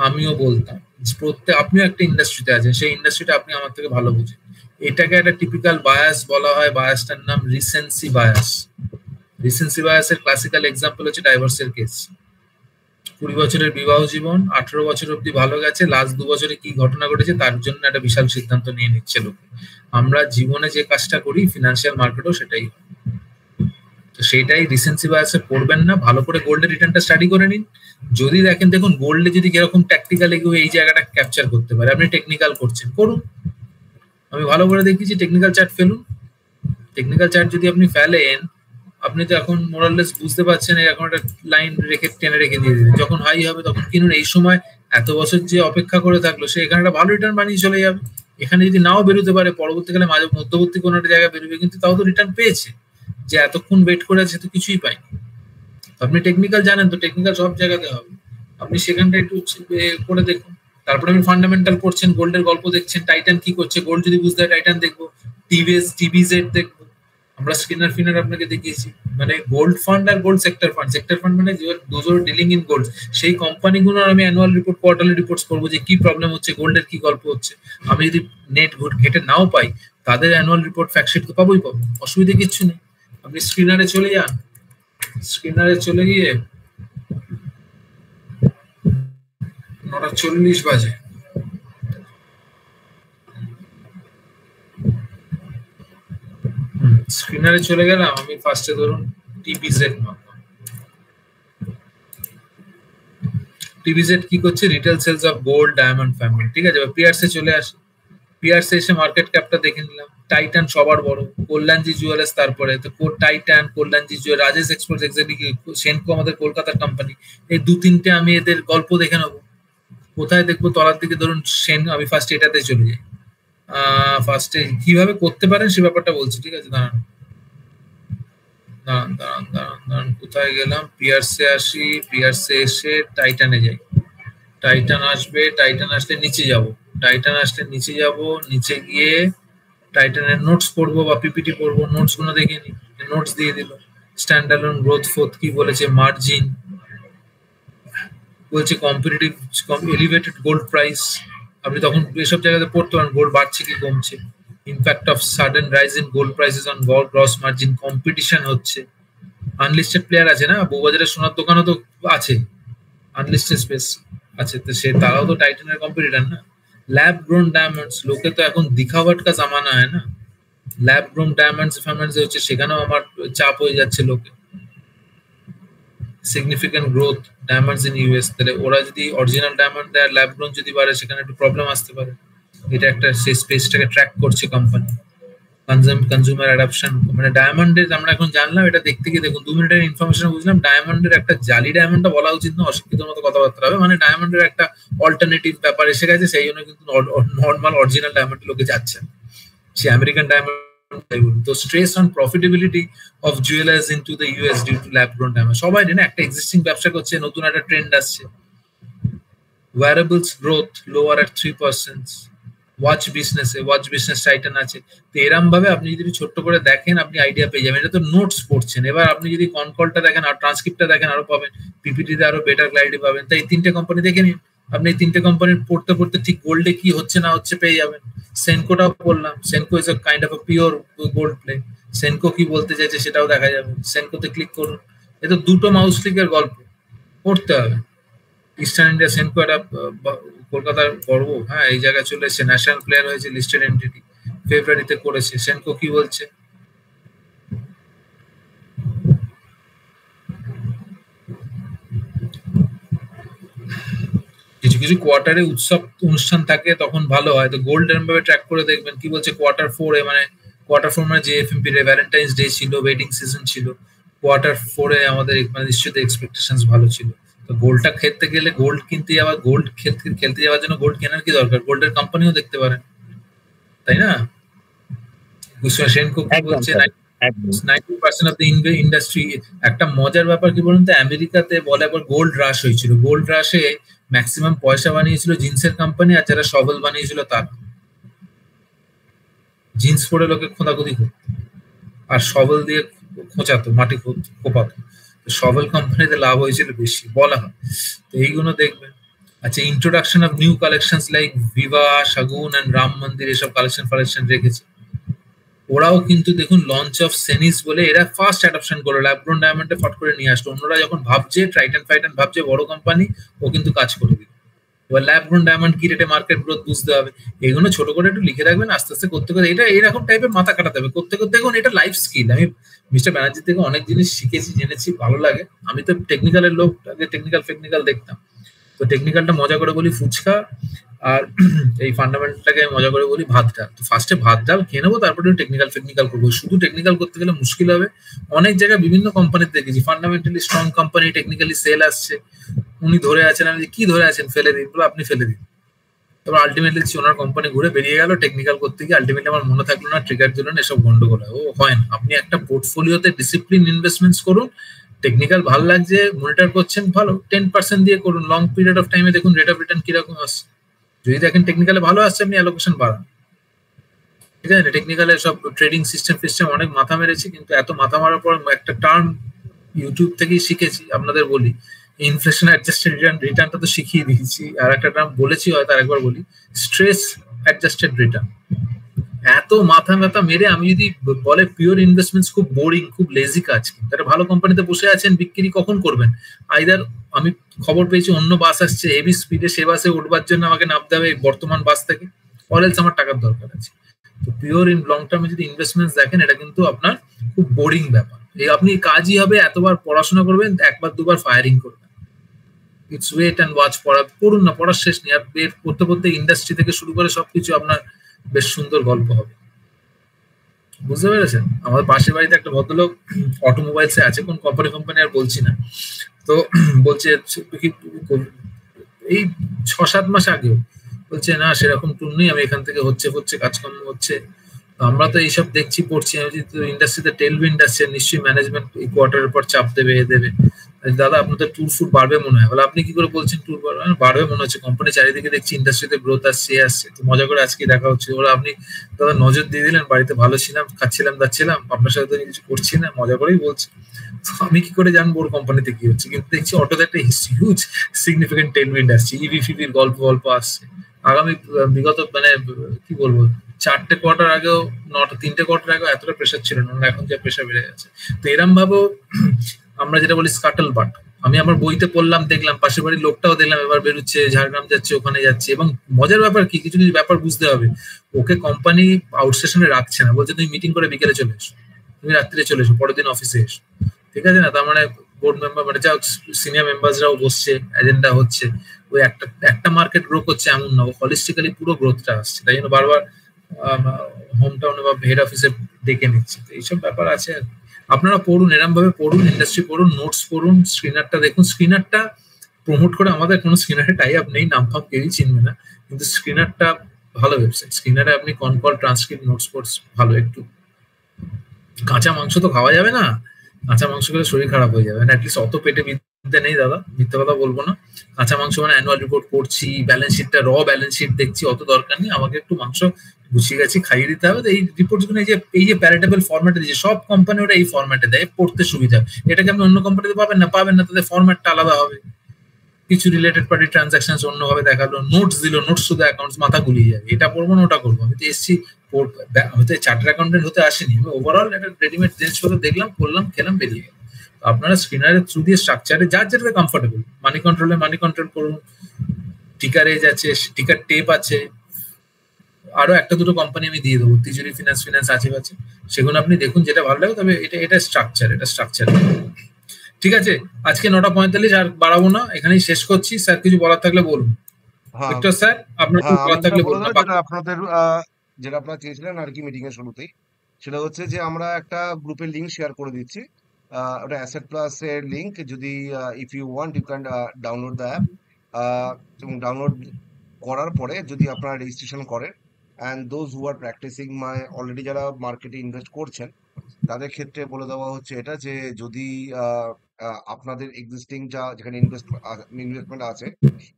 আমিও বলতাম প্রত্যেক আপনিও একটা ইন্ডাস্ট্রিতে আছেন, সেই ইন্ডাস্ট্রিটা আপনি আমার থেকে ভালো বুঝেন। এটাকে একটা টিপিক্যাল বায়াস বলা হয়, বায়াসটার নাম রিসেন্সি বায়াস। রিসেন্সি বায়াসের ক্লাসিক্যাল এক্সাম্পল হচ্ছে ডাইভোর্সের কেস। 20 বছরের বিবাহ জীবন, 18 বছর অব্দি ভালো গেছে, লাস্ট 2 বছরে কি ঘটনা ঘটেছে তার জন্য একটা বিশাল সিদ্ধান্ত নিয়ে নিচ্ছে লোক। আমরা জীবনে যে কাজটা করি ফিনান্সিয়াল মার্কেটও সেটাই, তো সেটাই রিসেন্সি বায়াসে পড়বেন না। ভালো করে গোল্ডের রিটার্নটা স্টাডি করে নিন। যদি দেখেন দেখুন গোল্ডে যদি কিরকম ট্যাকটিক্যালি কেউ এই জায়গাটা ক্যাপচার করতে পারে, আপনি টেকনিক্যাল করছেন করুন, আমি ভালো করে দেখিয়েছি টেকনিক্যাল চার্ট ফেলুন। টেকনিক্যাল চার্ট যদি আপনি ফেলেন, আপনি তো এখন মোরাললেস বুঝতে পারছেন, এখন একটা লাইন রেখে টেনে রেখে দিয়ে দিবেন, যখন হাই হবে তখন কিনুন। এই সময় এত বছর যে অপেক্ষা করে থাকলো সে এখানে একটা ভালো রিটার্ন বানিয়ে চলে যাবে। এখানে যদি নাও বেরোতে পারে পরবর্তীকালে মাঝে মধ্যবর্তী কোনো একটা জায়গায় বেরোবে, কিন্তু তাও তো রিটার্ন পেয়েছে। যে এতক্ষণ ওয়েট করে আছে তো কিছুই পাইনি। আপনি টেকনিক্যাল জানেন তো, টেকনিক্যাল সব জায়গাতে হবে, আপনি সেখানটা একটু করে দেখুন। তারপরে আপনি ফান্ডামেন্টাল করছেন, গোল্ডের গল্প দেখছেন, টাইটান কি করছে, গোল্ড যদি বুঝতে হয় টাইটান দেখবো, টিভিজেড দেখবো। আমরা স্ক্রিনার ফিনার আপনাকে দেখিয়েছি, মানে গোল্ড ফান্ড আর gold sector fund. Sector fund মানে those are dealing in gold, সেই কোম্পানিগুলোর আমি অ্যানুয়াল রিপোর্ট, কোয়ার্টারলি রিপোর্টস করবো যে কি প্রবলেম হচ্ছে, গোল্ডের কি গল্প হচ্ছে। আমি যদি নেট ঘেটে নাও পাই, তাদের অ্যানুয়াল রিপোর্ট ফ্যাক্টশিট তো পাবোই পাবো, অসুবিধা কিচ্ছু নেই। আপনি স্ক্রিনারে চলে যান, স্ক্রিনারে চলে গিয়ে 9:40 বাজে, স্ক্রিনারে চলে গেলাম। আমি ফার্স্টে ধরুন টিপিজেড মাপলাম। টিপিজেড কি করছে, retail sales of gold diamond family, ঠিক আছে। পিয়ারসে চলে আসে, পিয়ারসে এসে মার্কেট ক্যাপটা দেখে নিলাম। টাইটান সবার বড়, কল্যাণজি জুয়েলার্স, তারপরে তো Titan, Kalyanji jewellers, Rajesh exports, exactly Senco আমাদের কলকাতার কোম্পানি। এই 2-3টে আমি এদের গল্প দেখে নেবো। কোথায় দেখবো, তলার দিকে ধরুন সেন, আমি ফার্স্ট এটাতে চলে যাই। ফার্স্টে কিভাবে করতে পারেন সে ব্যাপারটা বলছি, ঠিক আছে। দাঁড়ান কোথায় গেলাম, পিয়ারসে আসি, পিয়ারসে এসে টাইটানে যাই। টাইটান আসবে, টাইটান আসলে নিচে যাব, টাইটান আসলে নিচে যাব, নিচে গিয়ে টাইটানের নোটস পড়বো বা পিপিটি পড়বো, নোটস গুলো দেখে নি, নোটস দিয়ে দিল। স্ট্যান্ডার্ড গ্রোথ ফোর্থ কি বলেছে, মার্জিন বলছে, কম্পিটিটিভ এলিভেটেড গোল্ড প্রাইস। আপনি তখন এসব জায়গাতে পড়তে পারেন গোল্ড বাড়ছে কি কমছে, impact of sudden rise in gold prices on gross margin, competition হচ্ছে, আনলিস্টেড প্লেয়ার আছে না, বউবাজারের সোনার দোকানও তো আছে, আনলিস্টেড স্পেস আছে, তো সে তারাও তো টাইটানের কম্পিটিটর না। ল্যাব গ্রোন ডায়মন্ডস, লোকে তো এখন দিখাওয়াট কা জামানা হয় না, ল্যাব গ্রোন ডায়মন্ডস ফাইন্যান্স হচ্ছে, সেখানেও আমার চাপ হয়ে যাচ্ছে লোকে। Significant growth diamonds in US, তাহলে ওরা যদি অরিজিনাল ডায়মন্ড দেয়, ল্যাব গ্রোন যদি বাড়ে, সেখানে একটু প্রবলেম আসতে পারে। এটা একটা সেই স্পেসটাকে ট্র্যাক করছে কোম্পানি। কনজিউমার অ্যাডাপশন, মানে ডায়মন্ডের আমরা এখন জানলাম, এটা দেখতে গিয়ে দেখুন 2 মিনিটের ইনফরমেশন বুঝলাম। ডায়মন্ডের একটা জালি ডায়মন্ডটা বলা উচিত না, অশিক্ষিতর মতো কথাবার্তা হবে, মানে ডায়মন্ডের একটা অল্টারনেটিভ ব্যাপার এসে গেছে, সেই জন্য কিন্তু নর্মাল অরিজিনাল ডায়মন্ড লোকে যাচ্ছে, সে আমেরিকান ডায়মন্ড। তো stress on profitability of jewellers into the US due to lab grown diamond. সবাই না একটা এক্সিস্টিং ব্যবসা করছে, নতুন একটা ট্রেন্ড আসছে। ওয়্যারেবলস গ্রোথ লোয়ার এট 3%, ওয়াচ বিজনেস টাইটান আছে। তো এরম ভাবে আপনি যদি ছোট্ট করে দেখেন, আপনি আইডিয়া পেয়ে যাবেন। এটা তো নোটস পড়ছেন, এবার আপনি যদি কনকলটা দেখেন আর ট্রান্সক্রিপ্টটা দেখেন আরো পাবেন, পিপিটিতে আরো বেটার ক্লারিটি পাবেন। তাই 3টে কোম্পানি দেখে নিন, আপনি এই 3টে কোম্পানির পড়তে পড়তে ঠিক গোল্ডে কি হচ্ছে না হচ্ছে পেয়ে যাবেন। সেনকোটাও বললাম, Senco is a kind of a pure gold play, Senco কি বলতে চাইছে সেটাও দেখা যাবে। সেনকোতে ক্লিক করুন, এ তো 2টো মাউস ক্লিকের গল্প, পড়তে হবে। ইস্টার্ন ইন্ডিয়া সেনকো একটা কলকাতার গর্ব, হ্যাঁ, এই জায়গায় চলে এসেছে, ন্যাশনাল প্লেয়ার হয়েছে, লিস্টেড এন্টিটি, ফেব্রুয়ারিতে করেছে। সেনকো কি বলছে, কিছু কিছু কোয়ার্টারে উৎসব অনুষ্ঠান থাকে, তখন ভালো হয়। তো গোল্ড এরম ভাবে ট্র্যাক করে দেখবেন কি বলছে Q4 মানে Q4 মানে JFMP রে ভ্যালেন্টাইন্স ডে ছিল, ওয়েডিং সিজন ছিল, Q4 আমাদের মানে নিশ্চিত এক্সপেকটেশনস ভালো ছিল। তো গোল্ডটা খেলতে গেলে, গোল্ড কিনতে যাওয়া, গোল্ড খেলতে যাওয়ার জন্য গোল্ড কেনার কি দরকার, গোল্ডের কোম্পানিও দেখতে পারেন, তাই না? সেনকো কি বলছে, 90% অফ দ্য ইন্ডাস্ট্রি। একটা মজার ব্যাপার কি বলুন তো, আমেরিকাতে বলে একবার গোল্ড রাশ হয়েছিল, গোল্ড রাশে ম্যাক্সিমাম পয়সা বানিয়েছিল জিন্সের কোম্পানি, আর যারা শভেল বানিয়েছিল তারা। জিন্স পরে লোকে খোঁদাখুদি করতো আর শভেল দিয়ে খোঁচাতো, মাটি কোপাতো। শভেল কোম্পানিতে লাভ হয়েছিল বেশি বলা হয়। তো এইগুলো দেখবেন। আচ্ছা, introduction of new collections like Viva, Shagun and Ram Mandir এসব কালেকশন রেখেছে। ওরাও কিন্তু দেখুন লঞ্চ অফ সেনিস বলে এরা ফার্স্ট অ্যাডাপশন করলো, ল্যাবগ্রোন ডায়মন্ডে ফট করে নিয়ে আসলো। অন্যরা যখন ভাবছে ট্রাইটন ফাইটন ভাবছে বড় কোম্পানি, ও কিন্তু কাজ করে দিল। এবার ল্যাবগ্রোন ডায়মন্ড কি রেটে মার্কেট গ্রোথ বুঝতে হবে, এগুলো ছোট করে একটু লিখে রাখবেন, আস্তে আস্তে করতে করতে এটা এরকম টাইপের মাথা কাটাতে হবে। করতে করতে দেখুন এটা লাইফ স্কিল। আমি মিস্টার ব্যানার্জি থেকে অনেক জিনিস শিখেছি, জেনেছি, ভালো লাগে। আমি তো টেকনিক্যালের লোক, আগে টেকনিক্যাল দেখতাম, তো টেকনিক্যালটা মজা করে বলি ফুচকা, আর এই ফান্ডামেন্টালটাকে মজা করে বলি ভাতটা। তো ফার্স্টে ভাতটা খেয়ে নেবো, তারপরে টেকনিক্যাল করবো। শুধু টেকনিক্যাল করতে গেলে মুশকিল হবে। অনেক জায়গায় বিভিন্ন কোম্পানিতে দেখেছি fundamentally strong company, technically sell আসছে, উনি ধরে আছেন, আমি কি ধরে আছেন, ফেলে দিন, বলে আপনি ফেলে দিন। তারপর আলটিমেটলি ওনার কোম্পানি ঘুরে বেরিয়ে গেল, টেকনিক্যাল করতে গিয়ে আলটিমেটলি আমার মনে থাকলো না, ট্রিগার দিল না, এসব গন্ডগোল হয়। ও হয় না। আপনি একটা পোর্টফোলিওতে ডিসিপ্লিন ইনভেস্টমেন্টস করুন, টেকনিক্যাল ভালো লাগছে, মনিটর করছেন, ভালো 10% দিয়ে করুন। লং পিরিয়ড অফ টাইমে দেখুন রেট অফ রিটার্ন কিরকম আসছে। যদি দেখেন টেকনিক্যালে ভালো আসছে, আপনি অ্যালোকেশন বাড়ান। ঠিক আছে, টেকনিক্যালে সব ট্রেডিং সিস্টেম অনেক মাথা মেরেছি, কিন্তু এত মাথা মারার পর একটা টার্ম ইউটিউব থেকেই শিখেছি, আপনাদের বলি, ইনফ্লেশন অ্যাডজাস্টেড রিটার্নটা তো শিখিয়ে দিয়েছি। আর একটা টার্ম বলেছি, হয়তো আরেকবার বলি, স্ট্রেস অ্যাডজাস্টেড রিটার্ন। এত মাথা ব্যথা মেরে আমি যদি বলে পিওর ইনভেস্টমেন্টস খুব বোরিং, খুব লেজি কাজ, তারা ভালো কোম্পানিতে বসে আছেন, বিক্রি কখন করবেন? আইদার আমি খবর পেয়েছি অন্য বাস আসছে হেভি স্পিডে, সে বাসে উঠবার জন্য আমাকে নামতে হবে বর্তমান বাস থেকে, অরেলস আমার টাকার দরকার আছে। তো পিওর ইন লং টার্মে যদি ইনভেস্টমেন্টস দেখেন, এটা কিন্তু আপনার খুব বোরিং ব্যাপার। এই আপনি কাজই হবে এতবার পড়াশোনা করবেন, একবার দুবার ফায়ারিং করবেন। It's wait and watch. পড়ুন না, পড়ার শেষ নেই। আর বের করতে করতে ইন্ডাস্ট্রি থেকে শুরু করে সবকিছু আপনার বেশ সুন্দর গল্প হবে। বুঝতে পেরেছেন? আমাদের পাশের বাড়িতে একটা ভদ্রলোক অটোমোবাইলসে আছে, কোন কোম্পানি আর বলছি না, তো বলছে এই 6-7 মাস আগেও বলছে না সেরকম টুন নেই, আমি এখান থেকে হচ্ছে কাজকর্ম হচ্ছে। আমরা তো এইসব দেখছি, পড়ছি, আমি ইন্ডাস্ট্রিতে টেলউইন্ড আসছে, নিশ্চয়ই ম্যানেজমেন্ট এই কোয়ার্টারের পর চাপ দেবে, দেবে। দাদা আপনার তো ট্যুর ফুট বাড়বে মনে হয়। বলে আপনি কি করে বলছেন ট্যুর বাড়বে? মনে হচ্ছে কোম্পানি চারিদিকে দেখছি ইন্ডাস্ট্রিতে গ্রোথ আসছে। তো মজা করে আজকে দেখা হচ্ছে। ওরা আপনি দাদা নজর দিয়ে দিলেন, বাড়িতে ভালো ছিলাম, খাচ্ছিলাম যাচ্ছিলাম, আপনার সাথে তো কিছু করছি না, মজা করেই বলছি। তো আমি কি করে জানবো ওর কোম্পানিতে কি হচ্ছে? কিন্তু দেখছি অটোতে একটা হিউজ সিগনিফিকেন্ট টেলউইন্ড আসছে, ইভি ফিভির গল্প আসছে। আগামী বিগত মানে কি বলবো 4টে কোয়ার্টার আগেও 3টে কোয়ার্টার আগেও এতটা প্রেশার ছিল না, এখন যে প্রেশার বেড়ে গেছে। তো এরম ভাবেও আমরা যেটা বলি স্কাটল বাট, আমি আমার বইতে পড়লাম, দেখলাম, পাশের বাড়ির লোকটাও দেখলাম এবার বেরোচ্ছে, ঝাড়গ্রাম যাচ্ছে, ওখানে যাচ্ছে। এবং মজার ব্যাপার কি, কিছু কিছু ব্যাপার বুঝতে হবে। ওকে কোম্পানি আউটস্টেশনে রাখছে না, বলছে তুমি মিটিং করে বিকেলে চলে এসো, তুমি রাত্রিরে চলে এসো, পরের দিন অফিসে এসো। ঠিক আছে না? তার মানে বোর্ড মেম্বার মানে যা সিনিয়র মেম্বারসরাও বসছে, এজেন্ডা হচ্ছে। ওই একটা মার্কেট গ্রো করছে এমন না, ও হলিস্টিক্যালি পুরো গ্রোথটা আসছে। তাই জন্য বারবার হোম টাউনে বা হেড অফিসে ডেকে নিচ্ছে। তো এইসব ব্যাপার আছে। আপনারা পড়ুন, এরম ভাবে পড়ুন, ইন্ডাস্ট্রি পড়ুন, নোটস পড়ুন, স্ক্রিনারটা দেখুন। স্ক্রিনারটা প্রমোট করে আমাদের কোনো স্ক্রিনারে টাই আপ নেই, নাম ফাম কেউই চিনবে না, কিন্তু স্ক্রিনারটা ভালো ওয়েবসাইট। স্ক্রিনারে আপনি কনকল, ট্রান্সক্রিপ্ট, নোটস ফোটস ভালো। একটু কাঁচা মাংস তো খাওয়া যাবে না, কাঁচা মাংস খেলে শরীর খারাপ হয়ে যাবে। অ্যাটলিস্ট অত পেটে বিদ্যা নেই দাদা, মিথ্যা কথা বলবো না। কাঁচা মাংস মানে অ্যানুয়াল রিপোর্ট পড়ছি, ব্যালেন্স শিটটা ব্যালেন্স শিট দেখছি, অত দরকার নেই। আমাকে একটু মাংস গুছিয়ে গেছি খাইয়ে দিতে হবে। এই রিপোর্ট গুলো এই যে প্যারাটেবল ফরম্যাটে দিয়েছে, সব কোম্পানি ওরা এই ফরম্যাটে দেয়, পড়তে সুবিধা। এটাকে আপনি অন্য কোম্পানিতে পাবেন না, তাদের ফরম্যাটটা আলাদা হবে। কিছু রিলেটেড পার্টি ট্রানজাকশন অন্যভাবে দেখালো, নোটস দিল, নোটস শুধু অ্যাকাউন্টস, মাথা গুলিয়ে যাবে। এটা পড়বো না ওটা করবো। আমি তো এসছি, আমি তো চার্টার্ড অ্যাকাউন্টেন্ট হতে আসিনি, আমি ওভারঅল একটা রেডিমেড জিনিসপত্র দেখলাম, করলাম, খেলাম, বেরিয়ে গেলাম। আপনারা স্ক্রিনারের থ্রু দিয়ে স্ট্রাকচারে যার যেটাতে কমফোর্টেবল, মানি কন্ট্রোল করুন, টিকার এজ আছে, টিকার টেপ আছে, আরো একটা দুটো কোম্পানি আমি দিয়ে দেবো, তিজুরি ফিনান্স আছে, সেগুলো আপনি দেখুন, যেটা ভালো লাগে। তবে এটা স্ট্রাকচার। ঠিক আছে, আজকে 9:45, আর বাড়াবো না, এখানেই শেষ করছি। স্যার কিছু বলার থাকলে বলুন। ভিক্টর স্যার, আপনার কিছু বলার থাকলে বলুন। আপনাদের যেটা আপনারা চেয়েছিলেন আর কি মিটিং এর শুরুতেই, সেটা হচ্ছে যে আমরা একটা গ্রুপের লিংক শেয়ার করে দিচ্ছি। ওটা অ্যাসেট প্লাস এর লিংক। যদি if you want you can download the app, এবং ডাউনলোড করার পরে যদি আপনারা রেজিস্ট্রেশন করেন, and those who are practising, মানে অলরেডি যারা মার্কেটে ইনভেস্ট করছেন, তাদের ক্ষেত্রে বলে দেওয়া হচ্ছে এটা যে যদি আপনাদের এক্সিস্টিং যেখানে ইনভেস্টমেন্ট আছে,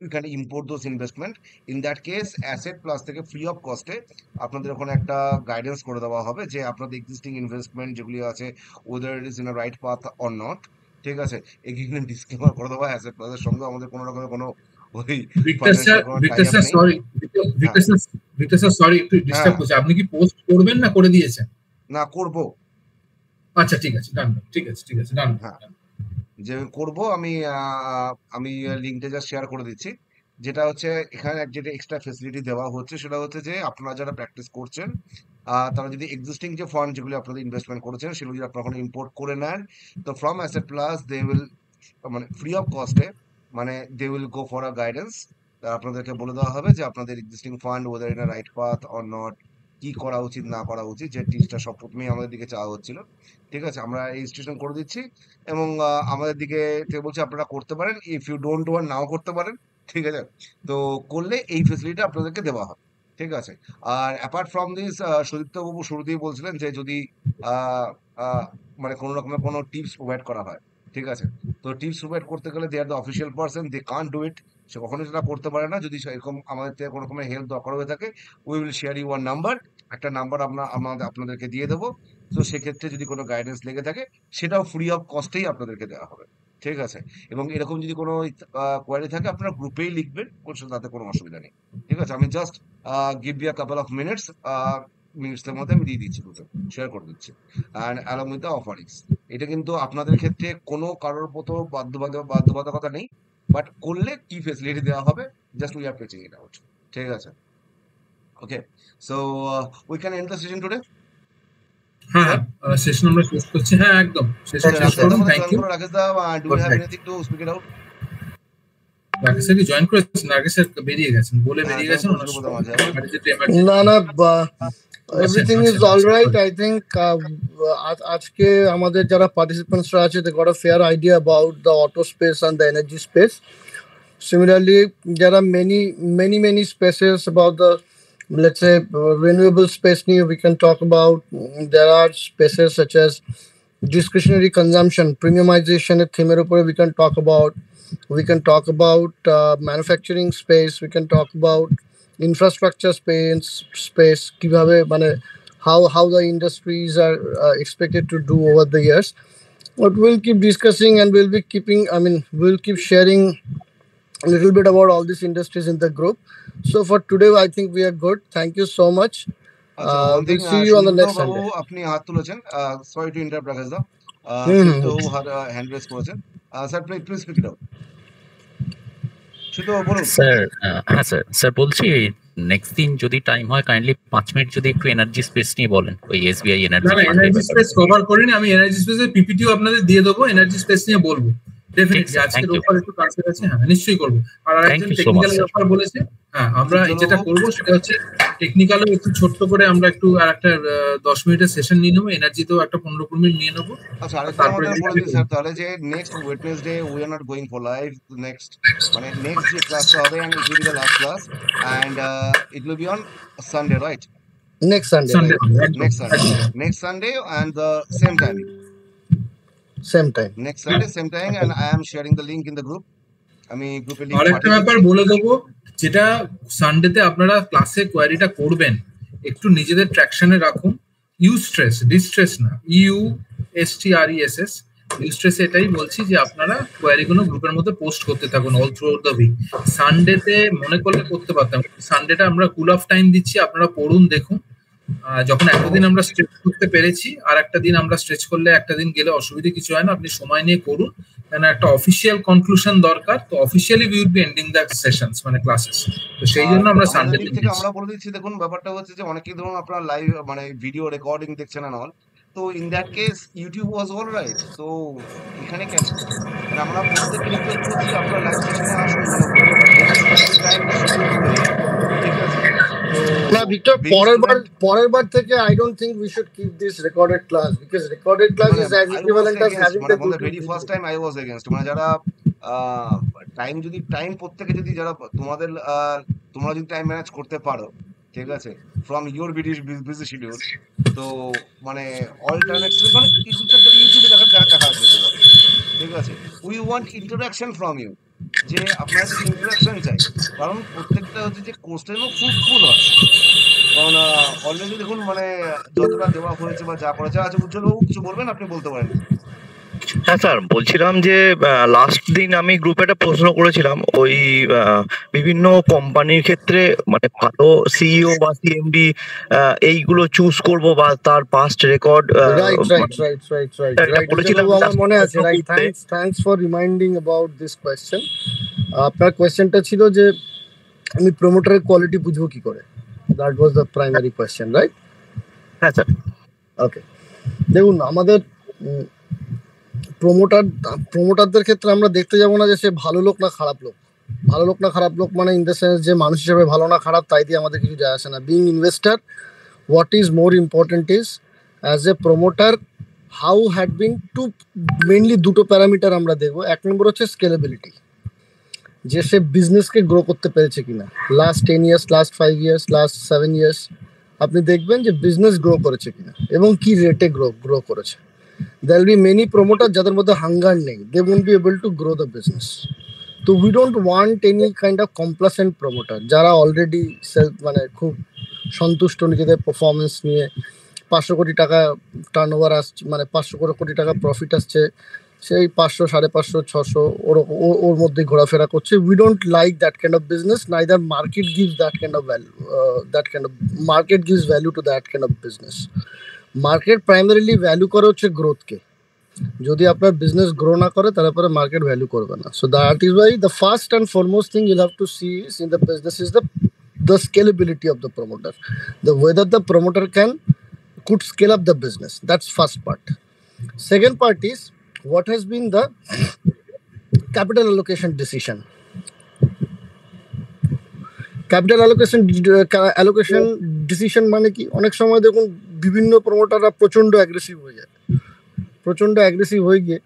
you can import those investment. In that case Asset Plus থেকে ফ্রি অফ কস্টে আপনাদের ওখানে একটা গাইডেন্স করে দেওয়া হবে যে আপনাদের এক্সিস্টিং ইনভেস্টমেন্ট যেগুলি আছে, weather it is in a right path or not. ঠিক আছে, এখানে ডিসক্লেমার করে দেওয়া, অ্যাসেট প্লাসের সঙ্গে আমাদের কোনো রকমের কোনো ওই ভিক্টর স্যার, ফাইন্যান্সিয়াল কোনো টাই আপ নেই। সরি, হ্যাঁ ভিক্টর স্যার সরি একটু ডিস্টার্ব হ্যাঁ করছি, আপনি কি পোস্ট করবেন না করে দিয়েছেন? না করব। আচ্ছা ঠিক আছে, ডান, ঠিক আছে ডান। হ্যাঁ যে করব আমি আমি লিঙ্কটা জাস্ট শেয়ার করে দিচ্ছি। যেটা হচ্ছে এখানে যেটা এক্সট্রা ফেসিলিটি দেওয়া হচ্ছে সেটা হচ্ছে যে আপনারা যারা প্র্যাকটিস করছেন তারা যদি এক্সিস্টিং যে ফান্ড যেগুলো আপনাদের ইনভেস্টমেন্ট করেছেন সেগুলো যদি আপনারা ইম্পোর্ট করে নেন, তো from Asset Plus they will মানে ফ্রি অফ কস্টে মানে they will go for a guidance. আপনাদেরকে বলে দেওয়া হবে যে আপনাদের existing fund whether in a right path or not, কি করা উচিত না করা উচিত, যে টিপসটা সব প্রথমেই আমাদের দিকে চাওয়া হচ্ছিল। ঠিক আছে, আমরা রেজিস্ট্রেশন করে দিচ্ছি এবং আমাদের দিকে থেকে বলছে আপনারা করতে পারেন, ইফ ইউ ডোন্ট ওয়ান্ট নাও করতে পারেন। ঠিক আছে, তো করলে এই ফেসিলিটি আপনাদেরকে দেওয়া হবে। ঠিক আছে, আর অ্যাপার্ট ফ্রম দিস সুদীপ্তবাবু শুরুতেই বলছিলেন যে যদি মানে কোনো রকমের কোনো টিপস প্রোভাইড করা হয়, ঠিক আছে, তো টিপস প্রোভাইড করতে গেলে they are the official person, they can't do it, সে কখনোই সেটা করতে পারে না। যদি এরকম আমাদের থেকে কোনো রকমের হেল্প দরকার হয়ে থাকে, we will share you one number, একটা নাম্বার আপনাদেরকে দিয়ে দেবো। তো সেক্ষেত্রে যদি কোনো গাইডেন্স লেগে থাকে সেটাও ফ্রি অফ কস্টেই আপনাদেরকে দেওয়া হবে। ঠিক আছে, এবং এরকম যদি কোনো কোয়ারি থাকে আপনারা গ্রুপেই লিখবেন, তাতে কোনো অসুবিধা নেই। ঠিক আছে, আমি just give you a couple of মিনিটসের মধ্যে আমি দিয়ে দিচ্ছি, গ্রুপে শেয়ার করে দিচ্ছি, and along with the offerings. এটা কিন্তু আপনাদের ক্ষেত্রে কোনো কারোর মতো বাধ্যবাধকতা নেই, বাট করলে কি ফেসিলিটি দেওয়া হবে, just we are patching it out. ঠিক আছে, okay, so we can end the session today. হ্যাঁ, সেশন আমরা শেষ করছি। হ্যাঁ একদম সেশন শেষ করুন। Thank you Rakesh da, do you have anything to speak it out? Rakesh sir কি জয়েন করেছেন? রাকেশ স্যার বেরিয়ে গেছেন, বলে বেরিয়ে গেছেন। না না, everything is all right. I think আজকে আমাদের যারা পার্টিসিপেন্টসরা আছে, they got a fair idea about the auto space and the energy space. Similarly, there are many spaces about the, let's say, renewable space new we can talk about. There are spaces such as discretionary consumption, premiumization at theme upore we can talk about. We can talk about manufacturing space, we can talk about infrastructure space কিভাবে মানে how the industries are expected to do over the years. But we'll keep discussing and we'll keep sharing a little bit about all these industries in the group. So for today I think we are good. Thank you so much. We'll see you on the next Sunday. আপনি হাত তুলেছেন, sorry to interrupt Rakesh দা, কিন্তু hand raise করেছেন। Sir please speak it out. Sir হ্যাঁ sir বলছি next দিন যদি time হয় কাইন্ডলি 5 মিনিট যদি একটু এনার্জি স্পেস নিয়ে বলেন, ওই এসবিআই এনার্জি স্পেস কভার করিনি আমি, এনার্জি স্পেসের পিপিটিও আপনাদের দিয়ে দেবো, এনার্জি স্পেস নিয়ে বলবো ডেফিনেটলি। আজকের উপর একটু কাজ আছে, হ্যাঁ নিশ্চয়ই করব। আর আরেকজন টেকনিক্যাল ব্যাপার বলেছে, হ্যাঁ আমরা যেটা করব সেটা হচ্ছে টেকনিক্যালও একটু ছোট্ট করে আমরা একটু আর একটা 10 মিনিটের সেশন নিয়ে নেবো, এনার্জিতেও একটা 15 মিনিট নিয়ে নেবো। আচ্ছা, আরেকটা আমাদের বলে দিন স্যার তাহলে যে next Wednesday we are not going for live, next যে ক্লাসটা হবে and it will be the last class and it will be on Sunday, right? Next Sunday next Sunday and the same time next Sunday same time, and I am sharing the link in the group. আমি গ্রুপে link আরেকটা ব্যাপার বলে দেবো, যেটা সানডেতে আপনারা ক্লাসে কোয়ারিটা করবেন একটু নিজেদের ট্র্যাকশনে রাখুন। ডিস্ট্রেস না, USTRESS ইউস্ট্রেস, এটাই বলছি যে আপনারা কোয়ারিগুলো গ্রুপের মধ্যে পোস্ট করতে থাকুন অল থ্রু দ্য উইক। সানডেতে মনে করলে করতে পারতাম, সানডেটা আমরা কুল অফ টাইম দিচ্ছি, আপনারা পড়ুন দেখুন। যখন এতদিন আমরা স্ট্রেচ করতে পেরেছি, আর একটা দিন আমরা স্ট্রেচ করলে একটা দিন গেলে অসুবিধা কিছু হয় না, আপনি সময় নিয়ে করুন। কারণ একটা অফিসিয়াল কনক্লুশন দরকার, তো officially we will be ending the sessions মানে ক্লাসেস, তো সেই জন্য আমরা সানডে থেকে আমরা বলে দিচ্ছি। দেখুন ব্যাপারটা হচ্ছে যে অনেকেই ধরুন আপনারা লাইভ মানে ভিডিও রেকর্ডিং দেখছেন না অল, তো in that case YouTube was all right. তো এখানে কেন আমরা প্রত্যেককে রিকোয়েস্ট করছি আপনারা লাইভ সেশনে আসুন, ঠিক আছে না ভিক্টর, পরের বার থেকে I don't think we should keep this recorded class, because recorded class is as equivalent as having the very first time I was against, মানে যারা টাইম প্রত্যেকে যদি যারা তোমরা যদি টাইম ম্যানেজ করতে পারো, ঠিক আছে, ফ্রম ইউর বিজি শিডিউল, তো মানে অল্টারনেটিভ মানে ইউটিউবে দেখা আসবে, ঠিক আছে। We want interaction from you, যে আপনারা যদি ইন্টারাকশন চাই, কারণ প্রত্যেকটা হচ্ছে যে কোশ্চেনও ফ্রুটফুল হয়। কারণ অলরেডি দেখুন মানে যতটা দেওয়া হয়েছে বা যা করেছে। আচ্ছা উজ্জ্বল বাবু কিছু বলবেন? আপনি বলতে পারেন। হ্যাঁ স্যার, বলছিলাম যে লাস্ট দিন আমি গ্রুপে একটা প্রশ্ন করেছিলাম ওই বিভিন্ন কোম্পানির ক্ষেত্রে মানে ভালো সিইও বা সিএমডি এইগুলো চুজ করব বা তার পাস্ট রেকর্ড বলেছিলাম। আমার মনে আছে, right, thanks for reminding about this question. আপনার কোয়েশ্চেনটা ছিল যে আমি প্রমোটারের কোয়ালিটি বুঝবো কি করে, that was the primary question, right? হ্যাঁ স্যার। ওকে, দেখুন আমাদের প্রমোটারদের ক্ষেত্রে আমরা দেখতে যাবো না যে সে ভালো লোক না খারাপ লোক। ভালো লোক না খারাপ লোক মানে ইন দ্য সেন্স যে মানুষ হিসেবে ভালো না খারাপ তাই দিয়ে আমাদের কিছু যায় আসে না। Being investor, what is more important is as a promoter how had been to mainly দুটো প্যারামিটার আমরা দেখবো। এক নম্বর হচ্ছে স্কেলেবিলিটি, যে সে বিজনেসকে গ্রো করতে পেরেছে কিনা। Last 10 years, last 5 years, last 7 years আপনি দেখবেন যে বিজনেস গ্রো করেছে কিনা এবং কি রেটে গ্রো করেছে। there will be many promoters যাদের মধ্যে হাঙ্গার নেই, they won't be able to grow the business. So we don't want any kind of complacent promoter যারা অলরেডি সেলফ মানে খুব সন্তুষ্ট নিজেদের পারফরমেন্স নিয়ে, 500 কোটি টাকা টার্নওভার আসছে, মানে 500 কোটি টাকা প্রফিট আসছে, সেই 500, 550, 600 ওর মধ্যে ঘোরাফেরা করছে। We don't like that kind of business, neither market gives that kind of value, market gives value to that kind of business. Market primarily value করে হচ্ছে গ্রোথকে। যদি আপনার বিজনেস গ্রো না করে তাহলে পরে মার্কেট ভ্যালু করবে না। So that is why the first and foremost thing you'll have to see is in the business is the scalability of the promoter, the whether the promoter could scale up the business. That's first part. Second part is what has been the capital allocation decision. Capital allocation decision মানে কি, অনেক সময় দেখুন বিভিন্ন প্রমোটাররা প্রচণ্ড aggressive হয়ে যায়, প্রচণ্ড অ্যাগ্রেসিভ হয়ে গিয়ে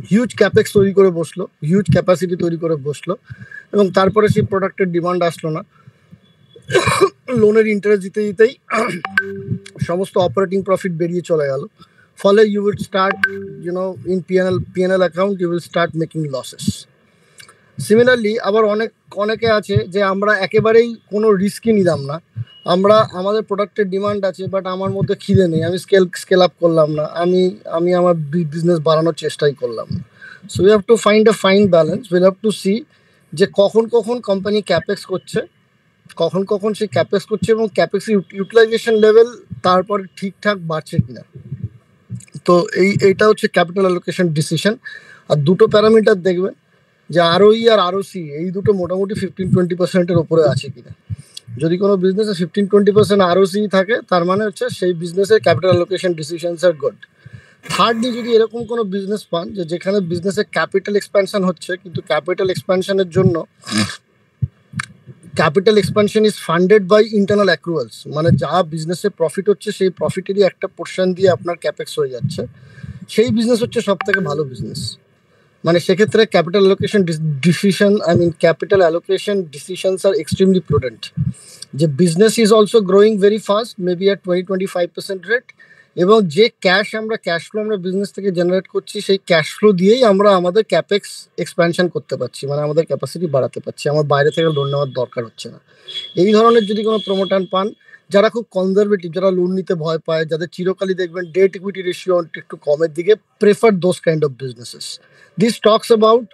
হিউজ ক্যাপেক্স তৈরি করে বসলো, হিউজ ক্যাপাসিটি তৈরি করে বসলো, এবং তারপরে সেই প্রোডাক্টের ডিমান্ড আসলো না, লোনের ইন্টারেস্ট দিতে দিতেই সমস্ত অপারেটিং প্রফিট বেরিয়ে চলে গেল। ফলে you will start in PNL account you will start making losses. Similarly আবার অনেকে আছে যে আমরা একেবারেই কোনো রিস্কই নিলাম না, আমরা আমাদের প্রোডাক্টের ডিমান্ড আছে বাট আমার মধ্যে খিদে নেই, আমি স্কেল আপ করলাম না, আমি আমার বিজনেস বাড়ানোর চেষ্টাই করলাম না। So we have to find a fine balance, will have to see যে কখন কোম্পানি ক্যাপেক্স করছে, কখন সে ক্যাপেক্স করছে এবং ক্যাপেক্স ইউটিলাইজেশন লেভেল তারপরে ঠিকঠাক বাড়ছে কিনা। তো এইটা হচ্ছে ক্যাপিটাল অ্যালোকেশন ডিসিশন। আর দুটো প্যারামিটার দেখবেন যে আরওই আর আরওসি, এই দুটো মোটামুটি 15-20%-এর উপরে আছে কিনা। যদি কোনো বিজনেসে 15-20% আরওসি থাকে তার মানে হচ্ছে সেই বিজনেসের ক্যাপিটাল অ্যালোকেশন ডিসিশনস আর গুড। থার্ডলি যদি এরকম কোনো বিজনেস পান যেখানে বিজনেসে ক্যাপিটাল এক্সপ্যানশন হচ্ছে কিন্তু ক্যাপিটাল এক্সপ্যানশনের জন্য capital expansion is funded by internal accruals, মানে যা বিজনেসে প্রফিট হচ্ছে সেই প্রফিটেরই একটা পোর্শন দিয়ে আপনার ক্যাপেক্স হয়ে যাচ্ছে, সেই বিজনেস হচ্ছে সব থেকে ভালো বিজনেস। মানে সেক্ষেত্রে capital allocation capital allocation decisions are extremely prudent. যে business is also growing very fast, maybe at 20-25% rate, এবং যে ক্যাশ ফ্লো আমরা বিজনেস থেকে জেনারেট করছি সেই ক্যাশ ফ্লো দিয়েই আমরা আমাদের ক্যাপেক্স এক্সপ্যানশন করতে পারছি, মানে আমাদের ক্যাপাসিটি বাড়াতে পারছি, আমার বাইরে থেকে লোন নেওয়ার দরকার হচ্ছে না। এই ধরনের যদি কোনো প্রমোটার পান যারা খুব কনজারভেটিভ, যারা লোন নিতে ভয় পায়, যাদের চিরকালই দেখবেন ডেট ইকুইটি রেশিও একটু কমের দিকে, prefer those kind of businesses. This talks about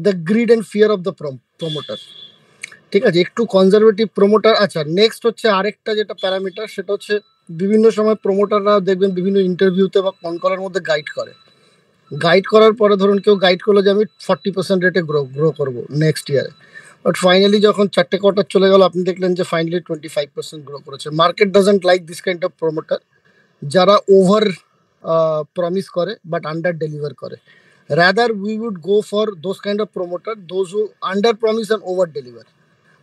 the grid and fear of the promoter. ঠিক আছে, একটু কনজারভেটিভ প্রমোটার। আচ্ছা, নেক্সট হচ্ছে আরেকটা যেটা প্যারামিটার, সেটা হচ্ছে বিভিন্ন সময় প্রমোটাররা দেখবেন বিভিন্ন ইন্টারভিউতে বা ফোন করার মধ্যে গাইড করার পরে ধরুন কেউ গাইড করলো যে আমি 40% রেটে গ্রো করবো নেক্সট ইয়ারে, বাট ফাইনালি যখন 4টে কোয়ার্টার চলে গেল আপনি দেখলেন যে ফাইনালি 25% গ্রো করেছে। Market doesn't like this kind of promoter, যারা ওভার প্রমিস করে বাট আন্ডার ডেলিভার করে। Rather we would go for those kind of promoter, those who under promise and over deliver.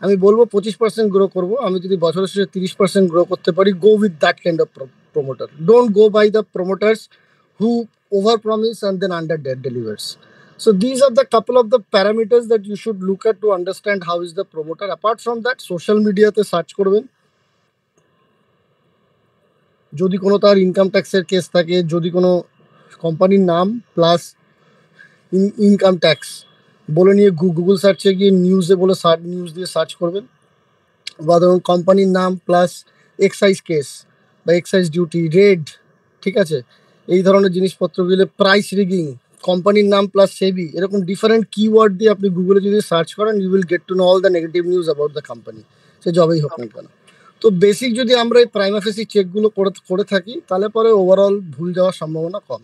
আমি বলবো 25% গ্রো করবো, আমি যদি বছরের শেষে 30% গ্রো করতে পারি, go with that kind of promoter. Don't go by the promoters who overpromise and then under delivers. So these are the couple of the parameters that you should look at to understand how is the promoter. Apart from that, social media te search korben, jodi kono tar income tax er case thake, jodi kono company naam plus income tax bole niye Google search e giye news e bole news diye search korben, বা ধরুন কোম্পানির নাম plus excise case বা excise duty red, ঠিক আছে, এই ধরনের জিনিসপত্রগুলো, প্রাইস রিগিং, কোম্পানির নাম প্লাস সেবি, এরকম ডিফারেন্ট কিওয়ার্ড দিয়ে আপনি গুগলে যদি সার্চ করেন, you will get to know all the negative news about the company, সে জবেই হোক না কেন। তো বেসিক যদি আমরা এই প্রাইমা ফেসি চেকগুলো করে থাকি, তাহলে পরে ওভারঅল ভুল যাওয়ার সম্ভাবনা কম।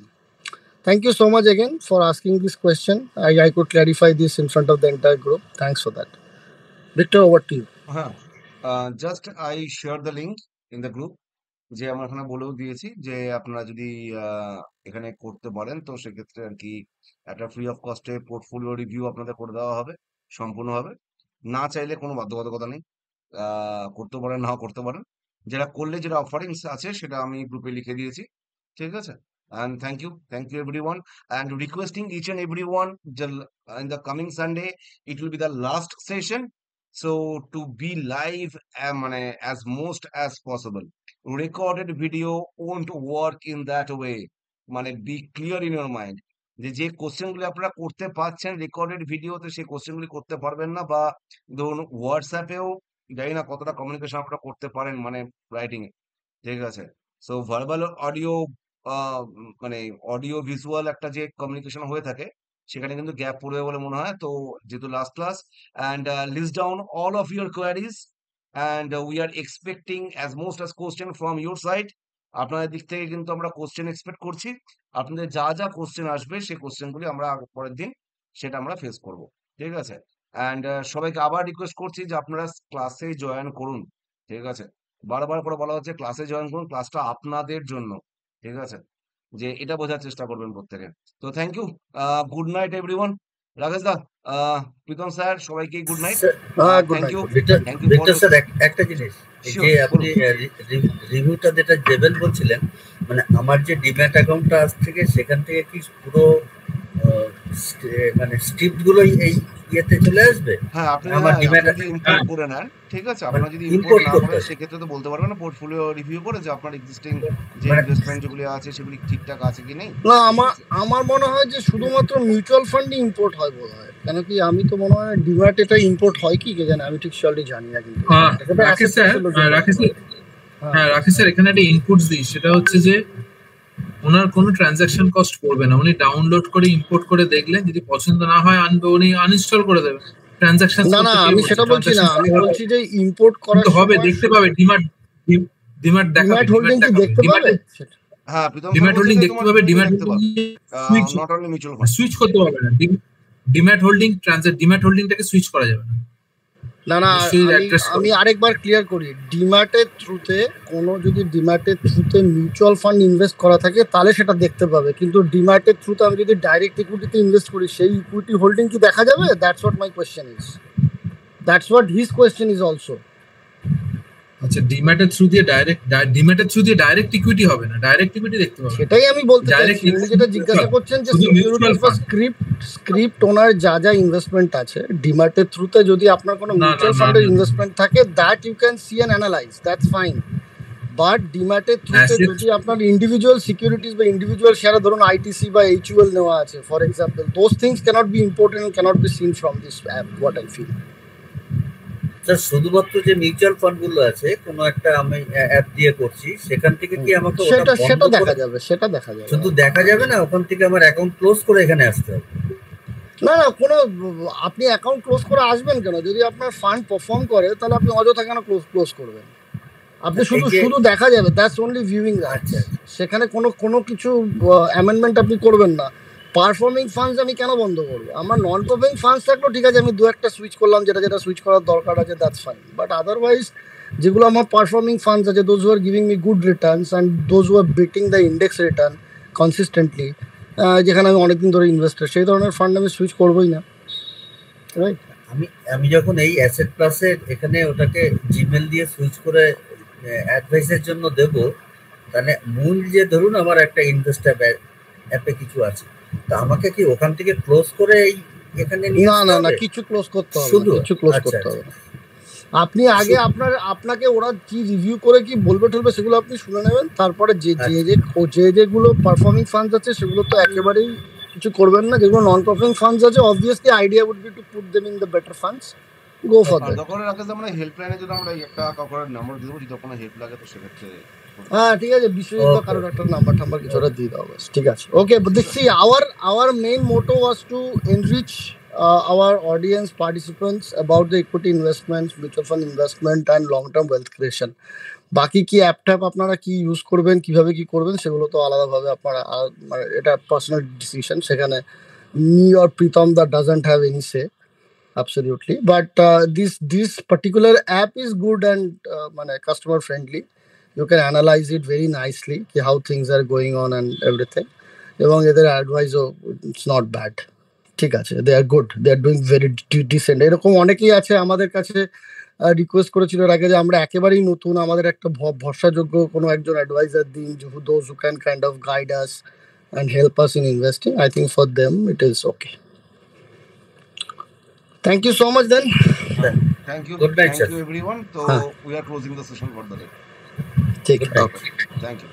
Thank you so much again for asking this question. I could clarify this in front of the entire group. Thanks for that. Victor, over to you. Just I share the link in the group, যে আমরা এখানে বলেও দিয়েছি যে আপনারা যদি এখানে করতে পারেন তো সেক্ষেত্রে আর কি একটা ফ্রি অফ কস্টে পোর্টফোলিও রিভিউ আপনাদের করে দেওয়া হবে সম্পূর্ণভাবে। না চাইলে কোনো বাধ্যবাধকতা নেই, করতে পারেন নাও করতে পারেন। যেটা করলে যেটা অফারিংস আছে সেটা আমি গ্রুপে লিখে দিয়েছি, ঠিক আছে। And thank you everyone, and requesting each and everyone in the coming Sunday it will be the last session, so to be live as most as possible. Recorded video won't work in that way, be clear in your mind যে কোশ্চেনগুলি আপনারা করতে পারছেন recorded ভিডিওতে, সেই কোশ্চেনগুলি করতে পারবেন না, বা ধরুন হোয়াটসঅ্যাপেও জানি না কতটা কমিউনিকেশন আপনারা করতে পারেন রাইটিং এ, ঠিক আছে। So verbal audio audio visual একটা যে কমিউনিকেশন হয়ে থাকে সেখানে কিন্তু গ্যাপ পড়বে বলে মনে হয়। তো যেহেতু last class, and list down all of your queries, and we are expecting as most as question from your side. আপনাদের দিক থেকে কিন্তু আমরা কোশ্চেন এক্সপেক্ট করছি, আপনাদের যা যা কোশ্চেন আসবে সেই কোশ্চেনগুলি আমরা পরের দিন সেটা আমরা ফেস করব, ঠিক আছে। অ্যান্ড সবাইকে আবার রিকোয়েস্ট করছি যে আপনারা ক্লাসে জয়েন করুন, ঠিক আছে। বারবার করে বলা হচ্ছে ক্লাসে জয়েন করুন, ক্লাসটা আপনাদের জন্য, ঠিক আছে, যে এটা বোঝার চেষ্টা করবেন প্রত্যেকে। তো thank you, good night everyone. Rakesh da, Pritam sir, সবাইকে good night. Thank you Victor sir. একটা জিনিস, যে আপনি রিভিউটা যেটা জেবেল বলছিলেন, আমার যে ডিম্যাট অ্যাকাউন্টটা আজ থেকে, সেখান থেকে কি পুরো স্ক্রিপ্ট গুলো এই ইয়েতে চলে আসবে? হ্যাঁ, আপনি যদি ইম্পোর্ট করে নেন, ঠিক আছে। আপনারা যদি ইম্পোর্ট না করেন সেক্ষেত্রে তো বলতে পারবেন না পোর্টফোলিও রিভিউ করে যে আপনার এক্সিস্টিং যে ইনভেস্টমেন্ট যেগুলি আছে সেগুলি ঠিকঠাক আছে কি নেই। না, আমার মনে হয় যে শুধুমাত্র মিউচুয়াল ফান্ডই ইম্পোর্ট হয় বোধ হয়, কেন কি আমি তো মনে হয় ডিম্যাট এটা ইম্পোর্ট হয় কি কে জানে, আমি ঠিক শিওরলি জানি না। কিন্তু রাকেশ স্যার এখানে একটা ইনপুটস দিই, সেটা হচ্ছে যে ওনার কোনো ট্রানজাকশন কস্ট পড়বে না। উনি ডাউনলোড করে ইম্পোর্ট করে দেখলে যদি পছন্দ না হয় উনি আনইনস্টল করে দেবে। ট্রানজাকশন না, আমি সেটা বলছি না, আমি বলছি যে ইম্পোর্ট করা হবে, দেখতে পাবে ডিম্যাট দেখাবে, হোল্ডিং কি দেখতে পাবে। হ্যাঁ, প্রীতম ডিম্যাট হোল্ডিং দেখতে পাবে, demat not only mutual switch করতে পারবে না। ডিম্যাট হোল্ডিংটাকে সুইচ করা যাবে না। না, আমি আরেকবার ক্লিয়ার করি, ডিম্যাটের থ্রুতে যদি ডিম্যাটের থ্রুতে মিউচুয়াল ফান্ড ইনভেস্ট করা থাকে তাহলে সেটা দেখতে পাবে, কিন্তু ডিম্যাটের থ্রুতে আমি যদি ডাইরেক্ট ইকুইটিতে ইনভেস্ট করি সেই ইকুইটি হোল্ডিং কি দেখা যাবে? That's what my question is, that's what his question is also. আচ্ছা, ডিম্যাটের থ্রু দিয়ে ডাইরেক্ট ইকুইটি হবে না, ডাইরেক্ট ইকুইটি দেখতে পাবে। সেটাই আমি বলতে চাইছি, উনি যেটা জিজ্ঞাসা করছেন যে সিকিউরিটিজ বা স্ক্রিপ্ট ওনার যা যা ইনভেস্টমেন্ট আছে ডিম্যাটের থ্রুতে যদি আপনার কোনো মিউচুয়াল ফান্ডের ইনভেস্টমেন্ট থাকে, that you can see and analyse, that's fine. But ডিম্যাটের থ্রুতে যদি আপনার ইন্ডিভিজুয়াল সিকিউরিটিজ বা ইন্ডিভিজুয়াল শেয়ারে ধরুন আইটিসি বা এইচইউএল নেওয়া আছে for example, those things cannot be imported and cannot be seen from this app, what I feel. Sir, শুধুমাত্র যে মিউচুয়াল ফান্ড গুলো আছে কোনো একটা আমি অ্যাপ দিয়ে করছি, সেখান থেকে কি আমাকে সেটা দেখা যাবে? সেটা দেখা যাবে, শুধু দেখা যাবে না, ওখান থেকে আমার অ্যাকাউন্ট ক্লোজ করে এখানে আসতে হবে? না, কোনো আপনি অ্যাকাউন্ট ক্লোজ করে আসবেন কেন? যদি আপনার ফান্ড পারফর্ম করে তাহলে আপনি অযথা কেন ক্লোজ করবেন? আপনি শুধু দেখা যাবে, দ্যাটস অনলি ভিউইং। আচ্ছা, সেখানে কোনো কিছু অ্যামেন্ডমেন্ট আপনি করবেন না। পারফর্মিং ফান্ডস আমি কেন বন্ধ করবো? আমার নন পারফর্মিং ফান্ডস থাকলেও ঠিক আছে, আমি দু একটা সুইচ করলাম, যেটা সুইচ করার দরকার আছে, দ্যাটস ফাইন। বাট আদারওয়াইজ যেগুলো আমার পারফর্মিং ফান্ডস আছে, those who are giving me good returns and those who are beating the index return consistently, যেখানে আমি অনেকদিন ধরে ইনভেস্টার, সেই ধরনের ফান্ড আমি সুইচ করবোই না, রাইট? আমি যখন এই অ্যাসেট প্লাসের এখানে ওটাকে জিমেল দিয়ে সুইচ করে অ্যাডভাইসের জন্য দেব, তাহলে মূল যে ধরুন আমার একটা ইনভেস্টার অ্যাপে কিছু আছে, তা আমাকে কি ওখান থেকে ক্লোজ করে এখানে না কিছু ক্লোজ করতে হবে, কিছু ক্লোজ করতে হবে। আপনি আগে আপনাকে ওরা কি রিভিউ করে কি বলবে টলবে সেগুলো আপনি শুনে নেবেন, তারপরে যেগুলো পারফর্মিং ফান্ডস আছে সেগুলো তো একেবারেই কিছু করবেন না। যেগুলো নন পারফর্মিং ফান্ডস আছে, obviously idea would be to put them in the better funds go for that. দরকার রাখলে আমরা হেল্পলাইনে যদি আমরা একটা কাউকে নাম্বার দিয়ে দেবো, যদি কোনো হেল্প লাগে তো সেক্ষেত্রে। হ্যাঁ ঠিক আছে, বিশ্বজিৎ বা কারোর একটা নাম্বার টাম্বার কিছু একটা দিয়ে দাও, বাস ঠিক আছে। ওকে, but this see our main motto was to enrich our audience participants about the equity investments, mutual fund investment and long term wealth creation. বাকি কি অ্যাপ ট্যাপ আপনারা কি ইউজ করবেন, কিভাবে কি করবেন, সেগুলো তো আলাদাভাবে আপনারা মানে এটা পার্সোনাল ডিসিশন, সেখানে me or Pritam that doesn't have any say absolutely, but this particular app is good and মানে customer friendly. You can analyze it very nicely how things are going on and everything, এবং এদের advice it's not bad, ঠিক আছে, they are good, they are doing very decent. এরকম অনেকেই আছে আমাদের কাছে রিকোয়েস্ট করেছিল এর আগে যে আমরা একেবারেই নতুন, আমাদের একটা ভরসাযোগ্য কোনো একজন অ্যাডভাইজার দিন, those who can kind of guide us and help us in investing. I think for them it is okay. Thank you so much then. Thank you. Good night, Thank sir. you everyone. So we are closing the session for the day. Take it. Thank you.